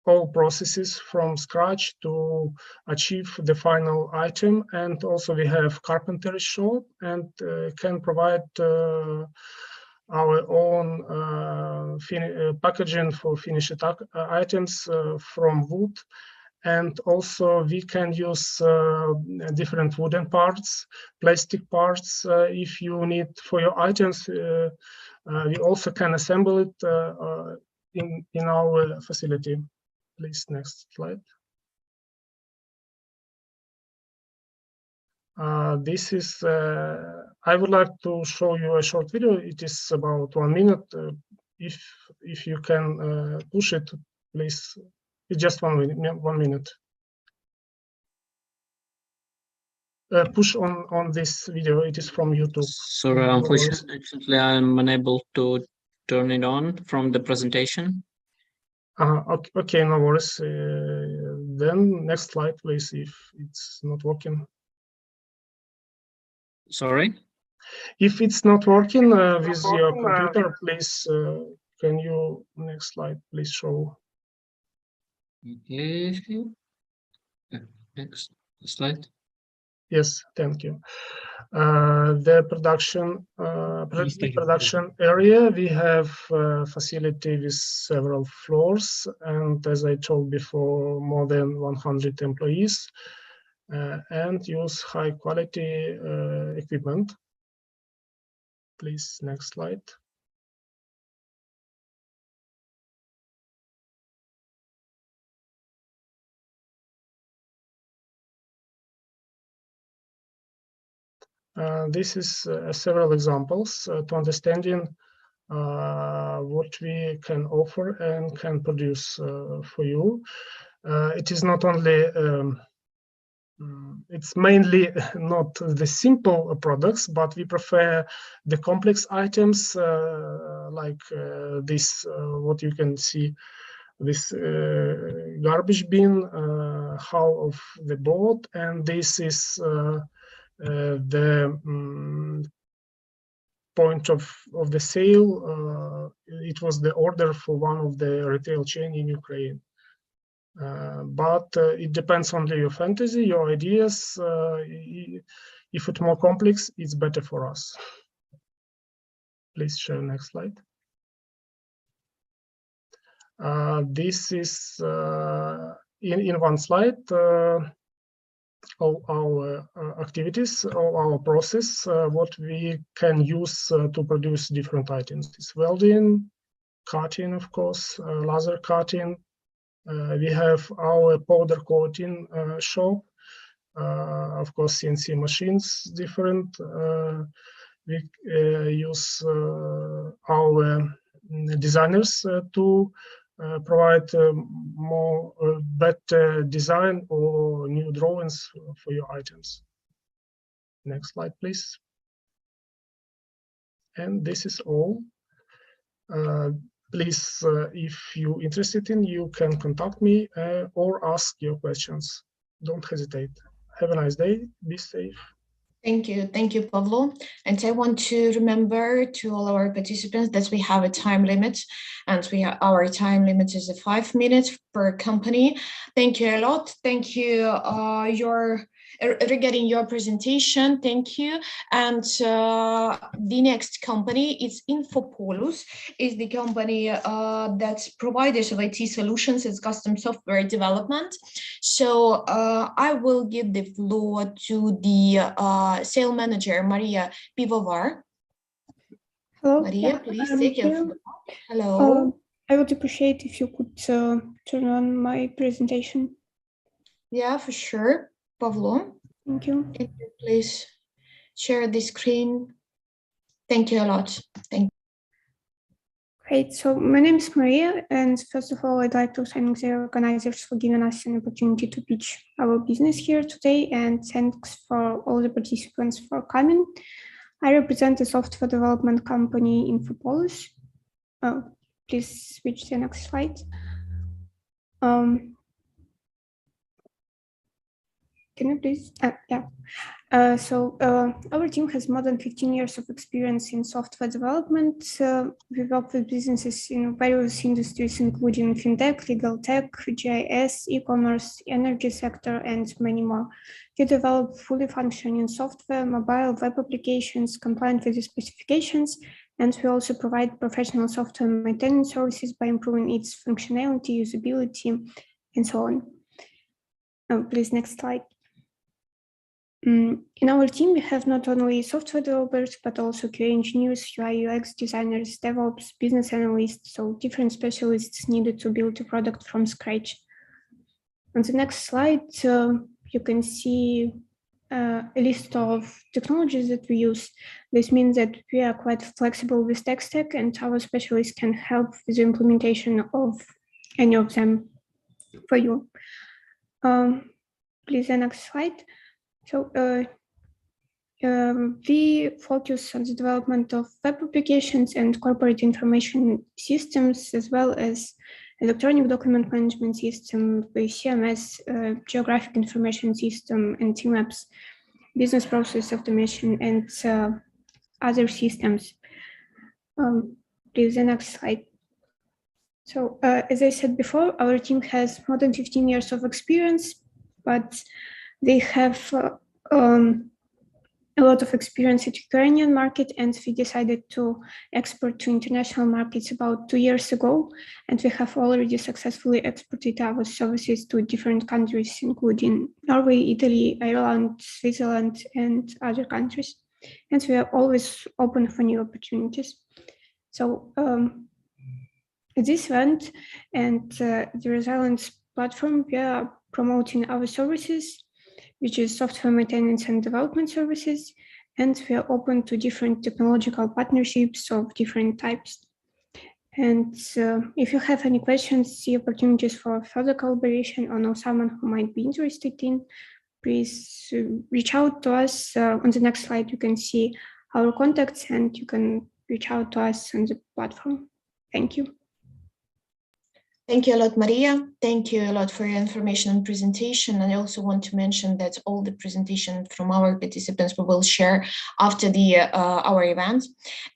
all processes from scratch to achieve the final item. And also we have carpentry shop and can provide our own packaging for finished items from wood. And also we can use different wooden parts, plastic parts. If you need for your items, we also can assemble it in our facility. Please, next slide. This is, I would like to show you a short video. It is about 1 minute. If you can push it, please. It's just 1 minute. Push on this video. It is from YouTube. Sorry, unfortunately, I'm unable to turn it on from the presentation. Okay, no worries. Then next slide, please, if it's not working. Sorry? If it's not working with your computer, please, can you, next slide, please show. Next slide. Yes, thank you. The production area, we have a facility with several floors, and as I told before, more than 100 employees, and use high quality equipment. Please, next slide. This is several examples to understanding what we can offer and can produce for you. It is not only, it's mainly not the simple products, but we prefer the complex items like this, what you can see this garbage bin, hull of the boat, and this is the point of the sale. It was the order for one of the retail chain in Ukraine. But it depends on your fantasy, your ideas. If it's more complex, it's better for us. Please share next slide. This is in one slide all our activities, all our process, what we can use to produce different items. It's welding, cutting, of course, laser cutting. We have our powder coating shop, of course, CNC machines, different. We use our designers to provide more better design or new drawings for your items. Next slide, please. And this is all. Please, if you're interested in, you can contact me or ask your questions. Don't hesitate. Have a nice day. Be safe. Thank you, Pavlo. And I want to remember to all our participants that we have a time limit, and our time limit is 5 minutes per company. Thank you a lot. Thank you regarding your presentation. Thank you. And the next company is Infopolus, is the company that provides of IT solutions and custom software development. So I will give the floor to the sales manager, Maria Pivovar. Hello. Maria, please take your floor. Hello. I would appreciate if you could turn on my presentation. Yeah, for sure. Pavlo. Thank you. Can you please share the screen? Thank you a lot. Thank you. Great. So my name is Maria, and first of all, I'd like to thank the organizers for giving us an opportunity to pitch our business here today, and thanks for all the participants for coming. I represent a software development company, Infopolus. Please switch to the next slide. Can you please? So our team has more than 15 years of experience in software development. We work with businesses in various industries, including fintech, legal tech, GIS, e-commerce, energy sector, and many more. We develop fully functioning software, mobile, web applications compliant with the specifications, and we also provide professional software maintenance services by improving its functionality, usability, and so on. Please, next slide. In our team, we have not only software developers, but also QA engineers, UI, UX designers, DevOps, business analysts, so different specialists needed to build a product from scratch. On the next slide, you can see a list of technologies that we use. This means that we are quite flexible with tech stack, and our specialists can help with the implementation of any of them for you. Please, the next slide. So we focus on the development of web applications and corporate information systems, as well as electronic document management system, CMS, geographic information system, and TMAPS, business process automation, and other systems. Please, the next slide. So as I said before, our team has more than 15 years of experience, but they have a lot of experience at Ukrainian market, and we decided to export to international markets about 2 years ago. And we have already successfully exported our services to different countries, including Norway, Italy, Ireland, Switzerland, and other countries. And we are always open for new opportunities. So at this event and the Resilience platform, we are promoting our services, which is software maintenance and development services, and we are open to different technological partnerships of different types. And if you have any questions, see opportunities for further collaboration, or know someone who might be interested in, please reach out to us. On the next slide, you can see our contacts, and you can reach out to us on the platform. Thank you. Thank you a lot, Maria. Thank you a lot for your information and presentation. And I also want to mention that all the presentation from our participants we will share after the our event.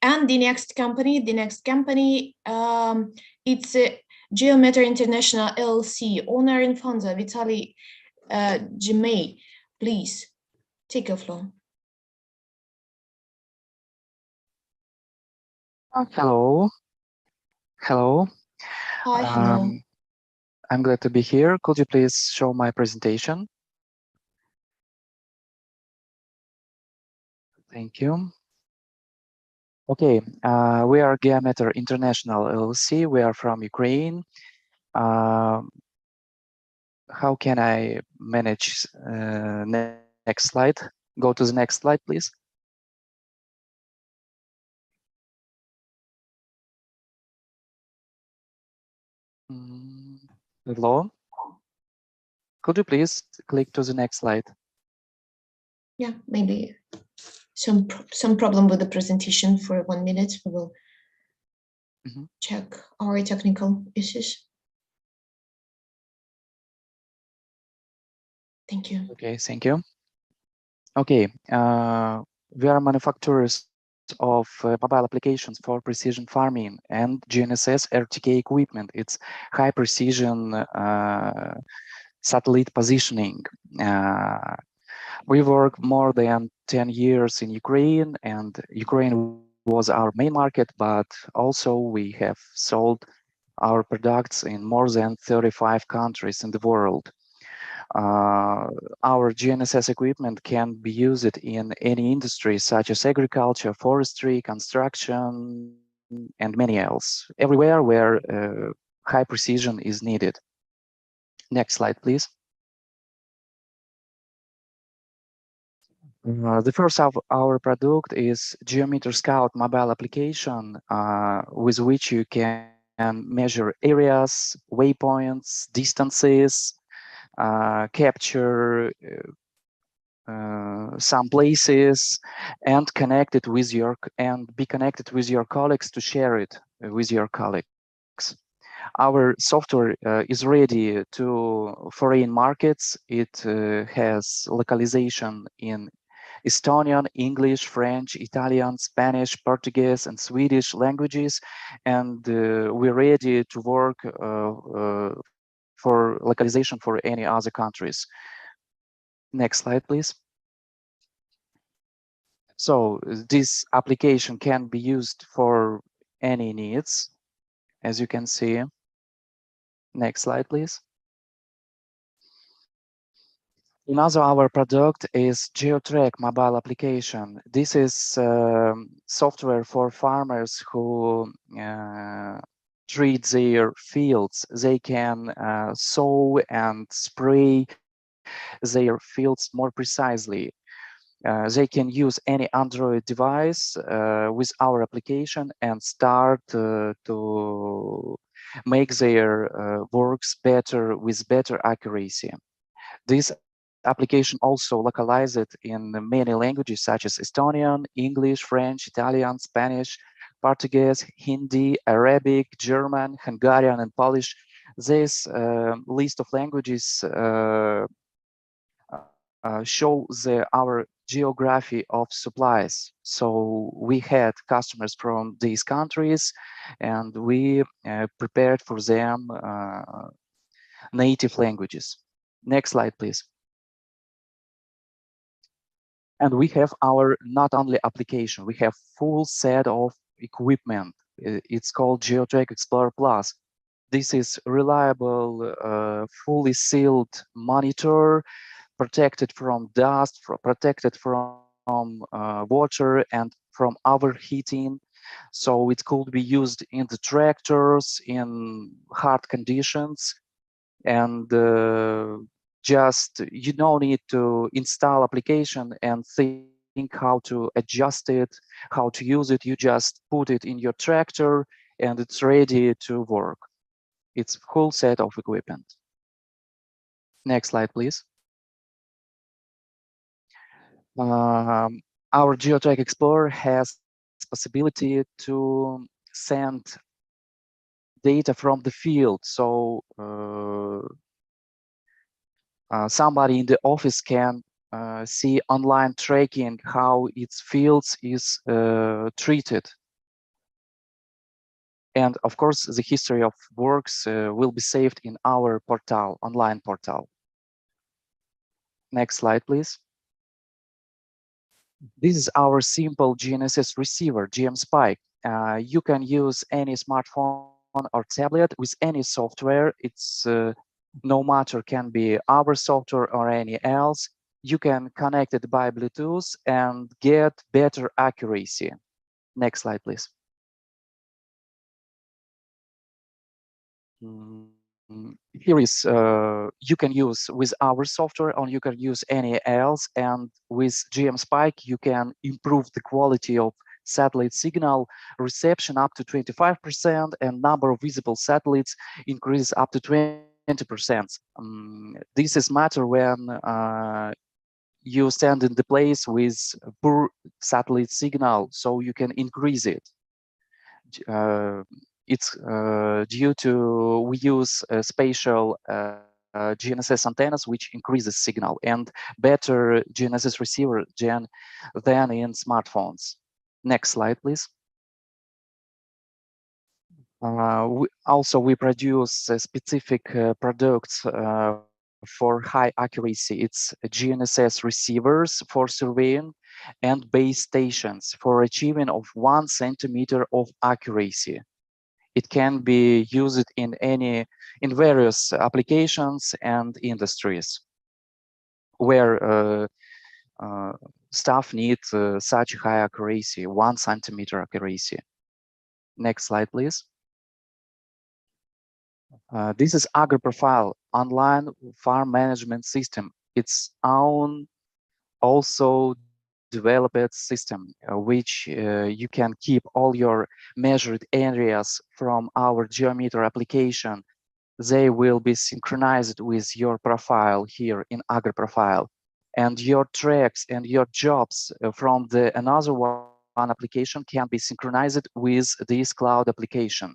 And the next company, it's Geometer International LLC, owner and founder Vitaly Jimay. Please take a floor. Hello. Hello. Hi, hello. I'm glad to be here. Could you please show my presentation? Thank you. Okay, we are Geometer International LLC. We are from Ukraine. How can I manage next slide? Go to the next slide, please. Hello. Could you please click to the next slide? Yeah, maybe some problem with the presentation for 1 minute. We will check our technical issues. Thank you. Okay, thank you. Okay, we are manufacturers of mobile applications for precision farming and GNSS RTK equipment. It's high precision satellite positioning. We work more than 10 years in Ukraine, and Ukraine was our main market, but also we have sold our products in more than 35 countries in the world. Our GNSS equipment can be used in any industry such as agriculture, forestry, construction, and many else, everywhere where high precision is needed. Next slide, please. The first of our product is Geometer Scout mobile application, with which you can measure areas, waypoints, distances, capture some places, and be connected with your colleagues to share it with your colleagues. Our software is ready to foreign markets. It has localization in Estonian, English, French, Italian, Spanish, Portuguese, and Swedish languages, and we're ready to work for localization for any other countries. Next slide, please. So this application can be used for any needs, as you can see. Next slide, please. Another our product is GeoTrack mobile application. This is software for farmers who treat their fields. They can sow and spray their fields more precisely. They can use any Android device with our application and start to make their works better with better accuracy. This application also localized in many languages such as Estonian, English, French, Italian, Spanish, Portuguese, Hindi, Arabic, German, Hungarian, and Polish. This list of languages show our geography of supplies. So we had customers from these countries, and we prepared for them native languages. Next slide, please. And we have our not only application, we have full set of equipment. It's called GeoTrack Explorer Plus. This is reliable, fully sealed monitor, protected from dust, protected from water and from overheating. So it could be used in the tractors in hard conditions, and just you don't need to install application and think how to adjust it, how to use it. You just put it in your tractor and it's ready to work. It's a whole set of equipment. Next slide, please. Our GeoTrack Explorer has possibility to send data from the field. So somebody in the office can see online tracking how its fields is treated. And of course, the history of works will be saved in our portal, online portal. Next slide, please. This is our simple GNSS receiver, GM-Spike. You can use any smartphone or tablet with any software. It's no matter, can be our software or any else. You can connect it by Bluetooth and get better accuracy. Next slide, please. Here is, you can use with our software or you can use any else, and with GM-Spike you can improve the quality of satellite signal reception up to 25%, and number of visible satellites increases up to 20%. This is matter when you stand in the place with poor satellite signal, so you can increase it. It's due to we use spatial GNSS antennas, which increases signal, and better GNSS receiver than in smartphones. Next slide, please. We produce specific products for high accuracy. It's GNSS receivers for surveying and base stations for achieving of 1 centimeter of accuracy. It can be used in various applications and industries where staff need such high accuracy, 1 centimeter accuracy. Next slide, please. This is AgriProfile online farm management system. It's own also developed system, which you can keep all your measured areas from our geometer application. They will be synchronized with your profile here in AgriProfile, and your tracks and your jobs from the another one application can be synchronized with this cloud application.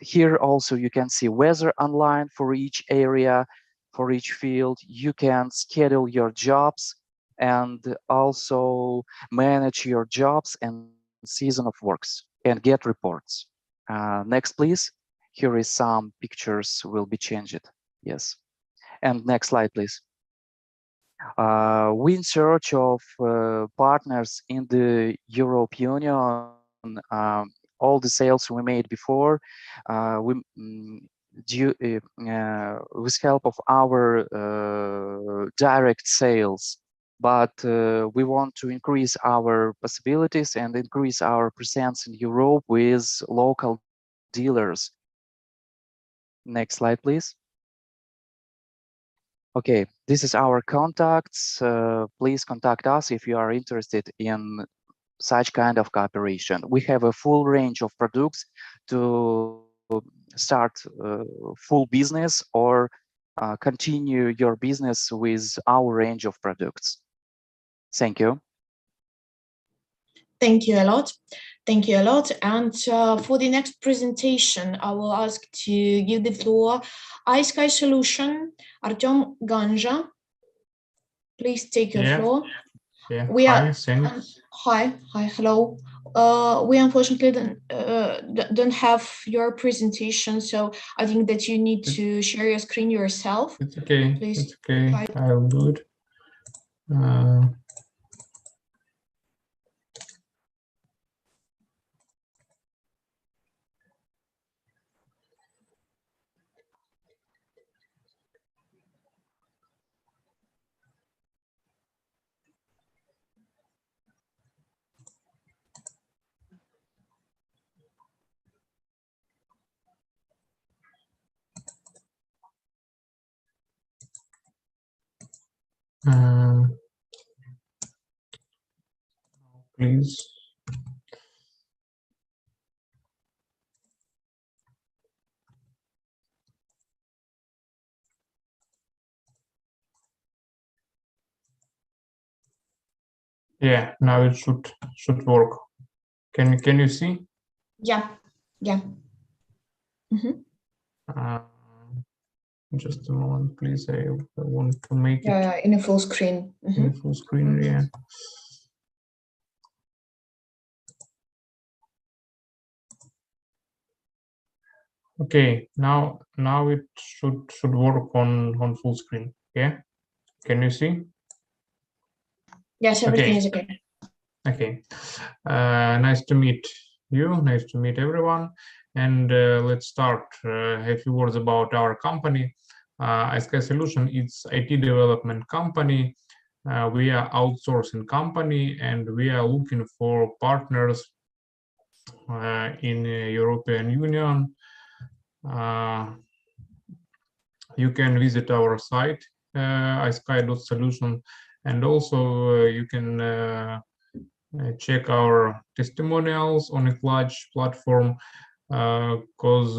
Here also you can see weather online for each area, for each field. You can schedule your jobs and also manage your jobs and season of works and get reports. Next, please. Here is some pictures will be changed. Yes. And next slide, please. We in search of partners in the European Union. All the sales we made before, with help of our direct sales, but we want to increase our possibilities and increase our presence in Europe with local dealers. Next slide, please. Okay, this is our contacts. Please contact us if you are interested in such kind of cooperation. We have a full range of products to start full business or continue your business with our range of products. Thank you. Thank you a lot. Thank you a lot. And for the next presentation, I will ask to give the floor iSky Solution, Artem Ganja. Please take your floor. Yeah. Hi, hello. We unfortunately don't have your presentation, so I think that you need to share your screen yourself. It's okay. Please. It's okay. I'll do it. Please. Yeah, now it should work. Can you see? Yeah. Just a moment, please. I want to make it in a full screen. in a full screen. Yeah. Okay. Now it should work on full screen. Yeah. Can you see? Yes, everything is okay. Okay. Nice to meet you. Nice to meet everyone. And let's start. A few words about our company. iSky Solution, it's IT development company. We are outsourcing company, and we are looking for partners in European Union. You can visit our site, isky.solution, and also you can check our testimonials on a Clutch platform, because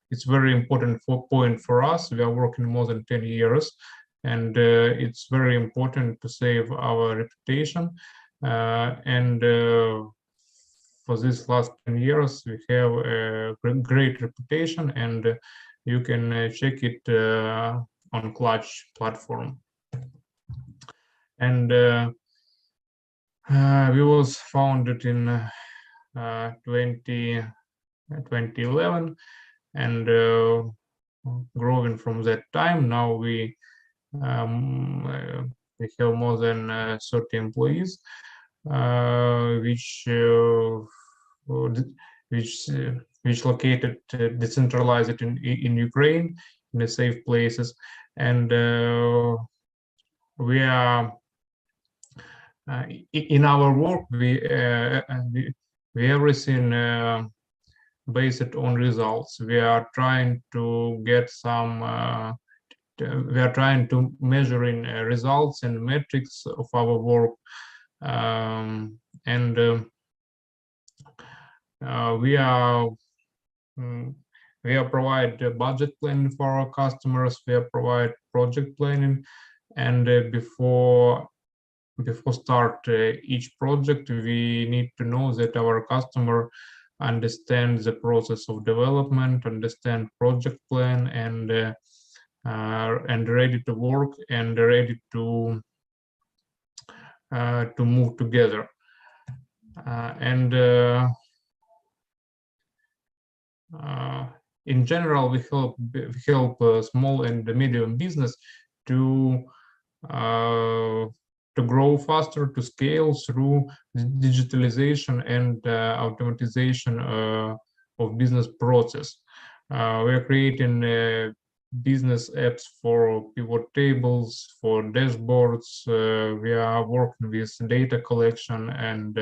it's very important point for us. We are working more than 10 years, and it's very important to save our reputation. And for these last 10 years, we have a great reputation, and you can check it on Clutch platform. And we was founded in 2011, and growing from that time. Now we have more than 30 employees, which located decentralized in Ukraine, in the safe places, and we are in our work. We everything based on results. We are trying to get some. We are trying to measuring results and metrics of our work, and we are provide budget planning for our customers. We provide project planning, and before start each project, we need to know that our customer understands the process of development, understand project plan, and ready to work and ready to move together. In general, we help small and medium business to grow faster, to scale through digitalization and automatization of business process. We are creating business apps for pivot tables, for dashboards. We are working with data collection, and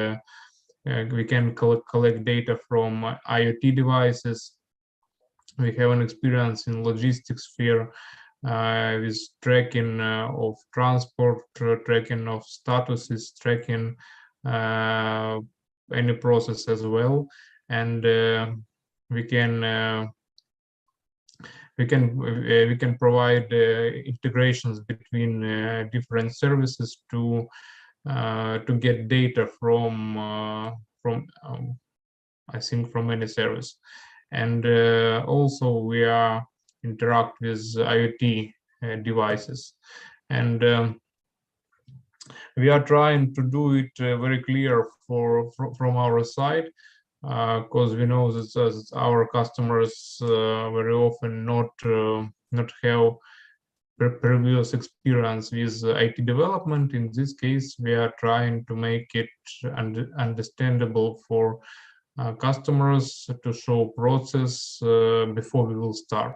we can collect data from IoT devices. We have an experience in logistics sphere with tracking of transport, tracking of statuses, tracking any process as well, and we can provide integrations between different services to get data from I think from any service. And also we are interact with IoT devices, and we are trying to do it very clear from our side, because we know that our customers very often not have previous experience with IT development. In this case, we are trying to make it understandable for customers, to show process before we will start.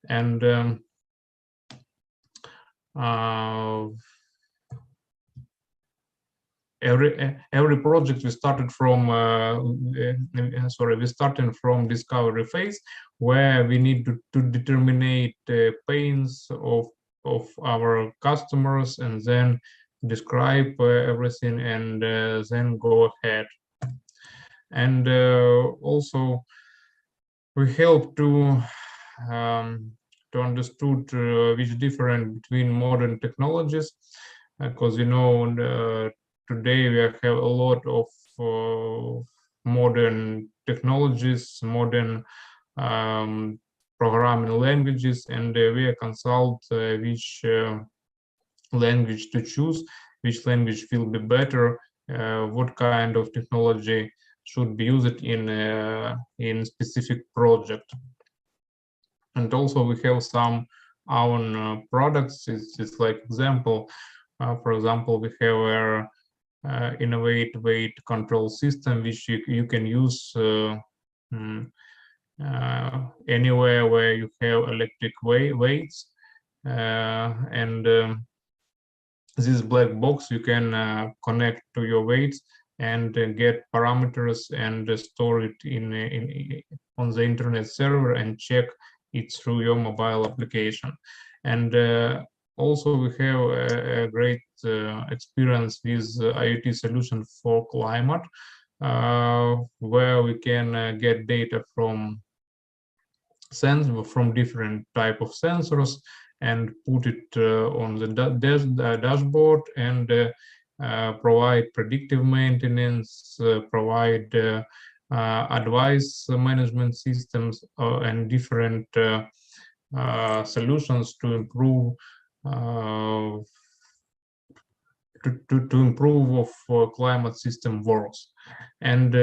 And every project we started from discovery phase, where we need to determine pains of our customers, and then describe everything, and then go ahead. And also we help to understood which difference between modern technologies, because today we have a lot of modern technologies, modern programming languages, and we consult which language to choose, which language will be better, what kind of technology should be used in specific project. And also we have some own products. It's like example. For example, we have a innovative weight control system which you can use anywhere where you have electric weights, and this black box you can connect to your weights and get parameters and store it on the internet server and check it through your mobile application. And also we have a great experience with IoT solution for climate, where we can get data from different type of sensors and put it on the dashboard and provide predictive maintenance, provide advice management systems, and different solutions to improve of climate system works. And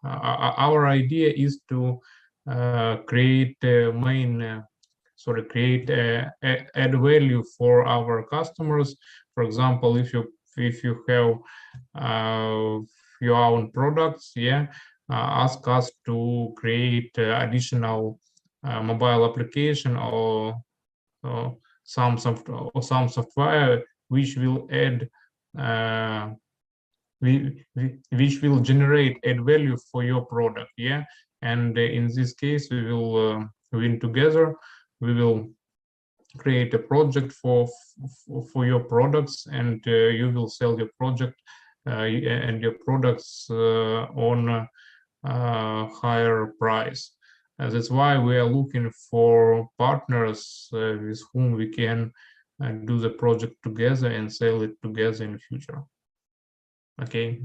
our idea is to create add value for our customers. For example, if you have your own products, ask us to create additional mobile application or some software which will add which will generate add value for your product. And in this case we will win together. We will create a project for your products, and you will sell your project and your products on a higher price. That's why we are looking for partners with whom we can do the project together and sell it together in the future. Okay,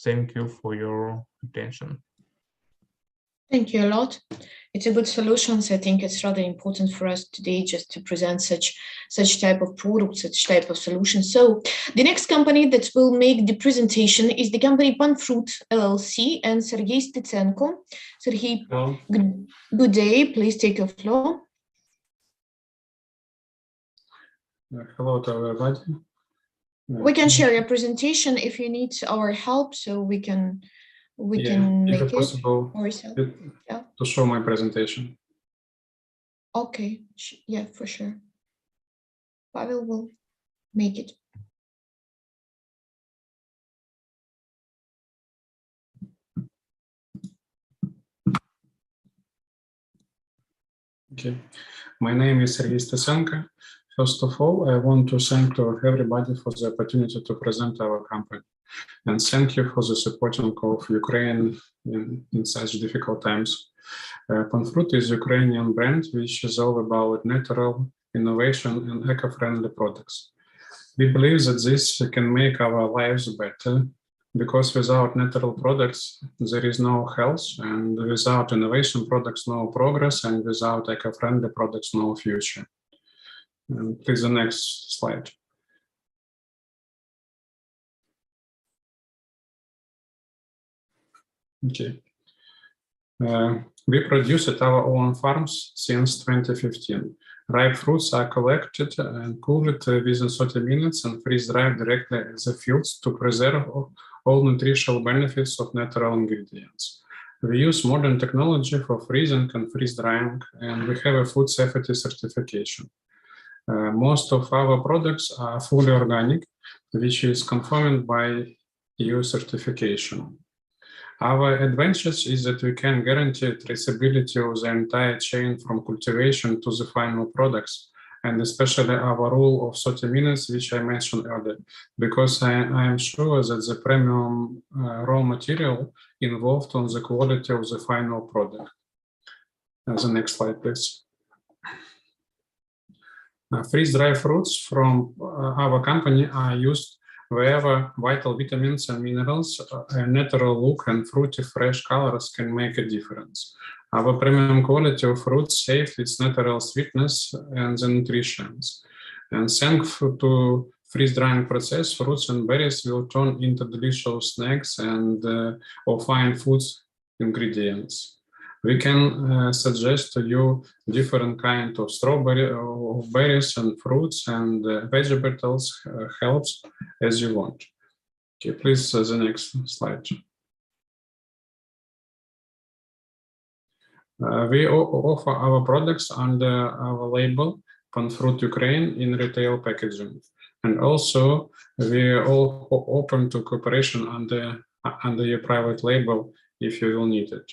thank you for your attention. Thank you a lot. It's a good solution. So I think it's rather important for us today just to present such type of product, such type of solution. So the next company that will make the presentation is the company Panfruit LLC and Sergey Stitsenko. Sergey, good day. Please take your floor. Hello to everybody. We can share your presentation if you need our help, so we can make it possible ourselves. To show my presentation. Okay, yeah, for sure. Pavel will make it. Okay, my name is Sergey Stitsenko. First of all, I want to thank to everybody for the opportunity to present our company. And thank you for the supporting of Ukraine in such difficult times. Panfruit is a Ukrainian brand which is all about natural innovation and eco-friendly products. We believe that this can make our lives better, because without natural products, there is no health, and without innovation products, no progress, and without eco-friendly products, no future. And please, the next slide. Okay. We produce at our own farms since 2015. Ripe fruits are collected and cooled within 30 minutes and freeze-dried directly at the fields to preserve all nutritional benefits of natural ingredients. We use modern technology for freezing and freeze-drying, and we have a food safety certification. Most of our products are fully organic, which is confirmed by EU certification. Our advantage is that we can guarantee traceability of the entire chain from cultivation to the final products, and especially our rule of 30 minutes, which I mentioned earlier, because I am sure that the premium raw material involved on the quality of the final product. The next slide, please. Freeze-dried fruits from our company are used wherever vital vitamins and minerals, a natural look and fruity fresh colors can make a difference. Our premium quality of fruits saves its natural sweetness and the nutrition. And thanks to freeze-drying process, fruits and berries will turn into delicious snacks and or fine food ingredients. We can suggest to you different kind of strawberry or berries and fruits and vegetables helps as you want. Okay, please the next slide. We offer our products under our label Pan-Fruit Ukraine in retail packaging, and also we are all open to cooperation under your private label if you will need it.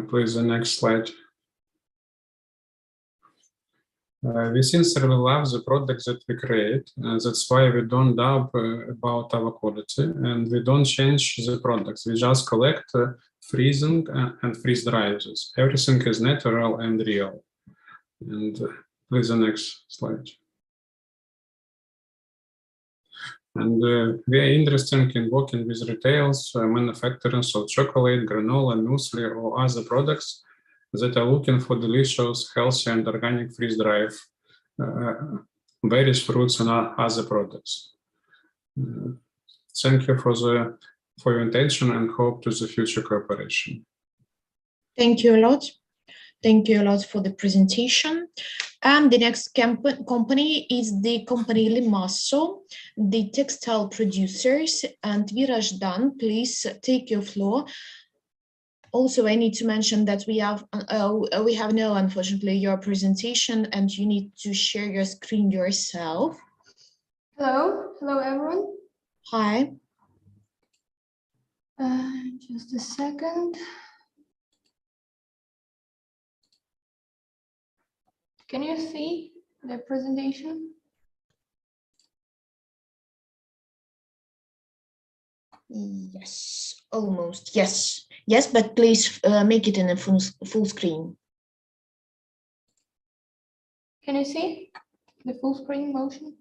Please the next slide. We sincerely love the products that we create. That's why we don't doubt about our quality, and we don't change the products. We just collect freezing and freeze dries. Everything is natural and real. And please the next slide. And we are interested in working with retailers, manufacturers of chocolate, granola, muesli, or other products that are looking for delicious, healthy, and organic freeze-dried berries, fruits, and other products. Thank you for your attention and hope to the future cooperation. Thank you a lot. Thank you a lot for the presentation. And the next company is the company Limasso, the textile producers. And Virajdan, please take your floor. Also, I need to mention that we have now, unfortunately, your presentation, and you need to share your screen yourself. Hello, everyone. Hi. Just a second. Can you see the presentation? Yes, almost. Yes, but please make it in a full screen. Can you see the full screen motion?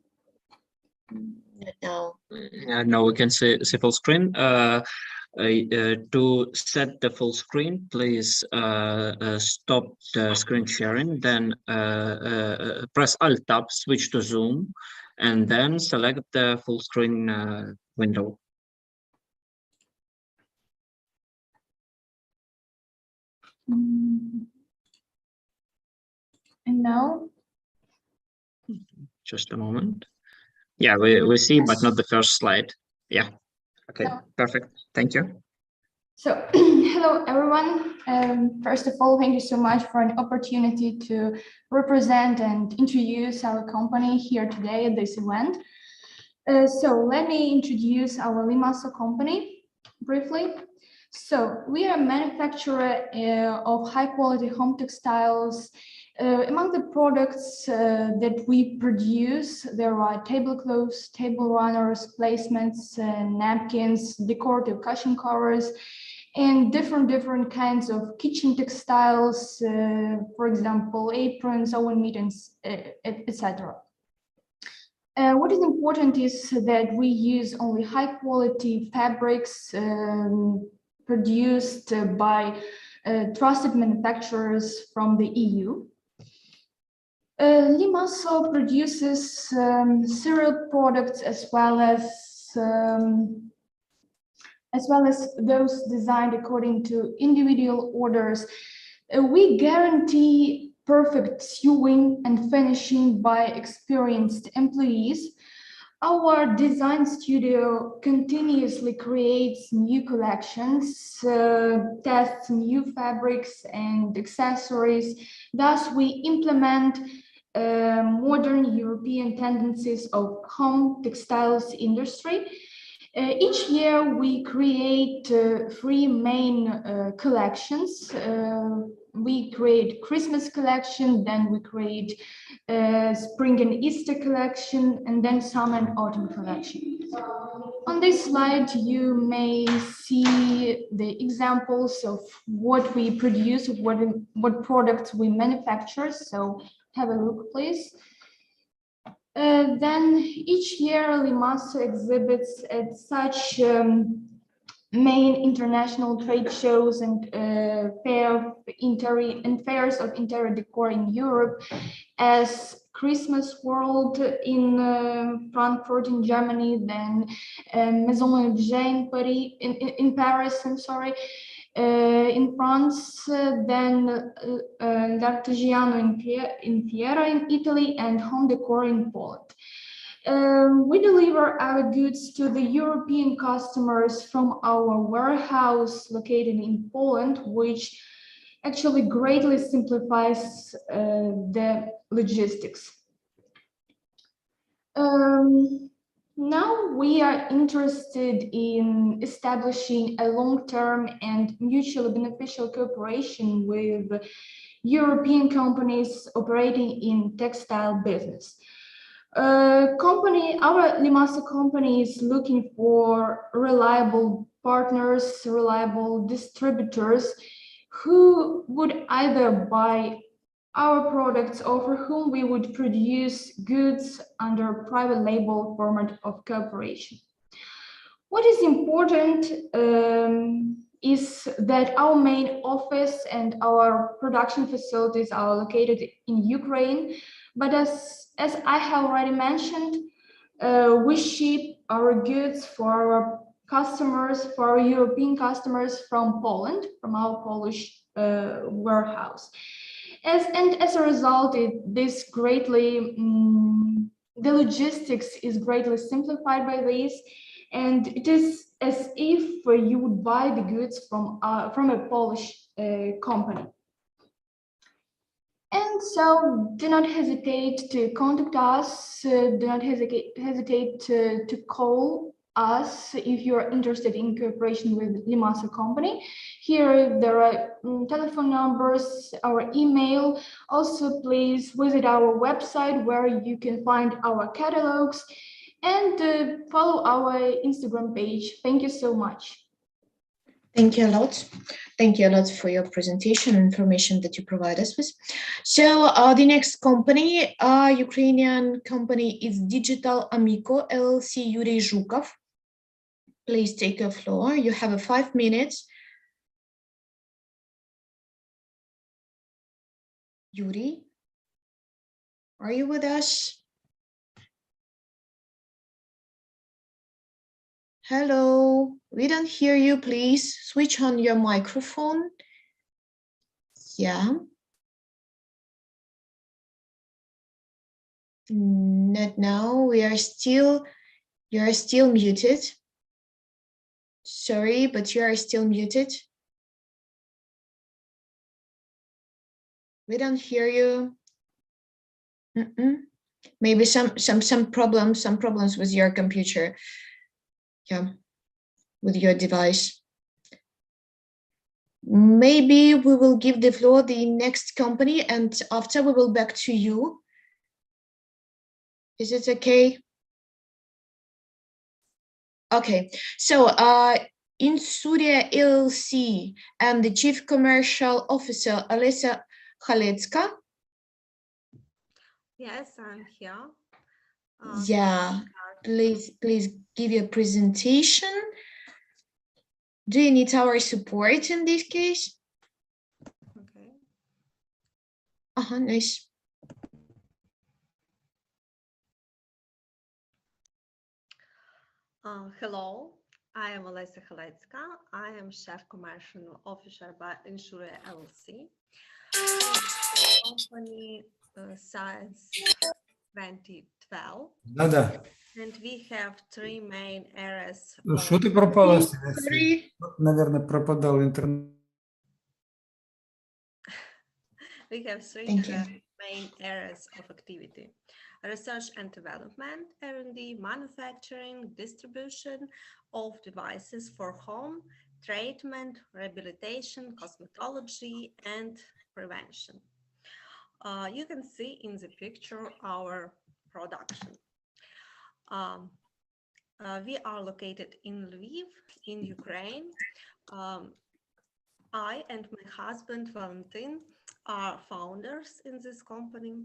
No. No, we can see full screen. To set the full screen, please stop the screen sharing, then press Alt-Tab, switch to Zoom, and then select the full screen window. And now? Just a moment. Yeah, we see, but not the first slide. Yeah. Okay, perfect. Thank you. So, hello, everyone. First of all, thank you so much for an opportunity to represent and introduce our company here today at this event. So let me introduce our Limasso company briefly. So we are a manufacturer of high quality home textiles. Among the products that we produce, there are tablecloths, table runners, placements, napkins, decorative cushion covers, and different kinds of kitchen textiles, for example, aprons, oven mittens, etc. What is important is that we use only high quality fabrics produced by trusted manufacturers from the EU. Limasso produces cereal products as well as those designed according to individual orders. We guarantee perfect sewing and finishing by experienced employees. Our design studio continuously creates new collections, tests new fabrics and accessories. Thus, we implement modern European tendencies of home textiles industry. Each year, we create 3 main collections. We create Christmas collection, then we create spring and Easter collection, and then summer and autumn collection. On this slide, you may see the examples of what we produce, of what products we manufacture. So have a look, please. Then each year, Limasso exhibits at such main international trade shows and fairs of interior decor in Europe, as Christmas World in Frankfurt in Germany, then Maison Objet in Paris, I'm sorry, in France, then L'Artigiano in Fiera in Italy, and Home Decor in Poland. We deliver our goods to the European customers from our warehouse located in Poland, which actually greatly simplifies the logistics. Now we are interested in establishing a long-term and mutually beneficial cooperation with European companies operating in textile business. Our Limassol company is looking for reliable partners, reliable distributors who would either buy our products or for whom we would produce goods under private label format of cooperation. What is important is that our main office and our production facilities are located in Ukraine, but as I have already mentioned, we ship our goods for our customers, for our European customers from Poland, from our Polish warehouse. As a result, the logistics is greatly simplified by this, and it is as if you would buy the goods from a Polish company. And so do not hesitate to contact us, do not hesitate to call us if you're interested in cooperation with Limassol company. Here there are telephone numbers, our email. Also, please visit our website where you can find our catalogs and follow our Instagram page. Thank you so much. Thank you a lot. Thank you a lot for your presentation and information that you provide us with. So the next company, Ukrainian company, is Digital Amico LLC, Yuri Zhukov. Please take the floor. You have 5 minutes. Yuri, are you with us? Hello, we don't hear you. Please switch on your microphone. Yeah. Not now. You are still muted. Sorry, but you are still muted. We don't hear you. Maybe some problems with your computer. Yeah, with your device. Maybe we will give the floor the next company, and after we will back to you. Is it okay? Okay, so in Surya LLC and the Chief Commercial Officer, Olesa Khaletska. Yes, I'm here. Yeah, please give your presentation. Do you need our support in this case? Okay. Nice. Hello, I am Olesa Khaletska. I am Chief Commercial Officer by Insure LLC. Company since 2012. And we have 3 main areas. Что ты пропала? Наверное, пропадал интернет. We have 3 main areas of activity: research and development, R&D, manufacturing, distribution of devices for home, treatment, rehabilitation, cosmetology, and prevention. You can see in the picture our production. We are located in Lviv, in Ukraine. I and my husband, Valentin, are founders in this company.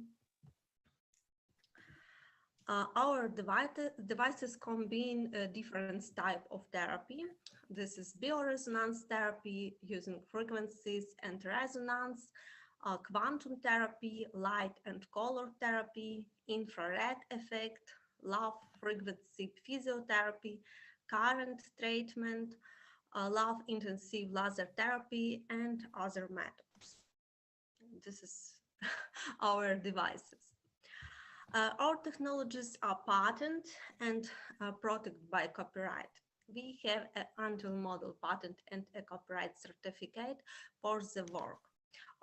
Our devices combine different types of therapy. This is bioresonance therapy using frequencies and resonance, quantum therapy, light and color therapy, infrared effect, low frequency physiotherapy, current treatment, low intensive laser therapy, and other methods. This is our devices. Our technologies are patented and protected by copyright. We have an until model patent and a copyright certificate for the work.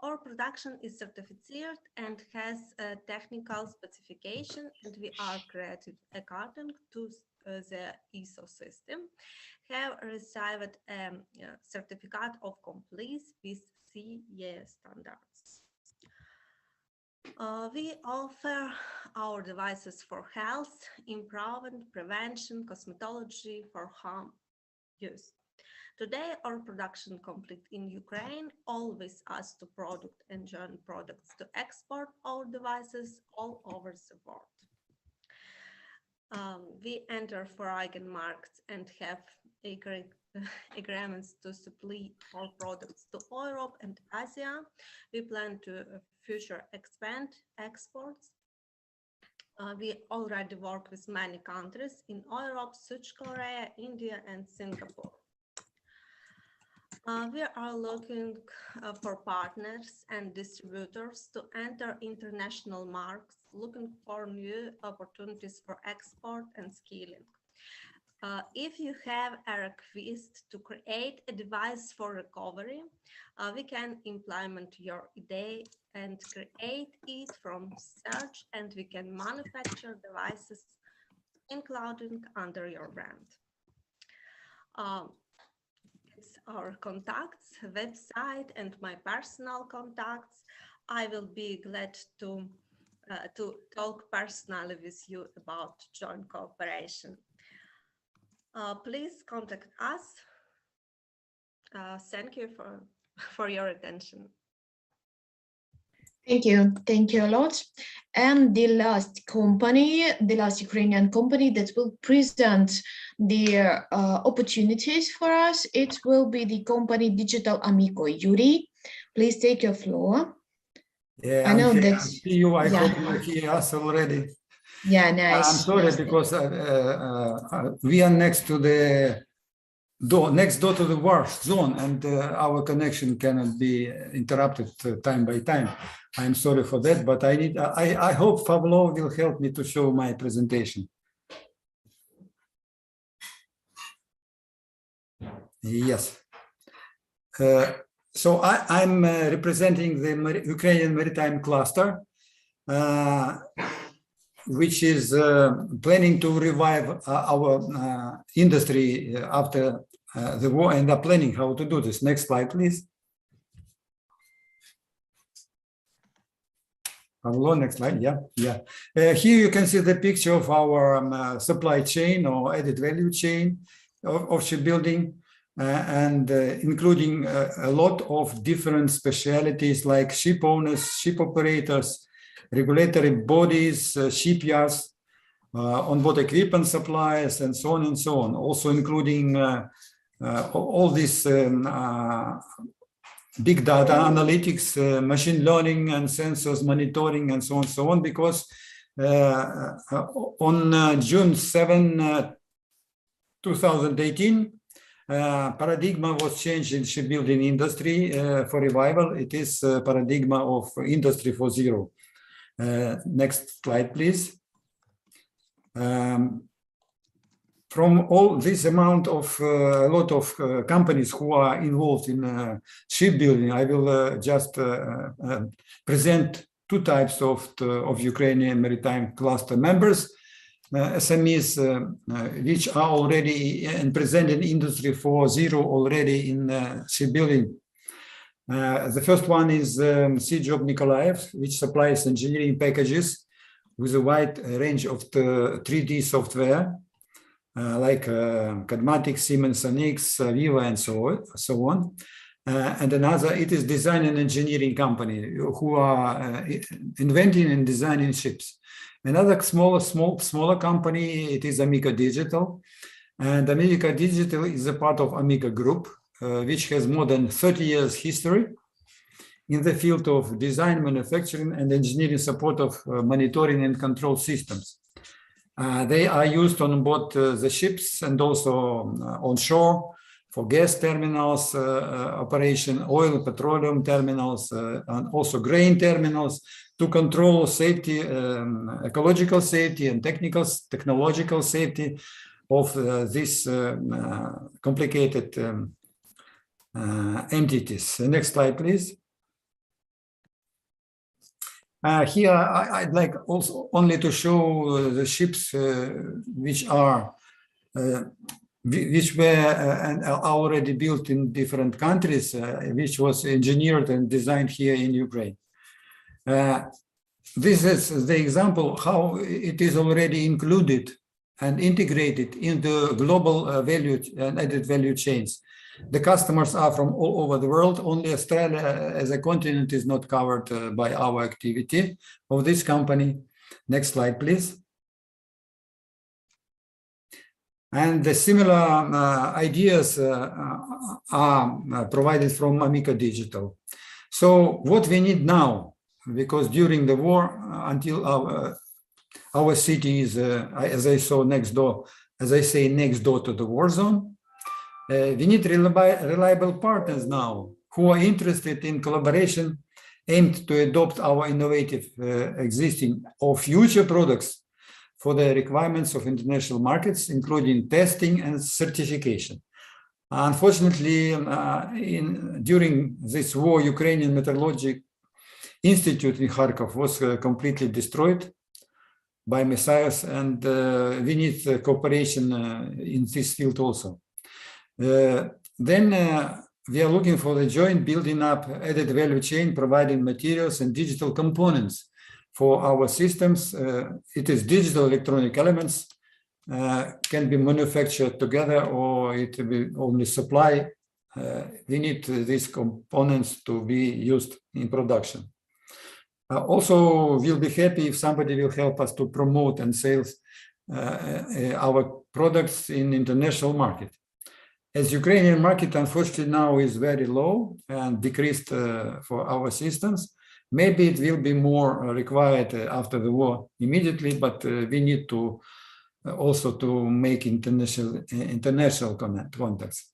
Our production is certified and has a technical specification, and we are created according to the ISO system, have received a certificate of compliance with CE standards. We offer our devices for health, improvement, prevention, cosmetology, for home use. Today, our production complete in Ukraine, always us to product and join products to export our devices all over the world. We enter foreign markets and have agreements to supply our products to Europe and Asia. We plan to future expand exports. We already work with many countries in Europe, South Korea, India, and Singapore. We are looking for partners and distributors to enter international markets, looking for new opportunities for export and scaling. If you have a request to create a device for recovery, we can implement your idea and create it from scratch, and we can manufacture devices, including under your brand. It's our contacts, website, and my personal contacts. I will be glad to talk personally with you about joint cooperation. Please contact us. Thank you for your attention. Thank you a lot. And the last Ukrainian company that will present the opportunities for us, it will be the company Digital Amico. Yuri, please take your floor. Yeah, I know that. I see you. I hope you hear us already. Yeah, nice. I'm sorry because we are next to the door to the war zone, and our connection cannot be interrupted time by time. I'm sorry for that, but I hope Pavlo will help me to show my presentation. Yes. So I'm representing the Ukrainian Maritime Cluster, which is planning to revive our industry after the war, and are planning how to do this. Next slide, please. Pavlo, next slide. Yeah. Here you can see the picture of our supply chain or added value chain of shipbuilding, and including a lot of different specialities like ship owners, ship operators, regulatory bodies, shipyards, onboard equipment suppliers, and so on and so on. Also including all this big data analytics, machine learning and sensors monitoring, and so on, because on June 7, 2018, paradigm was changed in shipbuilding industry for revival. It is paradigm of Industry 4.0. Next slide, please. From all this amount of a lot of companies who are involved in shipbuilding, I will just present two types of Ukrainian Maritime Cluster members, SMEs, which are already and present in Industry 4.0 already in shipbuilding. The first one is Job Nikolaev, which supplies engineering packages with a wide range of the 3D software, like Cadmatic, Siemens, Anix, Viva, and so on. And another, it is design and engineering company who are inventing and designing ships. Another smaller company, it is Amica Digital. And Amica Digital is a part of Amica Group, which has more than 30 years history in the field of design, manufacturing, and engineering support of monitoring and control systems. They are used on board the ships and also on shore for gas terminals operation, oil and petroleum terminals, and also grain terminals to control safety, ecological safety and technological safety of these complicated entities. Next slide, please. Here, I'd like also only to show the ships which were and are already built in different countries, which was engineered and designed here in Ukraine. This is the example how it is already included and integrated into global value and added value chains. The customers are from all over the world. Only Australia as a continent is not covered by our activity of this company. Next slide, please. And the similar ideas are provided from Amica Digital. So what we need now, because during the war, until our city is, as I say, next door to the war zone, we need reliable partners now who are interested in collaboration aimed to adopt our innovative existing or future products for the requirements of international markets, including testing and certification. Unfortunately, during this war, Ukrainian Meteorological Institute in Kharkov was completely destroyed by missiles, and we need cooperation in this field also. Then we are looking for the joint building up added value chain, providing materials and digital components for our systems. It is digital electronic elements can be manufactured together, or it will be only supply. We need these components to be used in production. Also, we'll be happy if somebody will help us to promote and sales our products in international market. As Ukrainian market, unfortunately, now is very low and decreased for our systems. Maybe it will be more required after the war immediately, but we need to also to make international contacts.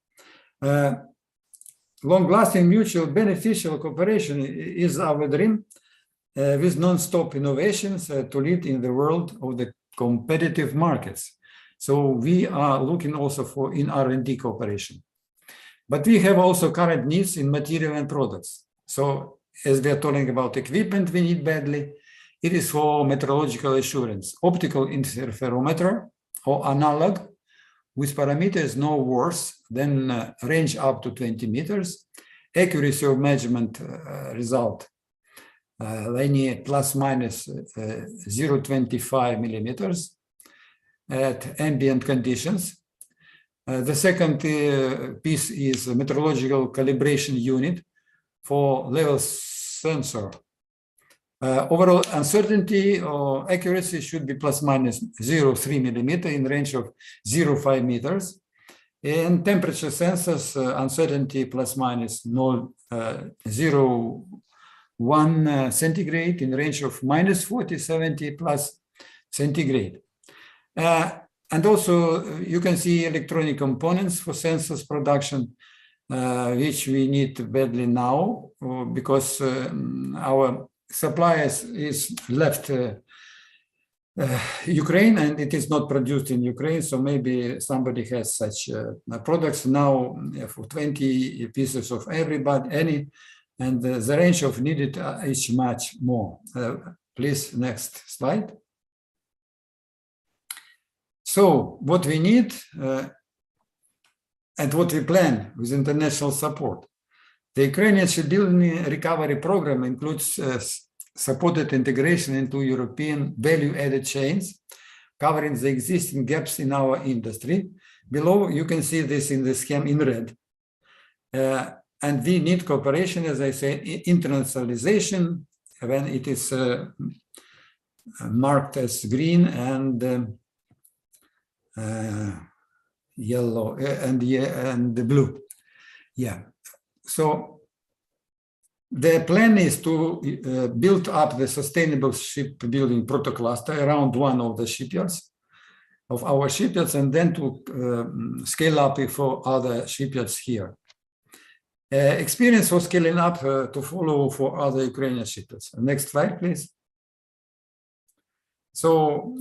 Long-lasting, mutual, beneficial cooperation is our dream, with non-stop innovations to lead in the world of the competitive markets. So we are looking also for in R&D cooperation. But we have also current needs in material and products. So as we are talking about equipment we need badly, it is for meteorological assurance, optical interferometer or analog with parameters no worse than range up to 20 meters, accuracy of measurement result linear plus minus 0.25 millimeters at ambient conditions. The second piece is a meteorological calibration unit for level sensor. Overall uncertainty or accuracy should be plus minus 0.3 millimeter in range of 0.5 meters. And temperature sensors, uncertainty plus minus 0.1 centigrade in range of minus 40-70 plus centigrade. And also you can see electronic components for sensors production, which we need badly now because our suppliers is left Ukraine and it is not produced in Ukraine. So maybe somebody has such products now for 20 pieces of everybody, and the range of needed is much more. Please, next slide. So what we need and what we plan with international support. The Ukrainian shipbuilding recovery program includes supported integration into European value-added chains, covering the existing gaps in our industry. Below, you can see this in the scheme in red. And we need cooperation, as I say, internationalization when it is marked as green and yellow and the blue. Yeah. So the plan is to build up the sustainable shipbuilding protocluster around one of the shipyards, of our shipyards, and then to scale up for other shipyards here. Experience for scaling up to follow for other Ukrainian shipyards. Next slide, please. So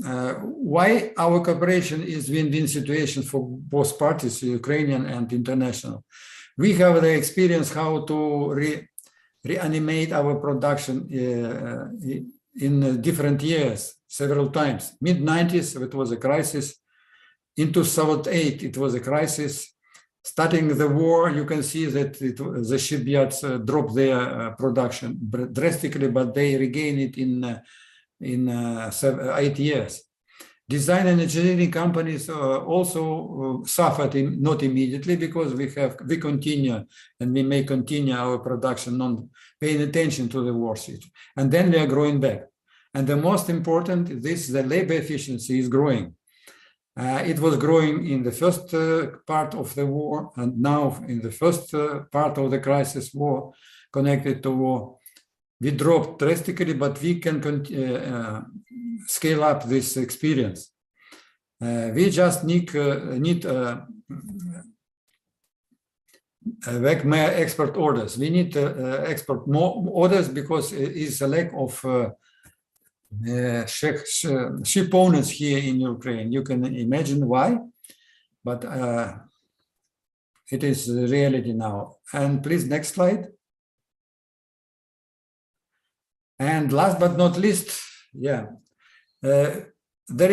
why our cooperation is win-win situation for both parties, Ukrainian and international? We have the experience how to reanimate our production in different years, several times. Mid-90s, it was a crisis. In 2008, it was a crisis. Starting the war, you can see that the shipyards dropped their production drastically, but they regained it in 8 years. Design and engineering companies also suffered not immediately, because we continue and we may continue our production, not paying attention to the war situation, and then we are growing back. And the most important, the labor efficiency is growing. It was growing in the first part of the war, and now in the first part of the crisis war connected to war, we dropped drastically, but we can scale up this experience. We just need export orders. We need export more orders because it is a lack of ship owners here in Ukraine. You can imagine why, but it is reality now. And please, next slide. And last but not least, there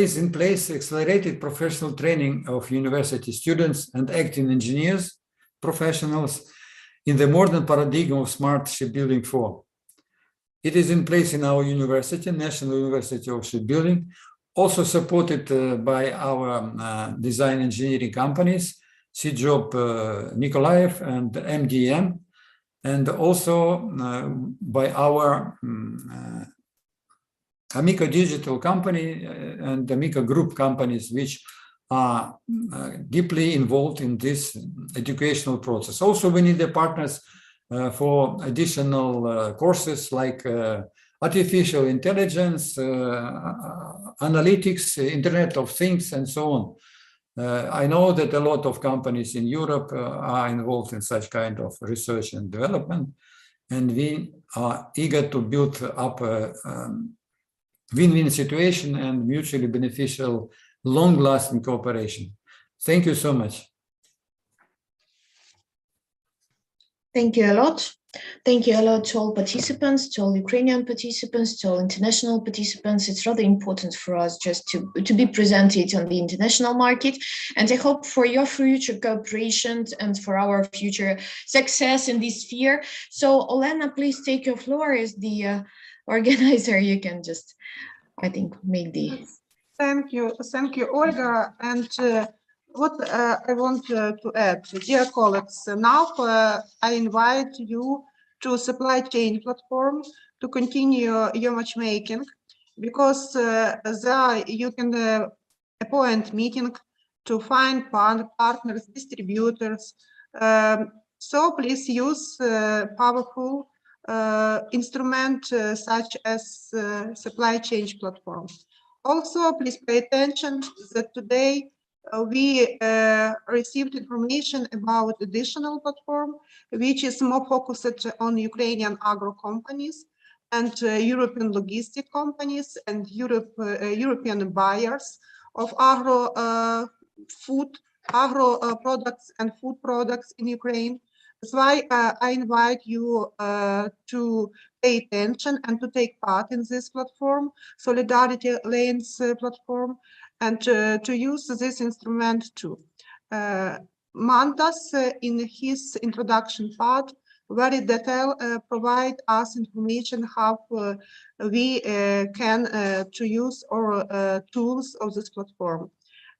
is in place accelerated professional training of university students and acting engineers, professionals in the modern paradigm of smart shipbuilding 4. It is in place in our university, National University of Shipbuilding, also supported by our design engineering companies, CJOB Nikolaev and MDM, and also by our Amico Digital company and Amico Group companies, which are deeply involved in this educational process. Also, we need the partners for additional courses like artificial intelligence, analytics, Internet of Things, and so on. I know that a lot of companies in Europe are involved in such kind of research and development, and we are eager to build up a win-win situation and mutually beneficial, long-lasting cooperation. Thank you so much. Thank you a lot. Thank you a lot to all participants, to all Ukrainian participants, to all international participants. It's rather important for us just to be presented on the international market. And I hope for your future cooperation and for our future success in this sphere. So Olena, please take your floor as the organizer. You can just, I think, make the... Thank you, Olga. And what I want to add, dear colleagues, now I invite you to supply chain platform to continue your matchmaking, because there you can appoint meeting to find partners, distributors. So please use powerful instrument such as supply chain platform. Also, please pay attention that today we received information about additional platform, which is more focused on Ukrainian agro companies and European logistic companies and European buyers of agro products and food products in Ukraine. That's why I invite you to pay attention and to take part in this platform, Solidarity Lanes platform, and to use this instrument too. Mantas, in his introduction part, very detailed provide us information how we can to use our tools of this platform.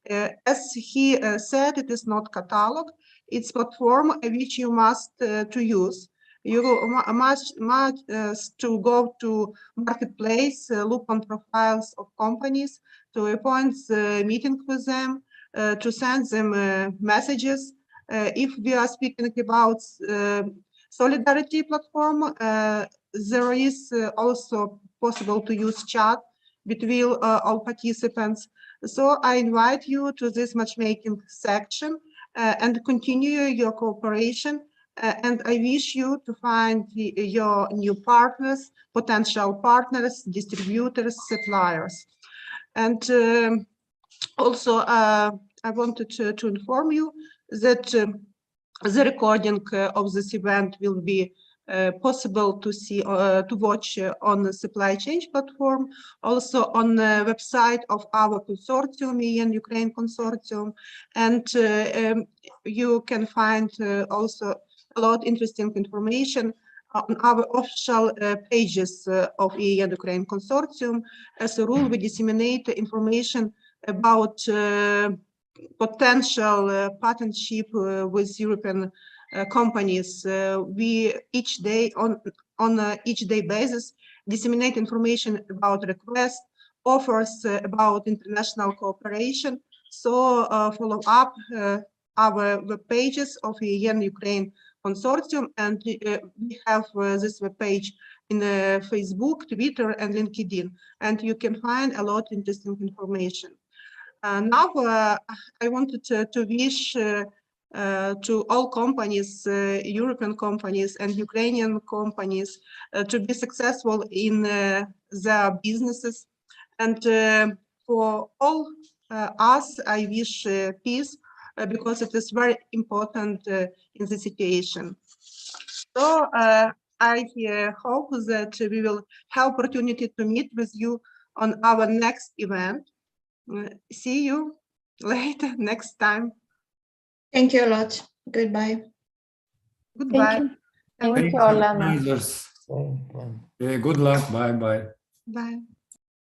As he said, it is not catalog, it's platform which you must to use. You must to go to marketplace, look on profiles of companies, to appoint meeting with them, to send them messages. If we are speaking about solidarity platform, there is also possible to use chat between all participants. So I invite you to this matchmaking section and continue your cooperation. And I wish you to find your new partners, potential partners, distributors, suppliers. And also, I wanted to inform you that the recording of this event will be possible to see, to watch on the supply chain platform, also on the website of our consortium, EN Ukraine Consortium, and you can find also a lot of interesting information on our official pages of EN Ukraine Consortium. As a rule, we disseminate information about potential partnership with European companies. We each day on each day basis disseminate information about requests, offers about international cooperation. So follow up our web pages of EN Ukraine Consortium, and we have this web page in Facebook, Twitter, and LinkedIn, and you can find a lot of interesting information. Now I wanted to wish to all companies, European companies and Ukrainian companies, to be successful in their businesses. And for all us, I wish peace, because it is very important in the situation. So I hope that we will have opportunity to meet with you on our next event. See you later next time. Thank you a lot. Goodbye. Goodbye. Thank you. Organizers. Good luck. Bye bye. Bye.